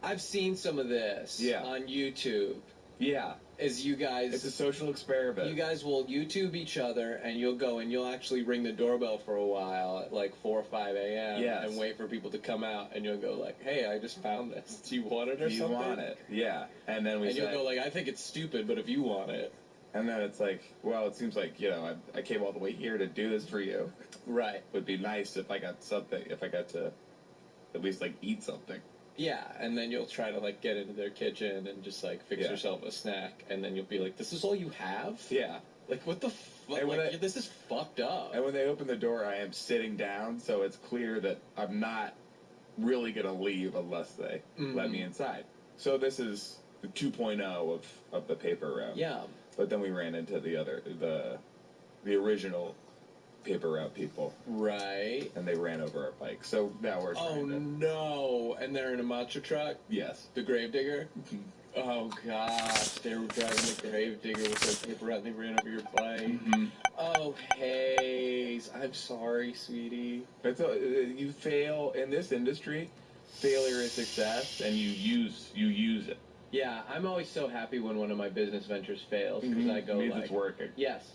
I've seen some of this Yeah. on YouTube. Yeah. As you guys, It's a social experiment. you guys will YouTube each other, and you'll go and you'll actually ring the doorbell for a while at like 4 or 5 a.m. Yes. and wait for people to come out, and you'll go like, "Hey, I just found this. Do you want it or Do you something?" want it? Yeah. And then we And say, you'll go like, "I think it's stupid, but if you want it." and then it's like, well, it seems like, you know, I came all the way here to do this for you. Right. Would be nice if I got something, if I got to at least like eat something. Yeah, and then you'll try to like get into their kitchen and just like fix Yeah. yourself a snack, and then you'll be like, "This is all you have? Yeah. Like what the fuck? And when Like, I- this is fucked up." And when they open the door, I am sitting down, so it's clear that I'm not really gonna leave unless they let me inside. So this is the 2.0 of the paper route. Yeah. But then we ran into the original paper route people, Right. and they ran over our bike. So now we're Oh trying to, no! And they're in a monster truck. yes. The Gravedigger. Oh gosh, they were driving the Gravedigger with their paper route, and they ran over your bike. Oh hey, I'm sorry, sweetie. But you fail in this industry. Failure is success, and you use it. Yeah, I'm always so happy when one of my business ventures fails because I go means like, it's working. yes.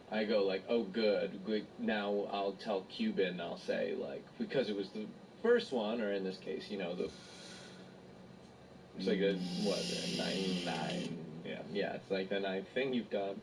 I go like, oh good. Now I'll tell Cuban. I'll say like, because it was the first one, or in this case, you know, it's like a 99. Yeah, it's like the 9th thing you've done.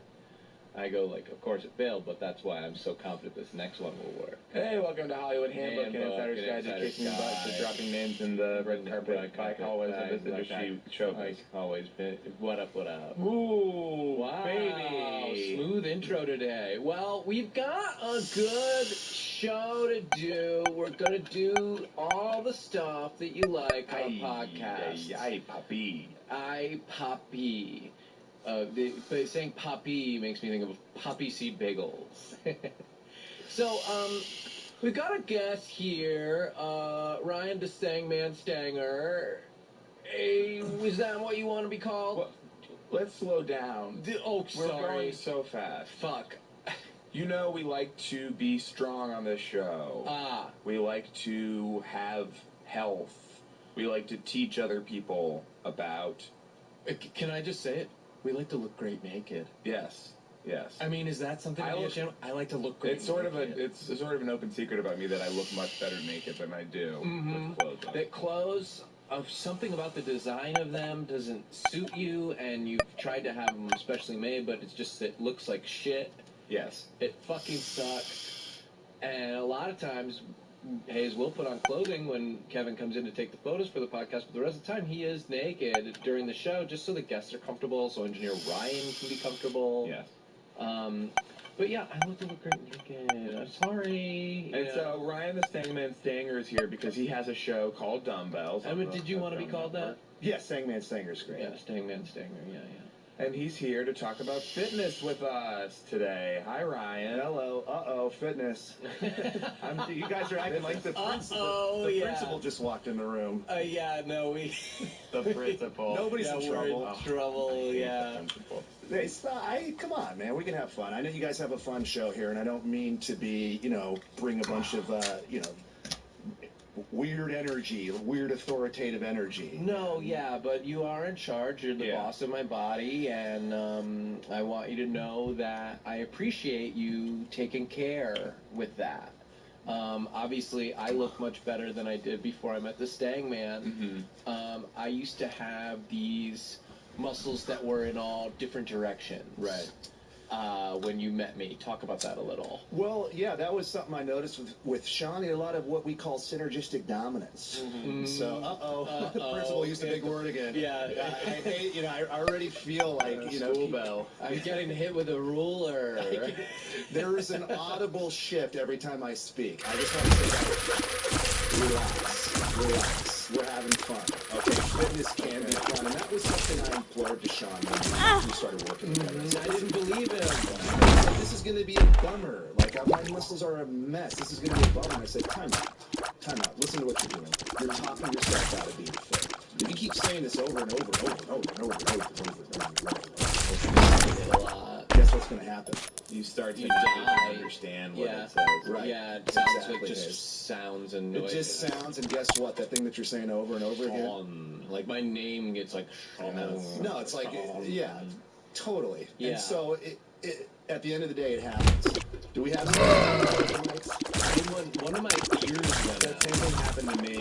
I go like, of course it failed, but that's why I'm so confident this next one will work. Hey, welcome to Hollywood Handbook and Insider's Guide to Kicking Butt to dropping names in the red carpet bike hallways of this industry showbiz. Like always been. What up? What up? Ooh, Wow, baby. smooth intro today. Well, we've got a good show to do. We're gonna do all the stuff that you like on a podcast. Ay, papi. I poppy. But saying poppy makes me think of poppy seed bagels. So, we've got a guest here, Ryan Manstanger. Hey, is that what you want to be called? Well, let's slow down. Oh, We're sorry. going so fast. Fuck. You know we like to be strong on this show. Ah. We like to have health. We like to teach other people about. Can I just say it? We like to look great naked. Yes. Yes. I mean, is that something on your channel? I like to look great It's sort naked. it's sort of an open secret about me that I look much better naked than I do Mm-hmm. with clothes on. That clothes, something about the design of them doesn't suit you, and you've tried to have them specially made, but it looks like shit. Yes. It fucking sucks. And a lot of times, Hayes will put on clothing when Kevin comes in to take the photos for the podcast, but the rest of the time he is naked during the show, just so the guests are comfortable, so engineer Ryan can be comfortable. Yes. But yeah, I look great naked. I'm sorry. And so Ryan the Stangman Stanger is here because he has a show called Dumbbells. Did you want to be called that? Yeah, Stangman Stanger's great. Yeah, Stangman Stanger, yeah. And he's here to talk about fitness with us today. Hi, Ryan. Hello. Fitness. You guys are acting like the principal. The principal just walked in the room. The principal. Nobody's in trouble. We're in trouble, yeah. Hey, come on, man. We can have fun. I know you guys have a fun show here, and I don't mean to be, bring a bunch of, weird energy, weird authoritative energy. No, yeah, but you are in charge. You're the boss of my body, and I want you to know that I appreciate you taking care with that. Obviously, I look much better than I did before I met the Stangman. Mm-hmm. I used to have these muscles that were in all different directions. Right. When you met me. Talk about that a little. Well, yeah, that was something I noticed with Sean. He had a lot of what we call synergistic dominance. Mm-hmm. So, the principal used a big word again. Yeah. I already feel like, school bell. I'm getting hit with a ruler. There is an audible shift every time I speak. I just want to say that. Relax. We're having fun. Okay, fitness can be fun, and that was something I implored to Sean when we started working together. I didn't believe him. This is going to be a bummer. Like, my muscles are a mess. This is going to be a bummer. And I said, time out. Listen to what you're doing. You're talking yourself out of being fit. If you keep saying this over and over and over and over and over and over and over, guess what's going to happen? You start to understand what it says. Right. Yeah, it sounds Exactly like just it. sounds and noises. It just sounds, and guess what? That thing that you're saying over and over again. Like my name gets like. No, it's like, yeah, totally. Yeah. And so, at the end of the day, it happens. Do we have some one of my ears went That same thing happened to me.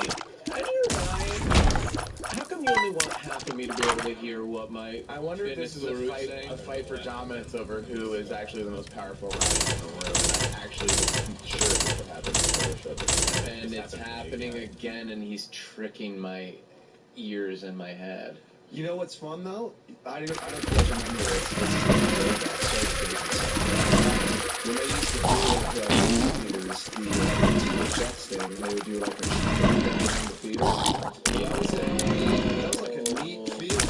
How come you only want half of me to be able to hear what my I wonder if this is a fight for dominance over who is actually the most powerful rider in the room. And I actually was sure this would happen before the show. And it's happening again, and he's tricking my ears and my head. You know what's fun though? I don't quite remember when they used to do the Jets thing, and they would do like a around the theater. That was like a neat feeling,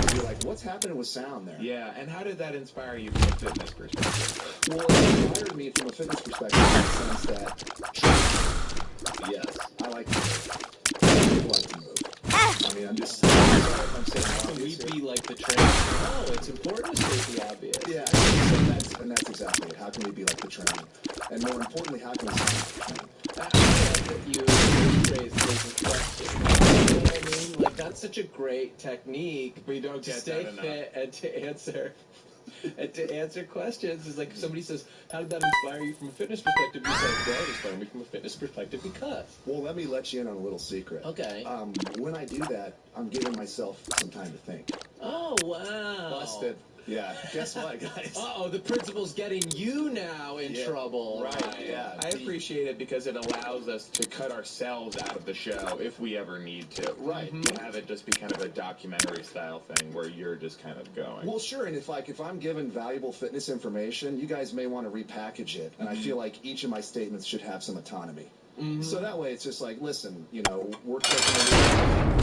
You'd be like, what's happening with sound there? Yeah, and how did that inspire you from a fitness perspective? Well, it inspired me from a fitness perspective in the sense that, yes, I like to move. I like to move. I mean, I'm saying How can we be like the train? No, it's important to state the obvious. Yeah, and that's exactly it. How can we be like the train? And more importantly, how can we sound like the train? You rephrase those questions. You know what I mean? Like, that's such a great technique. We don't to get stay that enough. fit and to answer. And to answer questions is like if somebody says, how did that inspire you from a fitness perspective? You say, well, it inspired me from a fitness perspective because. Well, let me let you in on a little secret. Okay. When I do that, I'm giving myself some time to think. Oh, wow. Busted. Yeah. Guess what, guys? Uh-oh, the principal's getting you now in trouble. Right, yeah. I appreciate it because it allows us to cut ourselves out of the show if we ever need to. Right. To have it just be kind of a documentary style thing where you're just kind of going. Well, sure, and if I'm given valuable fitness information, you guys may want to repackage it, and I feel like each of my statements should have some autonomy. So that way it's just like, listen, we're taking a week.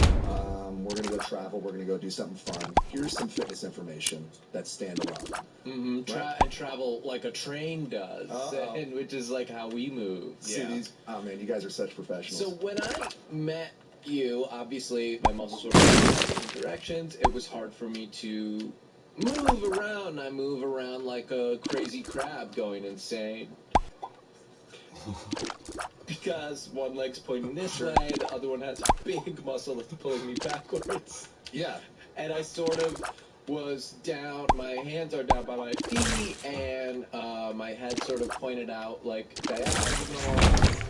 We're going to go travel. We're going to go do something fun. Here's some fitness information that's standalone. And travel like a train does, and which is like how we move. Oh, man, you guys are such professionals. So when I met you, obviously my muscles were moving in different directions. It was hard for me to move around. I move around like a crazy crab going insane. because one leg's pointing this way, the other one has a big muscle that's pulling me backwards. Yeah. And I sort of was down, my hands are down by my feet, and my head sort of pointed out like diagonal,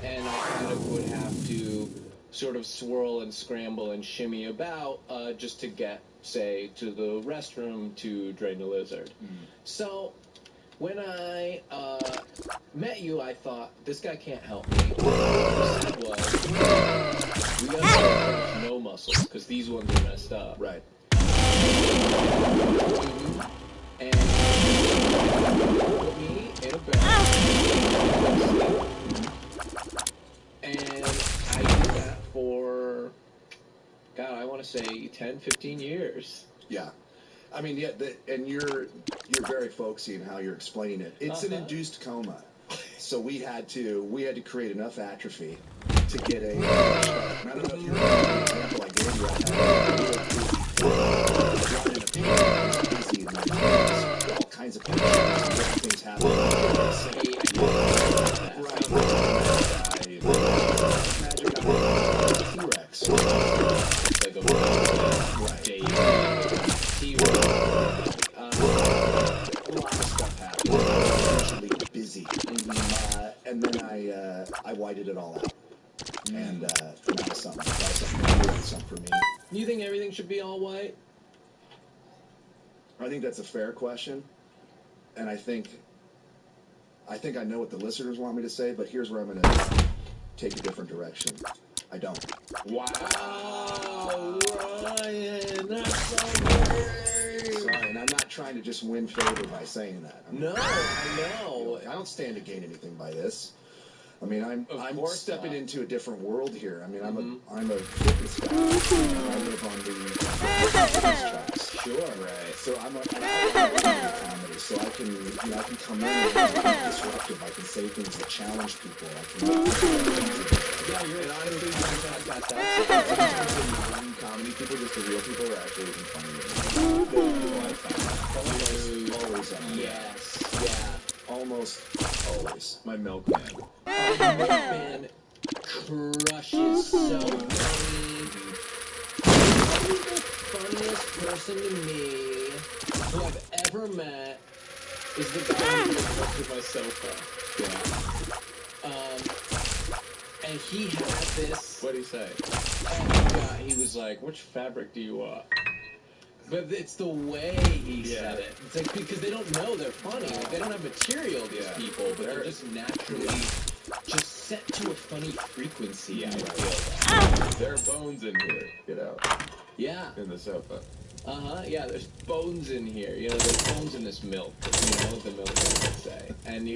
and I kind of would have to sort of swirl and scramble and shimmy about just to get, say, to the restroom to drain the lizard. So when I met you, I thought, this guy can't help me. What you said was, we gotta start with no muscles, because these ones are messed up. Right. And put me in a bed. And I did that for, God, I want to say 10, 15 years. Yeah. I mean, yeah, and you're very folksy in how you're explaining it. It's an induced coma. So we had to create enough atrophy to get a I don't know if you remember the example I gave you. I had a busy in my hands, all kinds of things happening. Magic T-Rex. Like a A lot of stuff happened. Actually busy. And then I whited it all out. And that was something. That was something for me. You think everything should be all white? I think that's a fair question. And I think I know what the listeners want me to say, but here's where I'm going to take a different direction. I don't. Wow, Ryan, that's so great. Sorry, and I'm not trying to just win favor by saying that. No, I know. I don't stand to gain anything by this. I mean, I'm stepping into a different world here. I mean, I'm a fitness guy. I live on the fitness tracks. Sure, right. So I'm an comedy. So I can come in and be disruptive. I can say things that challenge people. I can. Yeah, you're honestly sometimes in comedy people, just the real people are actually making fun of you. Always. Yes. Yeah. Almost always. My milkman. Milkman crushes so funny. Probably the funniest person to me who I've ever met is the guy who works with my sofa. Yeah. And he had this. What'd he say? Oh my God! He was like, "Which fabric do you want?" But it's the way he said it. It's like, because they don't know they're funny. Like, they don't have material, these people, but they're just naturally just set to a funny frequency, I feel. There are bones in here, you know. Yeah. In the sofa. Yeah, there's bones in here. You know, there's bones in this milk, you know, the milk would say. And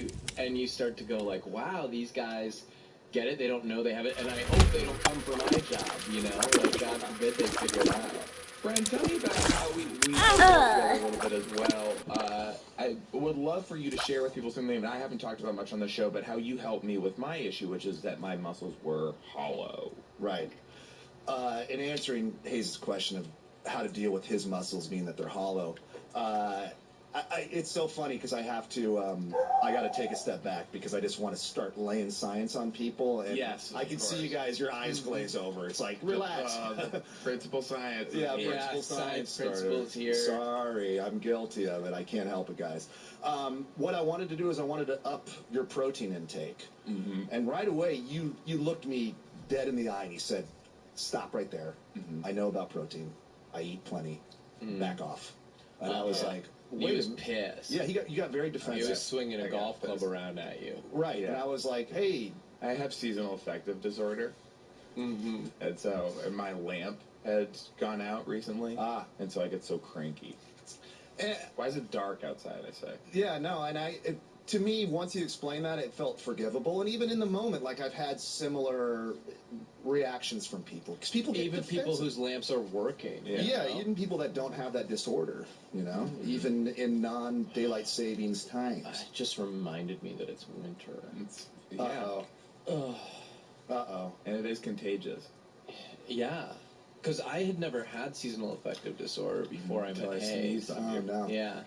you start to go like, wow, these guys get it, they don't know they have it, and I hope they don't come for my job, you know? Like, God forbid they figure it out. Brian, tell me about how we work together a little bit as well. I would love for you to share with people something that I haven't talked about much on the show, but how you helped me with my issue, which is that my muscles were hollow. Right. In answering Hayes' question of how to deal with his muscles being that they're hollow, it's so funny because I have to, I got to take a step back because I just want to start laying science on people. And yes, I can see you guys, your eyes glaze over. It's like, relax. The principal science. Principal science principles here. Sorry, I'm guilty of it. I can't help it, guys. What I wanted to do is I wanted to up your protein intake. And right away, you looked me dead in the eye and you said, stop right there. I know about protein. I eat plenty. Back off. And I was like, he was pissed. Yeah, you got very defensive. He was swinging a golf club around at you. Right, and I was like, hey. I have seasonal affective disorder. And so my lamp had gone out recently. And so I get so cranky. Why is it dark outside, I say? Yeah, no, and to me, once you explained that, it felt forgivable. And even in the moment, like, I've had similar reactions from people. Because people get even defensive. people whose lamps are working. Yeah, even people that don't have that disorder, you know? Even in non-daylight savings times. It just reminded me that it's winter. Uh-oh. And it is contagious. Yeah. Because I had never had seasonal affective disorder before I met Hayes. Sneezed on you. No. Yeah.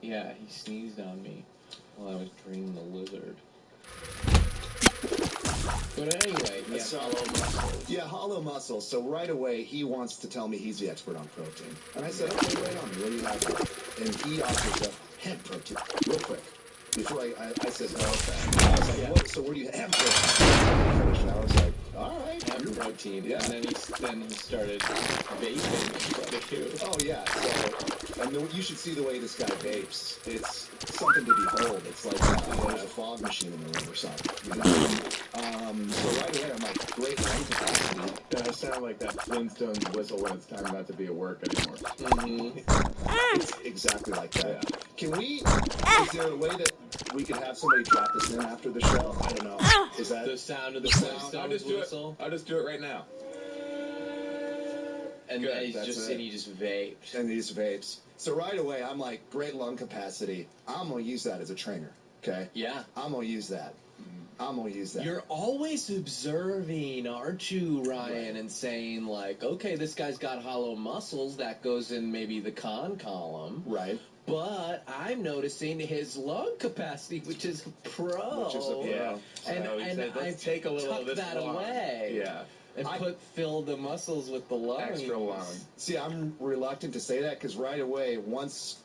Yeah, he sneezed on me while I was draining the lizard. But anyway, yeah, So- hollow muscles. Yeah, hollow muscles. So right away, he wants to tell me he's the expert on protein. And I said, okay, right on. What do you have here? And he offers up hemp protein, real quick. Before I said, no, okay. I was like, what? So where do you hemp protein? I was like, all right. Hemp protein. Yeah. And then he started vaping too. Oh, yeah. So, and you should see the way this guy vapes. It's something to behold. It's like there's a fog machine in the room or something. You know? So right away, I'm like, great lung capacity. That sound like that Flintstones whistle when it's time not to be at work anymore. It's exactly like that. Can we, is there a way that we could have somebody drop this in after the show? I don't know. Is that The sound of the I'll just do it. whistle. I'll just do it right now. And Good, then he's that's just it. and he just vaped. and these vapes? So right away, I'm like, great lung capacity. I'm going to use that as a trainer. Okay? Yeah. I'm going to use that. I'm going to use that. You're always observing, aren't you, Ryan, and saying, like, okay, this guy's got hollow muscles. That goes in maybe the con column. Right. But I'm noticing his lung capacity, which is pro. Which is a pro. Yeah. And, So he and said, let's I've take a little of tucked this that lung. away. Yeah. And fill the muscles with the lungs. Extra lung. See, I'm reluctant to say that because right away, once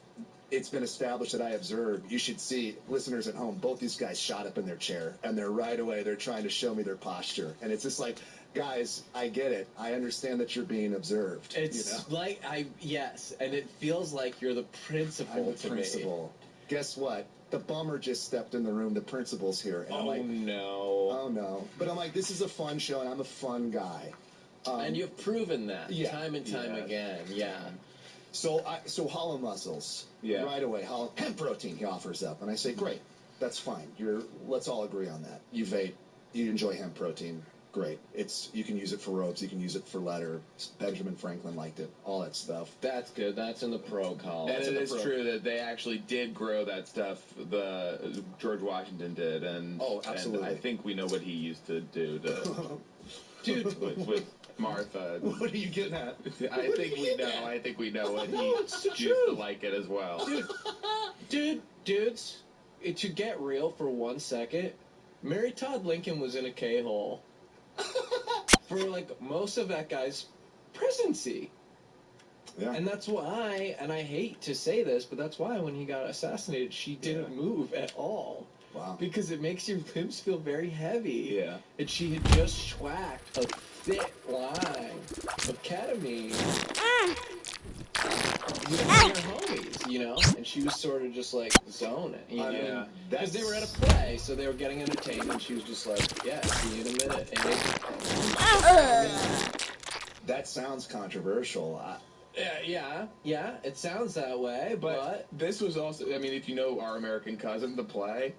it's been established that I observed, you should see, listeners at home, both these guys shot up in their chair, and they're right away, they're trying to show me their posture. And it's just like, guys, I get it. I understand that you're being observed. It's you know? like, yes, and it feels like you're the principal I'm the to principal. Guess what? The bummer just stepped in the room. The principal's here. And I'm like, no. oh no. But I'm like, this is a fun show, and I'm a fun guy. And you've proven that yeah, time and time again. Yeah. So hollow muscles. Yeah. Right away, hemp protein he offers up, and I say, great, that's fine. Let's all agree on that. You vape, you enjoy hemp protein, great. You can use it for ropes, you can use it for leather. Benjamin Franklin liked it, all that stuff. That's good. That's in the pro column. And it is true that they actually did grow that stuff. The George Washington did, and absolutely. And I think we know what he used to do to Dude, with Martha. What are you getting at? I think we know. I think we know what he it's the used truth. to like it as well. Dudes, to get real for 1 second, Mary Todd Lincoln was in a K-hole for like most of that guy's presidency. Yeah. And that's why, and I hate to say this, but that's why when he got assassinated, she didn't move at all. Wow. Because it makes your limbs feel very heavy. Yeah. And she had just schwacked a thick line of ketamine with her homies, you know? And she was sort of just like zoning, you know? Yeah. Because they were at a play, so they were getting entertained, and she was just like, yeah, see you in a minute. That sounds controversial. Yeah, it sounds that way, but this was also, I mean, if you know Our American Cousin, the play,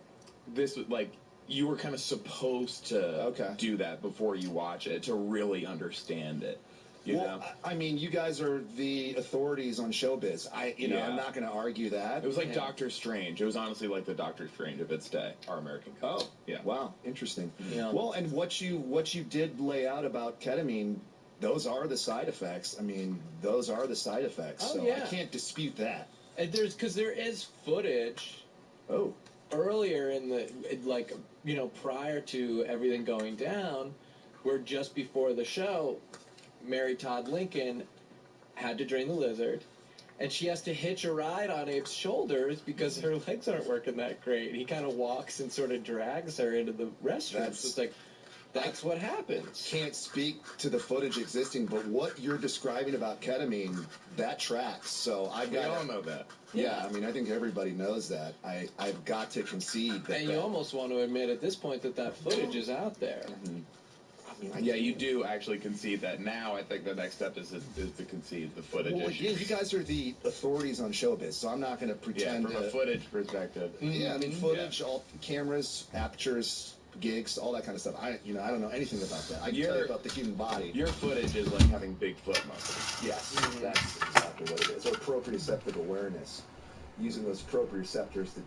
this was like, you were kind of supposed to do that before you watch it to really understand it. You know? I mean, you guys are the authorities on showbiz. I'm not going to argue that. It was like Doctor Strange. It was honestly like the Doctor Strange of its day. Our American Cousin. Oh, yeah. Wow, interesting. Yeah. Well, and what you did lay out about ketamine, those are the side effects. I mean, those are the side effects. Oh, so yeah. I can't dispute that. And there is footage. Oh. Earlier in the, prior to everything going down, where just before the show, Mary Todd Lincoln had to drain the lizard, and she has to hitch a ride on Abe's shoulders because her legs aren't working that great. He kind of walks and sort of drags her into the restroom. It's just like, that's what happens. Can't speak to the footage existing, but what you're describing about ketamine, that tracks. So We all know that. Yeah, I mean, I think everybody knows that. I've got to concede that. And you almost want to admit at this point that footage is out there. Mm-hmm. Yeah, you do actually concede that. Now I think the next step is to concede the footage Well, issue. again, you guys are the authorities on showbiz, so I'm not going to pretend from a footage perspective. Yeah, I mean, footage, all cameras, apertures, gigs, all that kind of stuff. I don't know anything about that. I can tell you about the human body. Your footage is like having Bigfoot muscles. Yes, that's exactly what it is. Or proprioceptive awareness, using those proprioceptors to,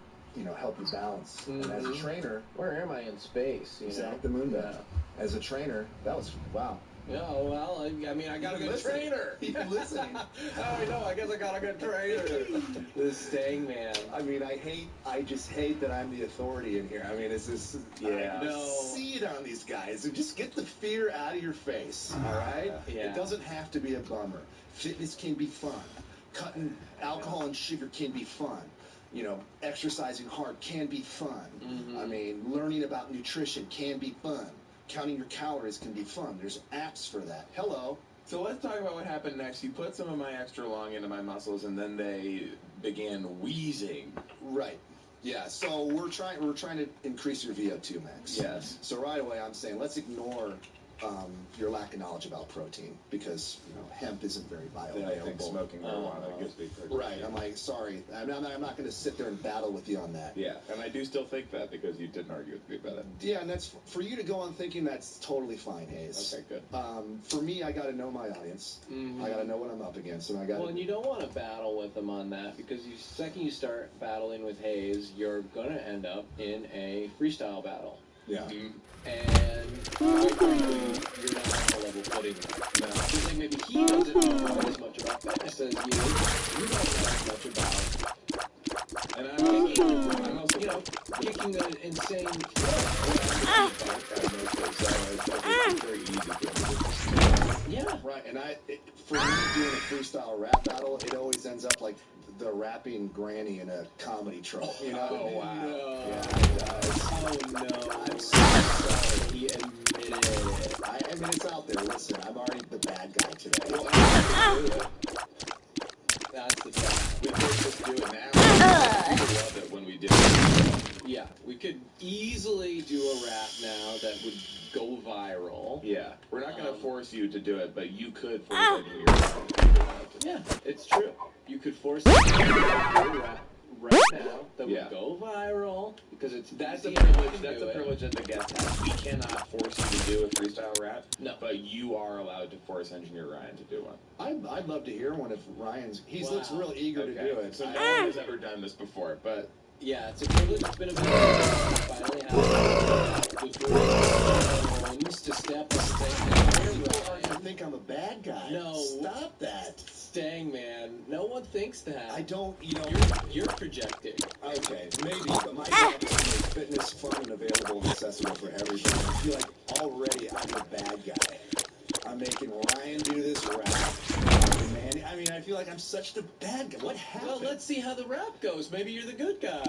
help you balance. And as a trainer, where am I in space? Exact the moon dive. As a trainer, that was wow. Oh, well, I mean, I got a good Listen. trainer. You're listening. Oh, no, I guess I got a good trainer. The staying man. I mean, I just hate that I'm the authority in here. I mean, it's this, Yeah. I see it on these guys. And just get the fear out of your face, all right? Yeah. It doesn't have to be a bummer. Fitness can be fun. Cutting alcohol and sugar can be fun. You know, exercising hard can be fun. I mean, learning about nutrition can be fun. Counting your calories can be fun. There's apps for that. Hello. So let's talk about what happened next. You put some of my extra long into my muscles, and then they began wheezing. Right. Yeah. So we're trying to increase your VO2 max. Yes. So right away, I'm saying let's ignore your lack of knowledge about protein because hemp isn't very Then I think bioavailable. smoking marijuana gives me protein. Right. I'm like, sorry, I'm not going to sit there and battle with you on that. Yeah, and I do still think that because you didn't argue with me about it. Yeah, and that's for you to go on thinking that's totally fine, Hayes. Okay, good. For me, I got to know my audience. I got to know what I'm up against, and I got. Well, and you don't want to battle with them on that because the second you start battling with Hayes, you're going to end up in a freestyle battle. Yeah. And quite frankly, you're not on a level footing there. No. Because like maybe he doesn't know quite as much about fitness as you. You don't know as much about. And I'm also, kicking an insane very easy for me. Yeah. Right, and for me doing a freestyle rap battle, it always ends up like the rapping granny in a comedy trope. You know? Oh, wow. No. Yeah, it does. Oh no. I'm so sorry. He admitted it. I mean, it's out there. Listen, I'm already the bad guy today. Well, I do it. That's the fact. We could just do it now. I love it when we did it. Yeah, we could easily do a rap now that would go viral. Yeah, we're not going to force you to do it, but you could force it in your Yeah, it's true. You could force it to do a rap right now that would go viral because That's the a privilege. to That's do a it. privilege that the guest has. We cannot force you to do a freestyle rap. No. But you are allowed to force Engineer Ryan to do one. I'd love to hear one if Ryan's. He looks real eager to do it. So no one has ever done this before, but yeah, it's a privilege. It's been a bit finally have the great to step up and People are gonna think I'm a bad guy. No. Stop that. Staying man. No one thinks that. I don't. You're projecting. Okay, maybe, but my job is to make fitness fun and available and accessible for everybody. I feel like already I'm the bad guy. I'm making Ryan do this rap. Man, I mean, I feel like I'm such the bad guy. What happened? Well, let's see how the rap goes. Maybe you're the good guy.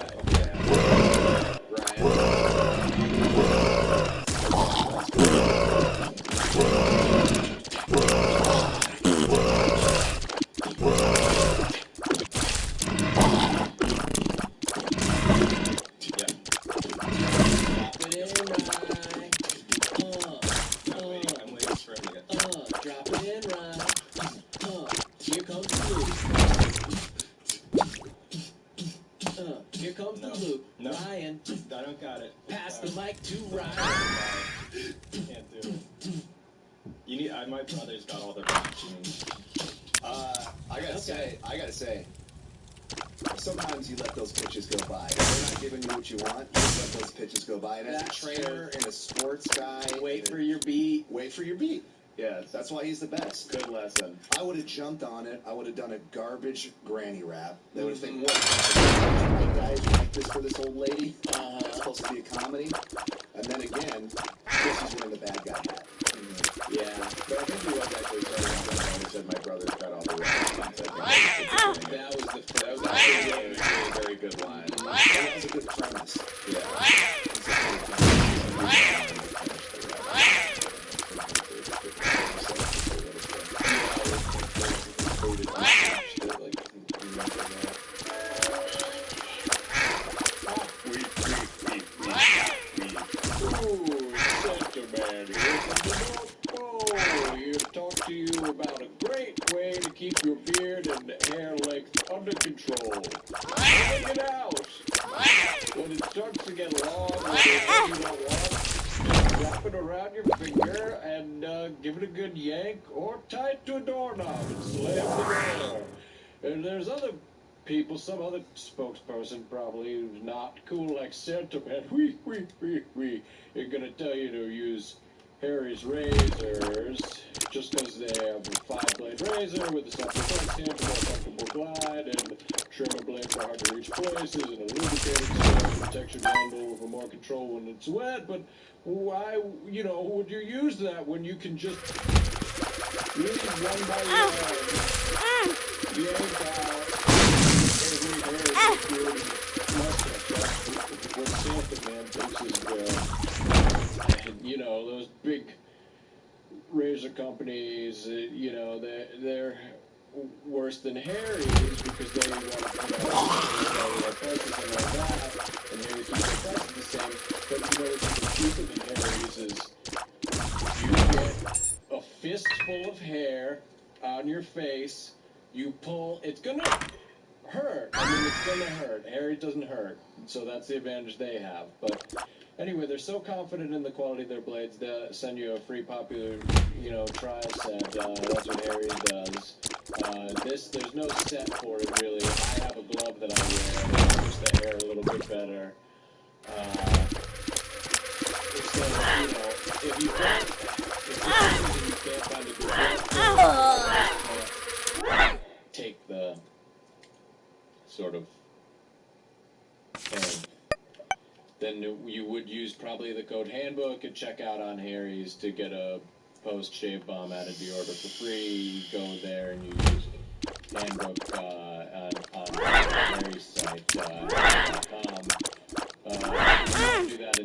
Drop it in, Ryan. Here comes the loop. Here comes the loop. No. Ryan, I don't got it. pass the mic to Ryan. Can't do it. You need. My brother's got all the raps you need. I gotta say, sometimes you let those pitches go by. They're not giving you what you want. You just let those pitches go by. And as a That's trainer and a sports guy, Wait for your beat. Wait for your beat. yeah, That's why he's the best. good lesson. I would have jumped on it. I would have done a garbage granny rap. They would have think, what? White guys like this for this old lady? It's supposed to be a comedy. And then again, this is wearing the bad guy hat. Yeah, but I think he was actually starting to said my brother's got all the raps. That was the That was actually a very good line. And that was a good premise. Here to talk to you about a great way to keep your beard and hair length under control. Take it out. When it starts to get long, you don't want, just wrap it around your finger and give it a good yank or tie it to a doorknob and slam the door. And there's other people, some other spokesperson probably who's not cool like Sentiment. We. You're gonna tell you to use Harry's razors, just because they have a 5-blade razor with a softer front skin for more comfortable glide, and trimmer blade for hard to reach places, and a lubricated surface protection handle for more control when it's wet. But why, would you use that when you can just leave one by one, yank out every hair that's good mustache? That's what Santa Man thinks is good. Those big razor companies, they're worse than Harry's because they want to put out prices and all that, and Harry's keep their prices the same. But what's cheaper than Harry's is you get a fistful of hair on your face, you pull, it's gonna hurt. It's gonna hurt. Harry doesn't hurt, so that's the advantage they have. But anyway, they're so confident in the quality of their blades, they'll send you a free popular, trial set. That's what Harry does. There's no set for it, really. I have a glove that I wear that keeps the hair a little bit better. If you can't find a good glove, take the sort of, then you would use probably the code handbook at checkout on Harry's to get a post-shave balm added to your order for free. You go there and you use handbook on Harry's site, .com. You do that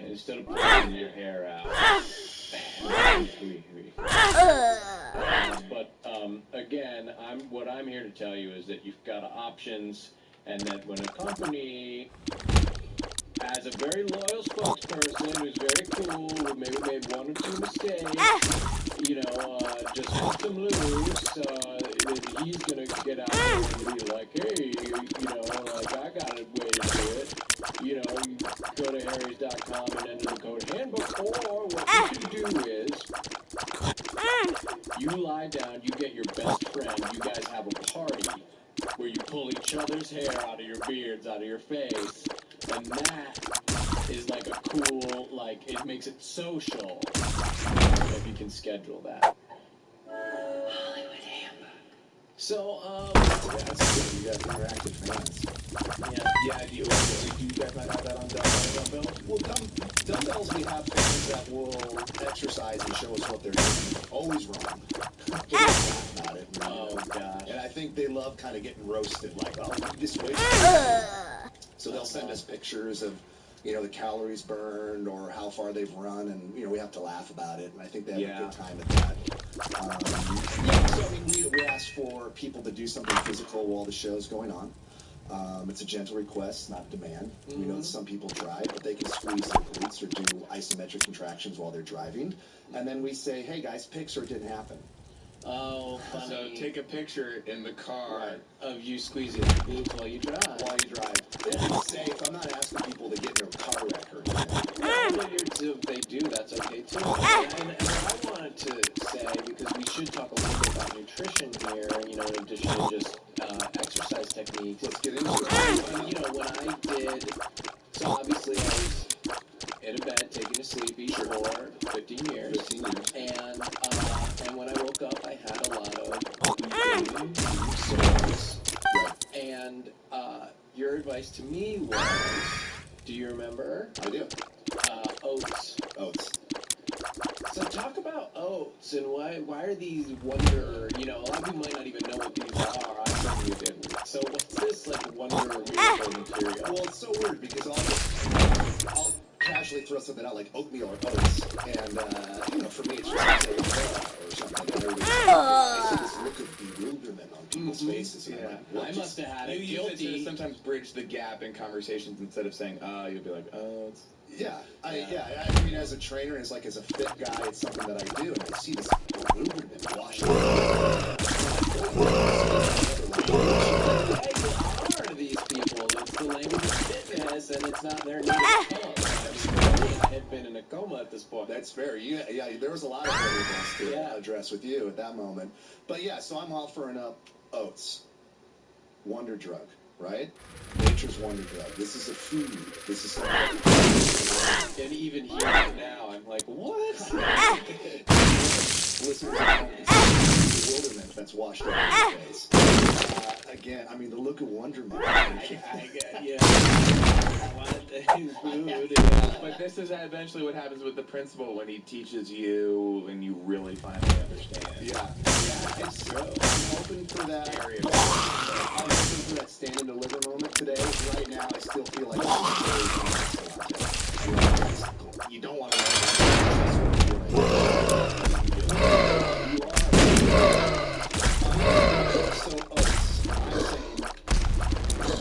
instead of pulling your hair out. But again, what I'm here to tell you is that you've got options, and that when a company has a very loyal spokesperson who's very cool, who maybe made one or two mistakes, just cut them loose, he's gonna get out there and be like, hey, I got a way to do it. You go to harrys.com and enter the code handbook, or what you can do is you lie down, you get your best friend, you guys have a party where you pull each other's hair out of your beards, out of your face, and that is like a cool, it makes it social, if you can schedule that. Hollywood Handbook. So, that's good. You got interactive fans. Yeah, do you guys not have that on dumbbells? Well, dumbbells, we have fans that will exercise and show us what they're doing. Always wrong. They laugh about it. Oh, gosh. And I think they love kind of getting roasted, like, oh, you just wasted. So they'll send us pictures of, the calories burned or how far they've run, and, we have to laugh about it, and I think they have a good time at that. So, we ask for people to do something physical while the show's going on. It's a gentle request, not a demand. Mm-hmm. We know that some people drive, but they can squeeze their glutes or do isometric contractions while they're driving. And then we say, hey guys, pics or it didn't happen. Oh, funny. So take a picture in the car of you squeezing your glutes while you drive. It's safe. I'm not asking people to get in a car wreck or anything. If they do, that's okay too. And what I wanted to say, because we should talk a little bit about nutrition here, in addition to just exercise techniques. Let's get into it. When I did, so obviously I was in a bed taking a sleepy for 15 years. And when I woke up, I had a lot of sores. And your advice to me was, do you remember? I do. Oats. So talk about oats and why are these wonder, a lot of people might not even know what these are. I certainly didn't. So what's this wonder miracle material? Well, it's so weird because I'll casually throw something out like oatmeal or oats, and for me it's just or something. And I see this look of bewilderment on people's faces. And I must have had it guilty. You use it to sometimes bridge the gap in conversations instead of saying, you'll be like, it's... Yeah, as a trainer, as a fit guy, it's something that I do, and I see this bewilderment washing over. Are these people? It's the language of fitness, and it's not their native tongue. I had been in a coma at this point. That's fair. Yeah, there was a lot of variables to address with you at that moment. But so I'm offering up oats. Wonder drug, right? Nature's Nature's Wonder Drug. This is a food. This is something. And even here right now, I'm like, what? Listen, bewilderment that's washed over your face. Again, I mean, the look of wonderment. Yeah. But this is eventually what happens with the principal when he teaches you and you really finally understand. Yeah. It's true. I'm hoping for that. I'm hoping for that stand and deliver moment today. Right now, I still feel like you don't want to know.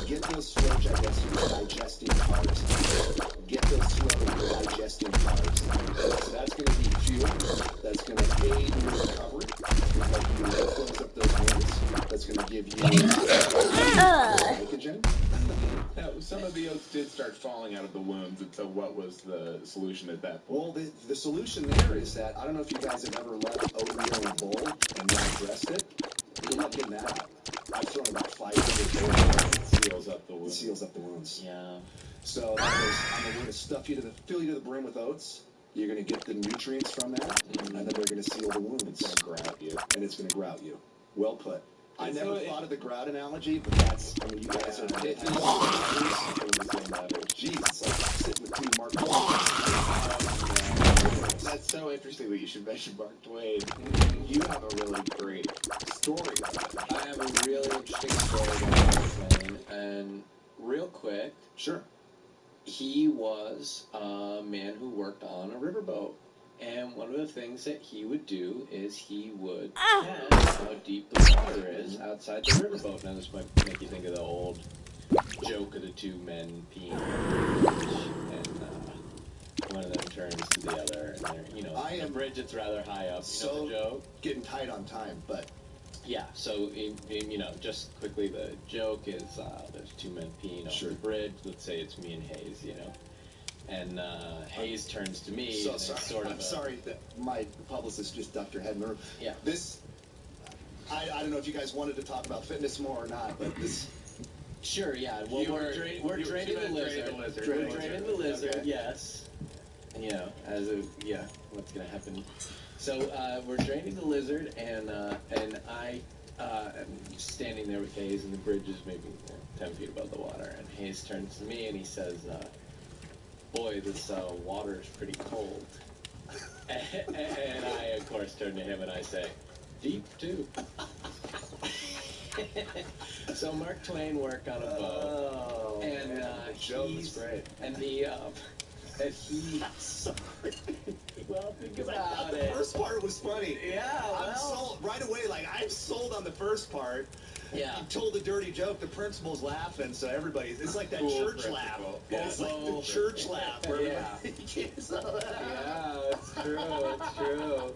Get those slow digesting carbs. Get those slow digesting carbs. So that's going to be fuel. That's going to aid your recovery. It's going to help you close up those wounds. That's going to give you glycogen. Now, some of the oats did start falling out of the wounds, and so what was the solution at that point? Well, the solution there is that, I don't know if you guys have ever left oatmeal in a bowl and not dressed it. Good luck getting that out. I've thrown about 500 bowls. Seals up the wounds. It seals up the wounds. Yeah. So we're going to fill you to the brim with oats. You're going to get the nutrients from that, and then they're going to seal the wounds. It's going to grout you, and it's going to grout you. Well put. I never thought of the grout analogy, but that's, I mean, you guys are pithy. Jeez, it's like sitting with two Mark Twain. That's so interesting that you should mention Mark Twain. You have a really great story. I have a really interesting story about Mark Twain, and real quick. Sure. He was a man who worked on a riverboat. And one of the things that he would do is he would test how deep the water is outside the riverboat. Now, this might make you think of the old joke of the two men peeing in the bridge, and one of them turns to the other, and they're, you know, the bridge that's rather high up. You know the joke? Getting tight on time, but... Yeah, so, you know, just quickly, the joke is there's two men peeing off the bridge. Let's say it's me and Hayes, you know. And Hayes turns to me. So and sorry, sort of I'm sorry that my publicist just ducked her head in the room. Yeah. This, I don't know if you guys wanted to talk about fitness more or not, but this... Sure, yeah. Well, we're draining the lizard. We're draining the lizard, yes. You know, what's going to happen? So we're draining the lizard, and I am standing there with Hayes, and the bridge is maybe 10 feet above the water. And Hayes turns to me, and he says, boy, this water is pretty cold. And I, of course, turn to him and I say, deep, too. So Mark Twain worked on a boat. And he's great. And he, well, think about it. The first part was funny. Yeah, well. I'm sold right away. Like, I'm sold on the first part. Yeah. He told a dirty joke. The principal's laughing, so it's like that Cool church laugh. Yeah. It's like the church laugh. Where Yeah. it's true. It's true.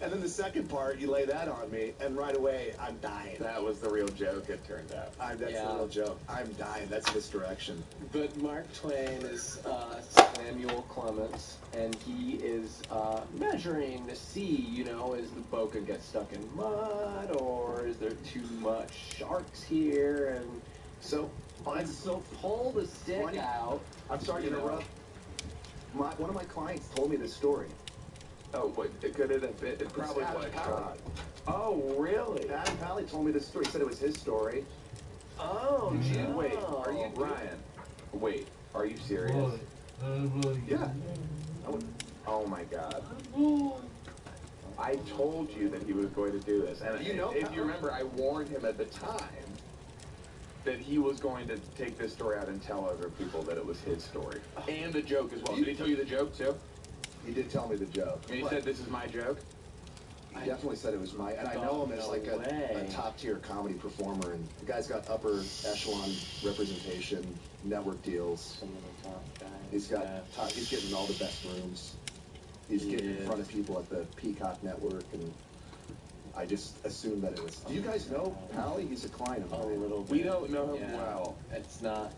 And then the second part, you lay that on me, and right away, I'm dying. That was the real joke, it turned out. That's the real joke. I'm dying. That's misdirection. But Mark Twain is Samuel Clements, and he is measuring to see, you know, is the boat gonna get stuck in mud, or is there too much sharks here? And so pull the stick out. I'm sorry to interrupt. One of my clients told me this story. Oh, what? Could it have been? It probably was. Oh, really? Adam Pally told me this story. He said it was his story. Oh, gee. Wait, are you Ryan? Wait, are you serious? Yeah. Oh my God. I told you that he was going to do this, and you know, if you remember, I warned him at the time that he was going to take this story out and tell other people that it was his story, and the joke as well. Did he tell you the joke too? He did tell me the joke. And he said, "This is my joke." He definitely said it was my, and I know him as like a top-tier comedy performer, and the guy's got upper echelon representation, network deals. Some of the top guys. He's got he's getting all the best rooms. He's getting in front of people at the Peacock Network, and I just assumed that it was. Do you guys know Pally? He's a client of mine. A little bit. We don't know him well. It's not,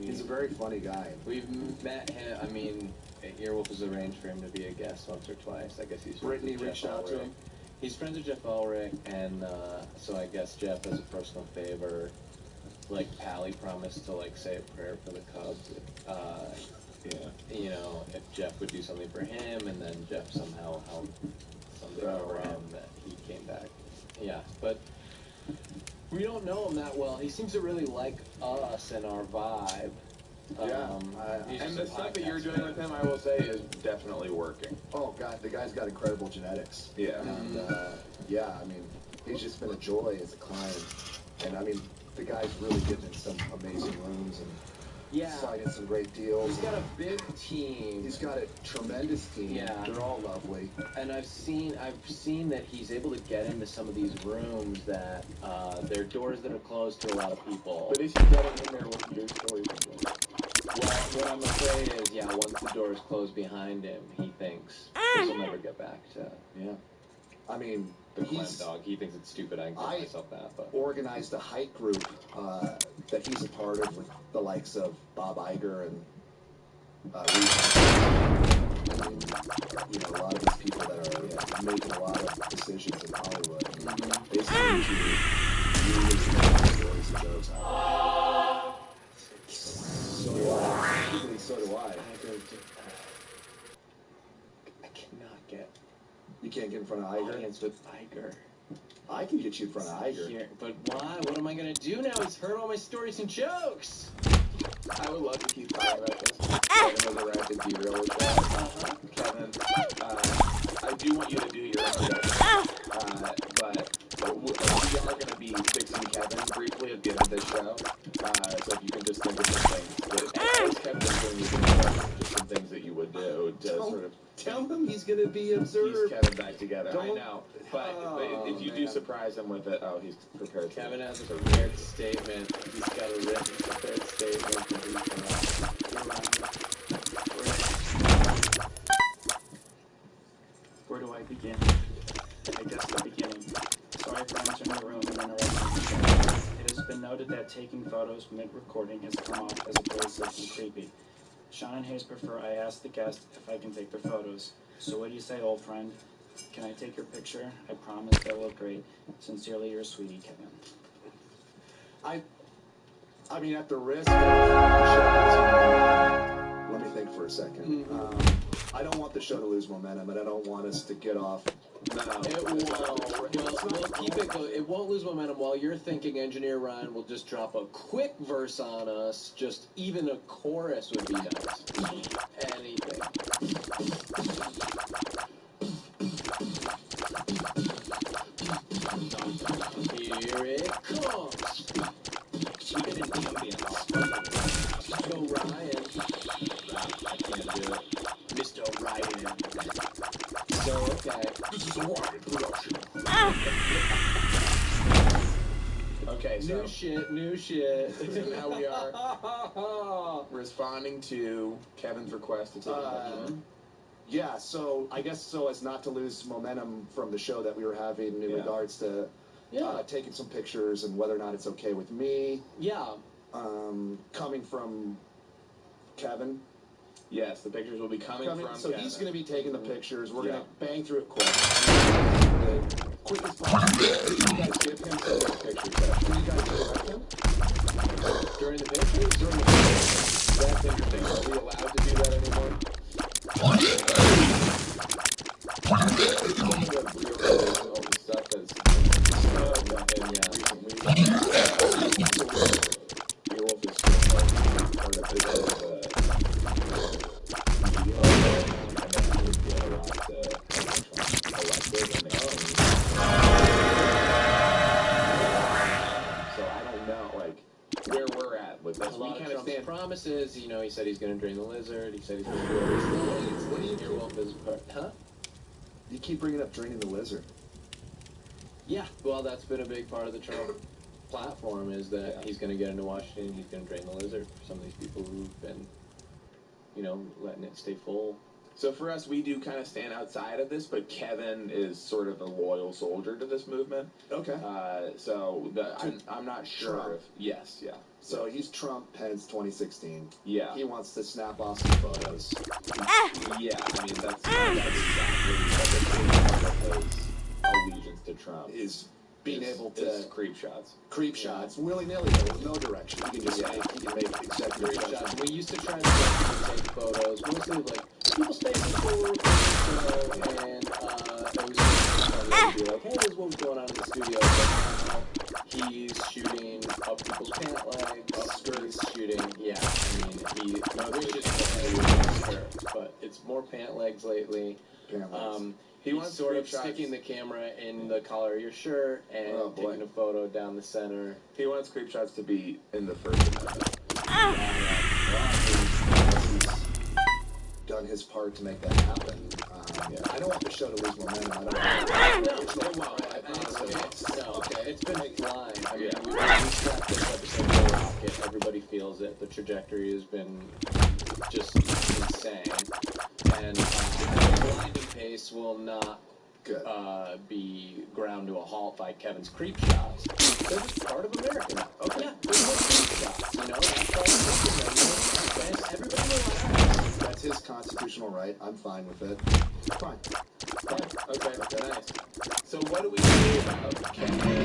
He's a very funny guy. We've met him, I mean, Earwolf has arranged for him to be a guest once or twice. I guess he's Brittany reached out to him. He's friends with Jeff Ulrich, and so I guess Jeff, as a personal favor, like Pally promised to like say a prayer for the Cubs. You know, if Jeff would do something for him, and then Jeff somehow helped something for him that he came back. Yeah, but we don't know him that well. He seems to really like us and our vibe. And the stuff that you're doing with him, I will say, is definitely working. Oh God, the guy's got incredible genetics. Yeah. And yeah, I mean, he's just been a joy as a client. And I mean, the guy's really getting in some amazing rooms and signing some great deals. He's got a big team. He's got a tremendous team. Yeah. They're all lovely. And I've seen that he's able to get into some of these rooms that they're doors that are closed to a lot of people. But is he getting in there with your stories? Well, what I'm afraid is, once the door is closed behind him, he thinks this will never get back to. Yeah. I mean, the clam dog. He thinks it's stupid. I can tell myself that. But organized a hike group that he's a part of with the likes of Bob Iger and I mean, you know, a lot of these people that are making a lot of decisions in Hollywood. They seem to really stories and jokes out. So do I. I cannot get. You can't get in front of Iger? Audience with Iger. I can get you in front of Iger. Here, but why? What am I gonna do now? He's heard all my stories and jokes. I would love to keep talking about this. Kevin has arrived at derail the show. Kevin, I do want you to do your introduction. But we are going to be fixing Kevin briefly at the end of this show. So if you can just think of some things that, as Kevin's doing his introduction, just some things that you would do to sort of tell him he's going to be observed. Piece Kevin back together. I know. But if you do surprise him with it, he's prepared. Kevin has a prepared statement. He's got a written prepared statement. Where do I begin? I guess the beginning. Sorry for entering the room and interrupting the show. It has been noted that taking photos mid-recording has come off as abrasive and creepy. Sean and Hayes prefer I ask the guest if I can take their photos. So what do you say, old friend? Can I take your picture? I promise they'll look great. Sincerely, your sweetie, Kevin. I mean, at the risk of let me think for a second. I don't want the show to lose momentum, and I don't want us to get off. No, it won't. We'll keep it going. It won't lose momentum. While you're thinking, Engineer Ryan will just drop a quick verse on us. Just even a chorus would be nice. Anything. Here it comes. We get an ambient. Go Ryan. I can't do it. Mr. Ryan. So, okay. This is a Ryan production. Okay, so new shit. So now we are responding to Kevin's request to take a picture. Yeah, so I guess so as not to lose momentum from the show that we were having in regards to taking some pictures and whether or not it's okay with me. Yeah. Coming from Kevin. Yes, the pictures will be coming from So Kevin. he's going to be taking the pictures. We're going to bang through it quick. The quickest possible. You guys give him some of the pictures. Can you guys direct him? During the pictures? During the pictures. That's interesting. Are we allowed to do that anymore? Some of the reorganizational stuff that's Earwolf is still part of it. Where we're at with this. A lot of Trump's promises. You know, he said he's going to drain the lizard. He said he's going to do everything. What do you Earwolf is part, huh? You keep bringing up draining the lizard. Yeah, well, that's been a big part of the Trump platform is that he's going to get into Washington. He's going to drain the lizard for some of these people who've been, you know, letting it stay full. So for us, we do kind of stand outside of this, but Kevin is sort of a loyal soldier to this movement. Okay. I'm not sure Trump. if... Yes, yeah. So he's Trump, Pence 2016. Yeah. He wants to snap off some photos. Yeah, I mean, that's exactly what his allegiance to Trump. Is being able to is creep shots. Creep shots, willy-nilly, with no direction. He can just make executive Creep shots. judgments. We used to try to take photos, mostly of like people's faces before we were filming the show, and it was fun to be like, hey, this is what was going on in the studio. But now he's shooting up people's pant legs, up skirts, shooting. Yeah, I mean, he wishes skirts, but it's more pant legs lately. Pant legs. He wants sort of sticking the camera in the collar of your shirt and taking a photo down the center. He wants creep shots to be in the First Amendment. Done his part to make that happen. I don't want the show to lose momentum. I don't want It's been flying. I mean, we strapped this episode to a rocket. Everybody feels it. The trajectory has been just insane. And the blinding pace will not be ground to a halt by Kevin's creep shots. Because it's part of America now. Okay. Yeah, there's no creep shots, you know? That's part of the and everybody relax. That's his constitutional right. I'm fine with it. Fine. Okay, nice. So what do we do about Kevin?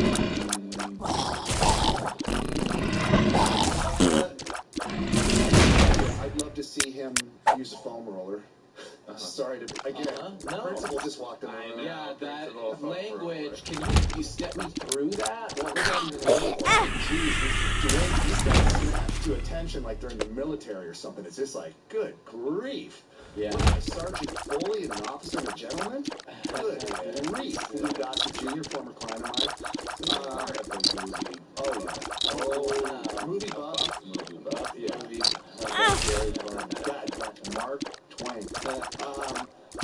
I'd love to see him use a foam roller. Sorry to again. No. Principal just walked in the room. Yeah, that language. Can you step me through that? What was that even like? Jeez, these guys snap to attention like during the military or something. It's just like, good grief. Yeah. Sergeant Foley and an officer and a gentleman? Good grief. Blue Dot, the junior, former client of mine. Movie buff. Yeah. God, Mark Twain.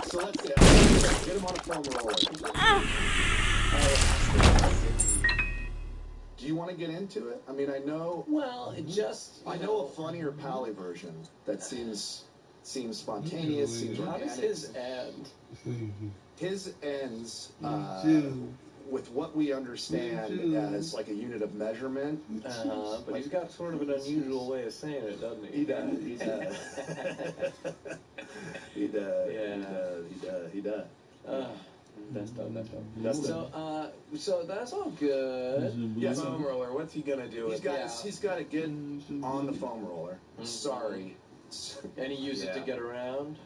So let's say, get him on a foam roller. Do you want to get into it? I mean, I know. Well, it just. I know a funnier Pally version that seems spontaneous, seems organic. How does his end? His ends with what we understand as like a unit of measurement. But he's got sort of an unusual way of saying it, doesn't he? He does. He does. He does. Yeah. He does. That's dope. So that's all good. Yeah, Foam roller. What's he gonna do? He's got to get on the foam roller. Sorry. And he used it to get around?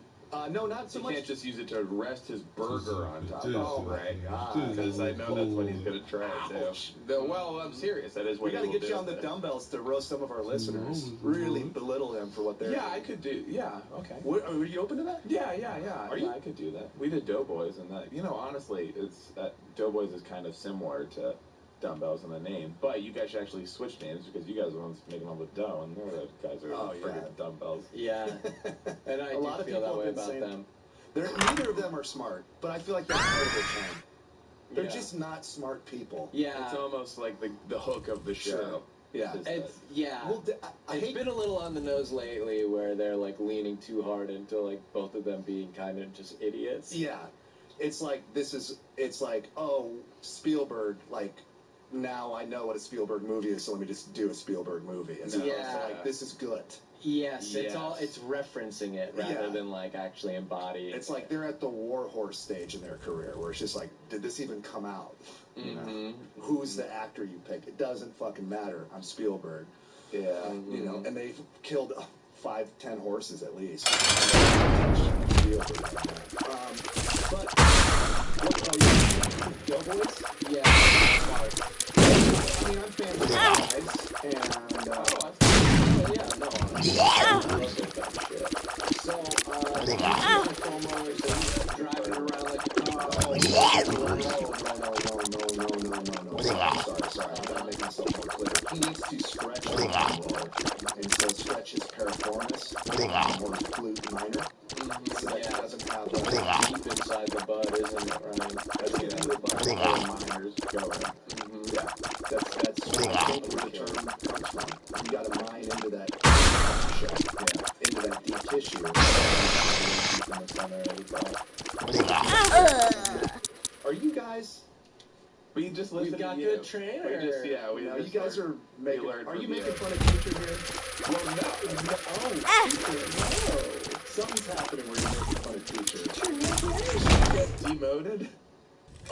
No, not so much. He can't just use it to rest his burger on top of. Oh my God! Because I know that's what he's gonna try to do. Well, I'm serious. That is what we got to get you on the dumbbells to roast some of our listeners. Really belittle them for what they're. Yeah, I could do. Yeah, okay. Are you open to that? Yeah. Are you? I could do that. We did Doughboys, and that. You know, honestly, it's Doughboys is kind of similar to dumbbells in the name, but you guys should actually switch names because you guys are the ones making all the dough, and they're the guys that are friggin' dumbbells. Yeah, and I do feel that way about them. Neither of them are smart, but I feel like that's part of their charm. They're just not smart people. Yeah, it's almost like the hook of the show. Sure. Yeah, Well, it's been a little on the nose lately, where they're like leaning too hard into like both of them being kind of just idiots. Yeah, it's like Spielberg like. Now I know what a Spielberg movie is, so let me just do a Spielberg movie. And so like, this is good. Yes, it's referencing it rather than like actually embodying. It's like they're at the warhorse stage in their career, where it's just like, did this even come out? You know? Who's the actor you picked? It doesn't fucking matter. I'm Spielberg. Yeah, you know, and they've killed 5-10 horses at least. Spielberg. But what are you? Doughboys? Yeah. I mean, I'm fan of the guys, and driving around like sorry, I gotta make myself more clear. He needs to stretch the roller, and so stretch his piriformis, or his glute minor, so that he doesn't have deep inside the butt, isn't it, Ryan? That's the butt minors going. Yeah, that's where the term comes from. You got to mine into that into that deep tissue. Are you guys? We just listen. We've got to good trainers. You guys are making. Are you making fun of teacher here? Well, no. Something's happening where you're making fun of teacher. Teacher get demoted.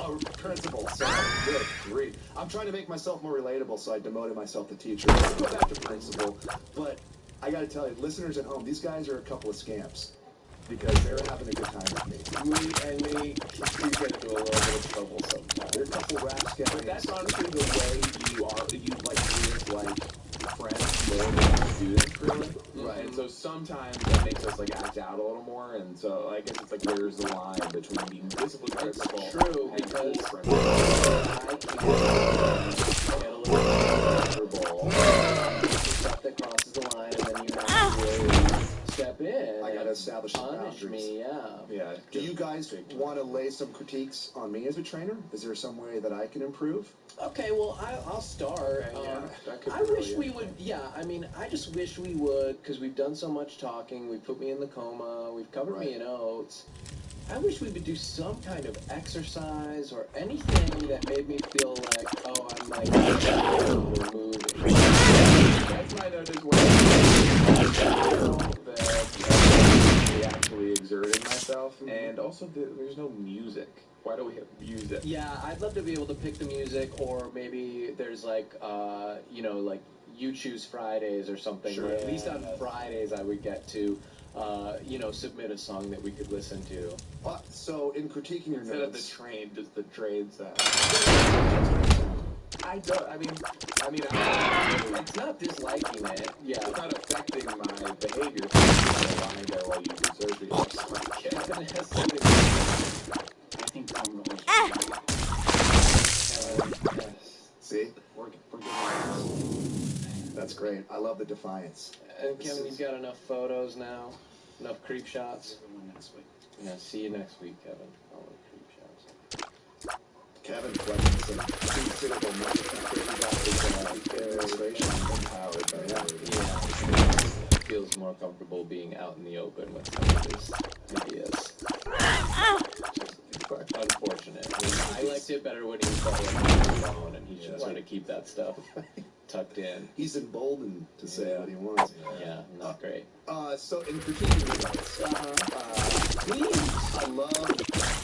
Oh, principal. Sorry. Good grief. I'm trying to make myself more relatable, so I demoted myself to teacher. I'll go back to principal. But I got to tell you, listeners at home, these guys are a couple of scamps because they're having a good time with me. We do get into a little bit of trouble sometimes. They're a couple rap scamps. But that's honestly the way you are. You like treat like friends more than students, really. Right. And so sometimes that makes us like act out a little more. And so I guess it's like where's the line between being disciplined principal True, and because cool principal? I can get a little uncomfortable. Stuff that crosses the line, and then you have to really step in. I got to establish some punish boundaries. me, yeah. Do you guys want to lay some critiques on me as a trainer? Is there some way that I can improve? Okay, well, I'll start. That could I be really wish we would, I mean, I just wish we would, because we've done so much talking, we've put me in the coma, we've covered me in oats. I wish we would do some kind of exercise or anything that made me feel like, oh, I'm like, we're moving. That's my note as well. That actually exerting myself, and also there's no music. Why do we have music? Yeah, I'd love to be able to pick the music, or maybe there's like, like You Choose Fridays or something. Sure. Where at least on Fridays I would get to, submit a song that we could listen to. So in critiquing your Instead notes, of the train, just the trade sound. I don't. I mean, it's not disliking it. Yeah, it's not affecting my behavior. So I'm lying there while you do surgery. I think Tom Gold. see? We're getting That's great. I love the defiance. And Kevin, you've got enough photos now? Enough creep shots? next week. Yeah, see you next week, Kevin. All the creep shots. Kevin collecting some considerable money from his administration empowered by that. It feels more comfortable being out in the open with some of his ideas. Unfortunate. I liked it better when he felt like he was alone, and he should sort of keep that stuff tucked in. He's emboldened to say what he wants. Yeah, not great. So in critiquing your notes, please, I love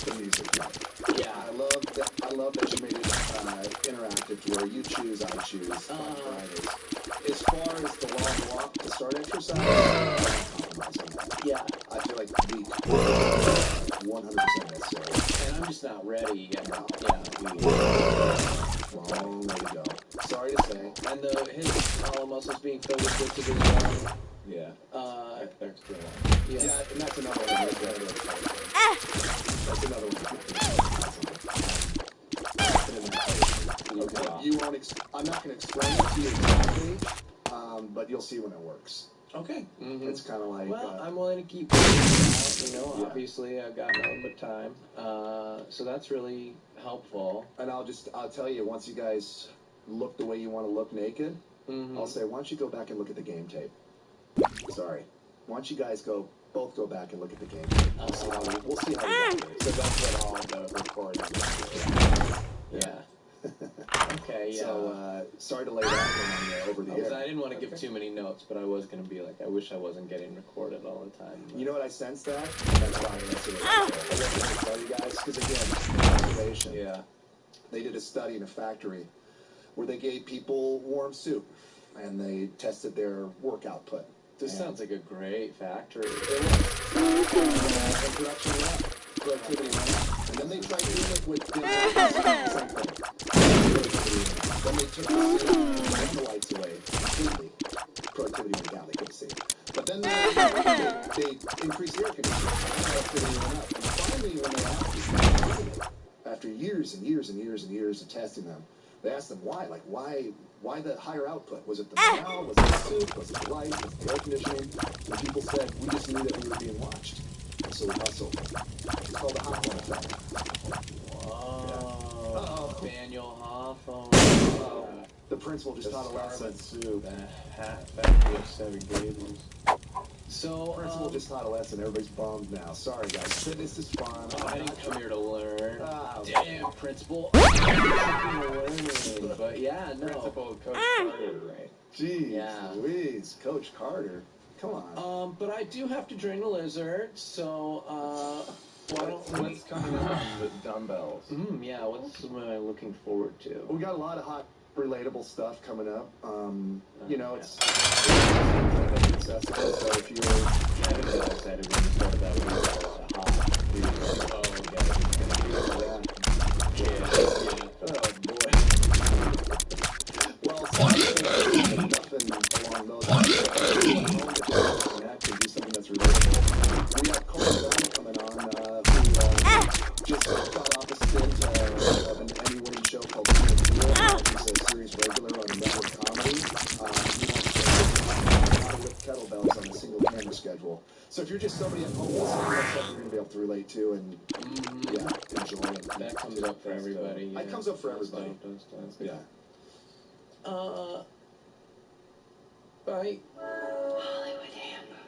the music note. Yeah. I love that you made it interactive to where you choose, I choose on Fridays. As far as the long walk to start exercise, I compromise on that. Yeah. I feel like week 100% necessary. And I'm just not ready yet. Long way to go. Sorry to say. And his hollow muscles being filled with bits of his lung. Yeah. That's good. Yeah, and that's another one. That's another one. Okay. You won't. I'm not going to explain it to you exactly, but you'll see when it works. Okay. Mm-hmm. It's kind of like. Well, I'm willing to keep going out, obviously I've got nothing but time. So that's really helpful. And I'll tell you, once you guys look the way you want to look naked, I'll say, why don't you go back and look at the game tape? Sorry. Why don't you guys both go back and look at the game tape? We'll see how we got here. So that's what all the recording is. Yeah. Okay, yeah. So, sorry to lay that one on you over the air. I didn't want to give too many notes, but I was going to be like, I wish I wasn't getting recorded all the time. But... You know what I sensed that? That's why I answered it. I wasn't going to tell you guys, because again, observation. Yeah. They did a study in a factory where they gave people warm soup, and they tested their work output. This sounds like a great factory. And production went up. Productivity went up. And then they tried doing it with same thing. Then they took the soup and the lights away completely. Productivity went down. They couldn't see. But then they increased the air conditioning. Productivity went up. And finally, when they actually started it, after years and years and years and years of testing them, they asked them why. Like, why the higher output? Was it the morale? Was it the soup? Was it the light? Was it the air conditioning? And people said, we just knew that we were being watched. So we hustled. It's called the Hawthorne effect. Whoa. Daniel Hawthorne. The principal just taught a lesson. Soup. Factory of Seven Gables. So, principal just taught a lesson. Everybody's bummed now. Sorry, guys. Fitness is fun. I didn't come here to learn. Damn, principal. But yeah, no. Principal Coach Carter, right? Jeez Louise. Coach Carter. Come on. But I do have to drain a lizard, so, What's coming up on the dumbbells? Yeah, what am I looking forward to? We got a lot of hot, relatable stuff coming up. You know, it's accessible, so if you're... I didn't get excited when you started that with hot. Oh, boy. Well, nothing along those lines. Actually do something that's relatable. We have Colin Dunn coming on, who just got off a stint of an Emmy-winning show called He's a series regular on network comedy. He wants to lift kettlebells on a single camera schedule. So if you're just somebody at home listening, that's something you're going to be able to relate to and enjoy. And that comes up for everybody. It comes up for everybody. Yeah. Bye. Hollywood Handbook.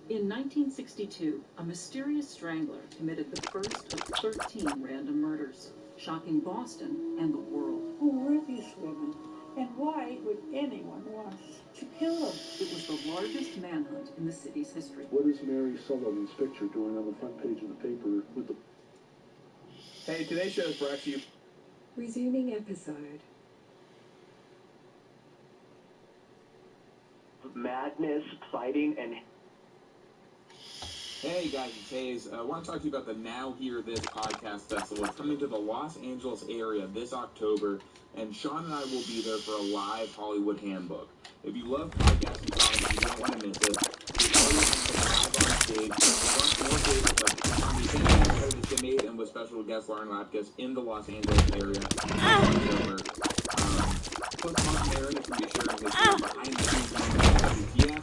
In 1962, a mysterious strangler committed the first of 13 random murders, shocking Boston and the world. Who were these women, and why would anyone want to kill them? It was the largest manhunt in the city's history. What is Mary Sullivan's picture doing on the front page of the paper with the... Hey, today's show is brought to you. Resuming episode. Madness, fighting, and... Hey guys, it's Hayes. I want to talk to you about the Now Hear This podcast festival. It's coming to the Los Angeles area this October, and Sean and I will be there for a live Hollywood Handbook. If you love podcasting, you don't want to miss it. We're always live on stage. More days like Tommy Bennett, and with special guest Lauren Lapkus in the Los Angeles area in October. Plus, Mark Maron is going to be sharing his behind the scenes moments of WTF.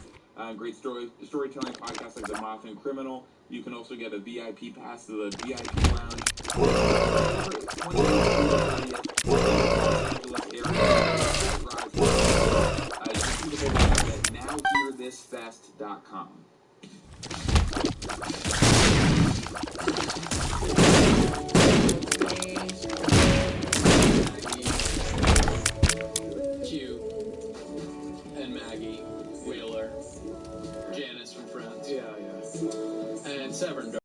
Great storytelling podcasts like The Moth and Criminal. You can also get a VIP pass to the VIP lounge. You can see the whole at nowhearthisfest.com. Q and Maggie Wheeler, Janice from Friends. And Severn.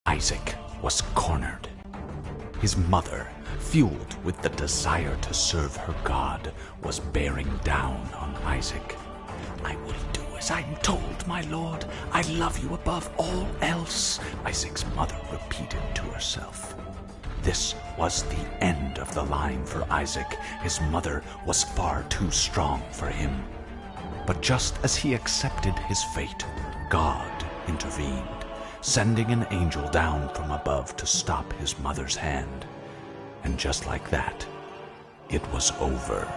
Isaac was cornered. His mother, fueled with the desire to serve her God, was bearing down on Isaac. "I will do as I'm told, my lord. I love you above all else," Isaac's mother repeated to herself. This was the end of the line for Isaac. His mother was far too strong for him. But just as he accepted his fate, God intervened, sending an angel down from above to stop his mother's hand. And just like that, it was over.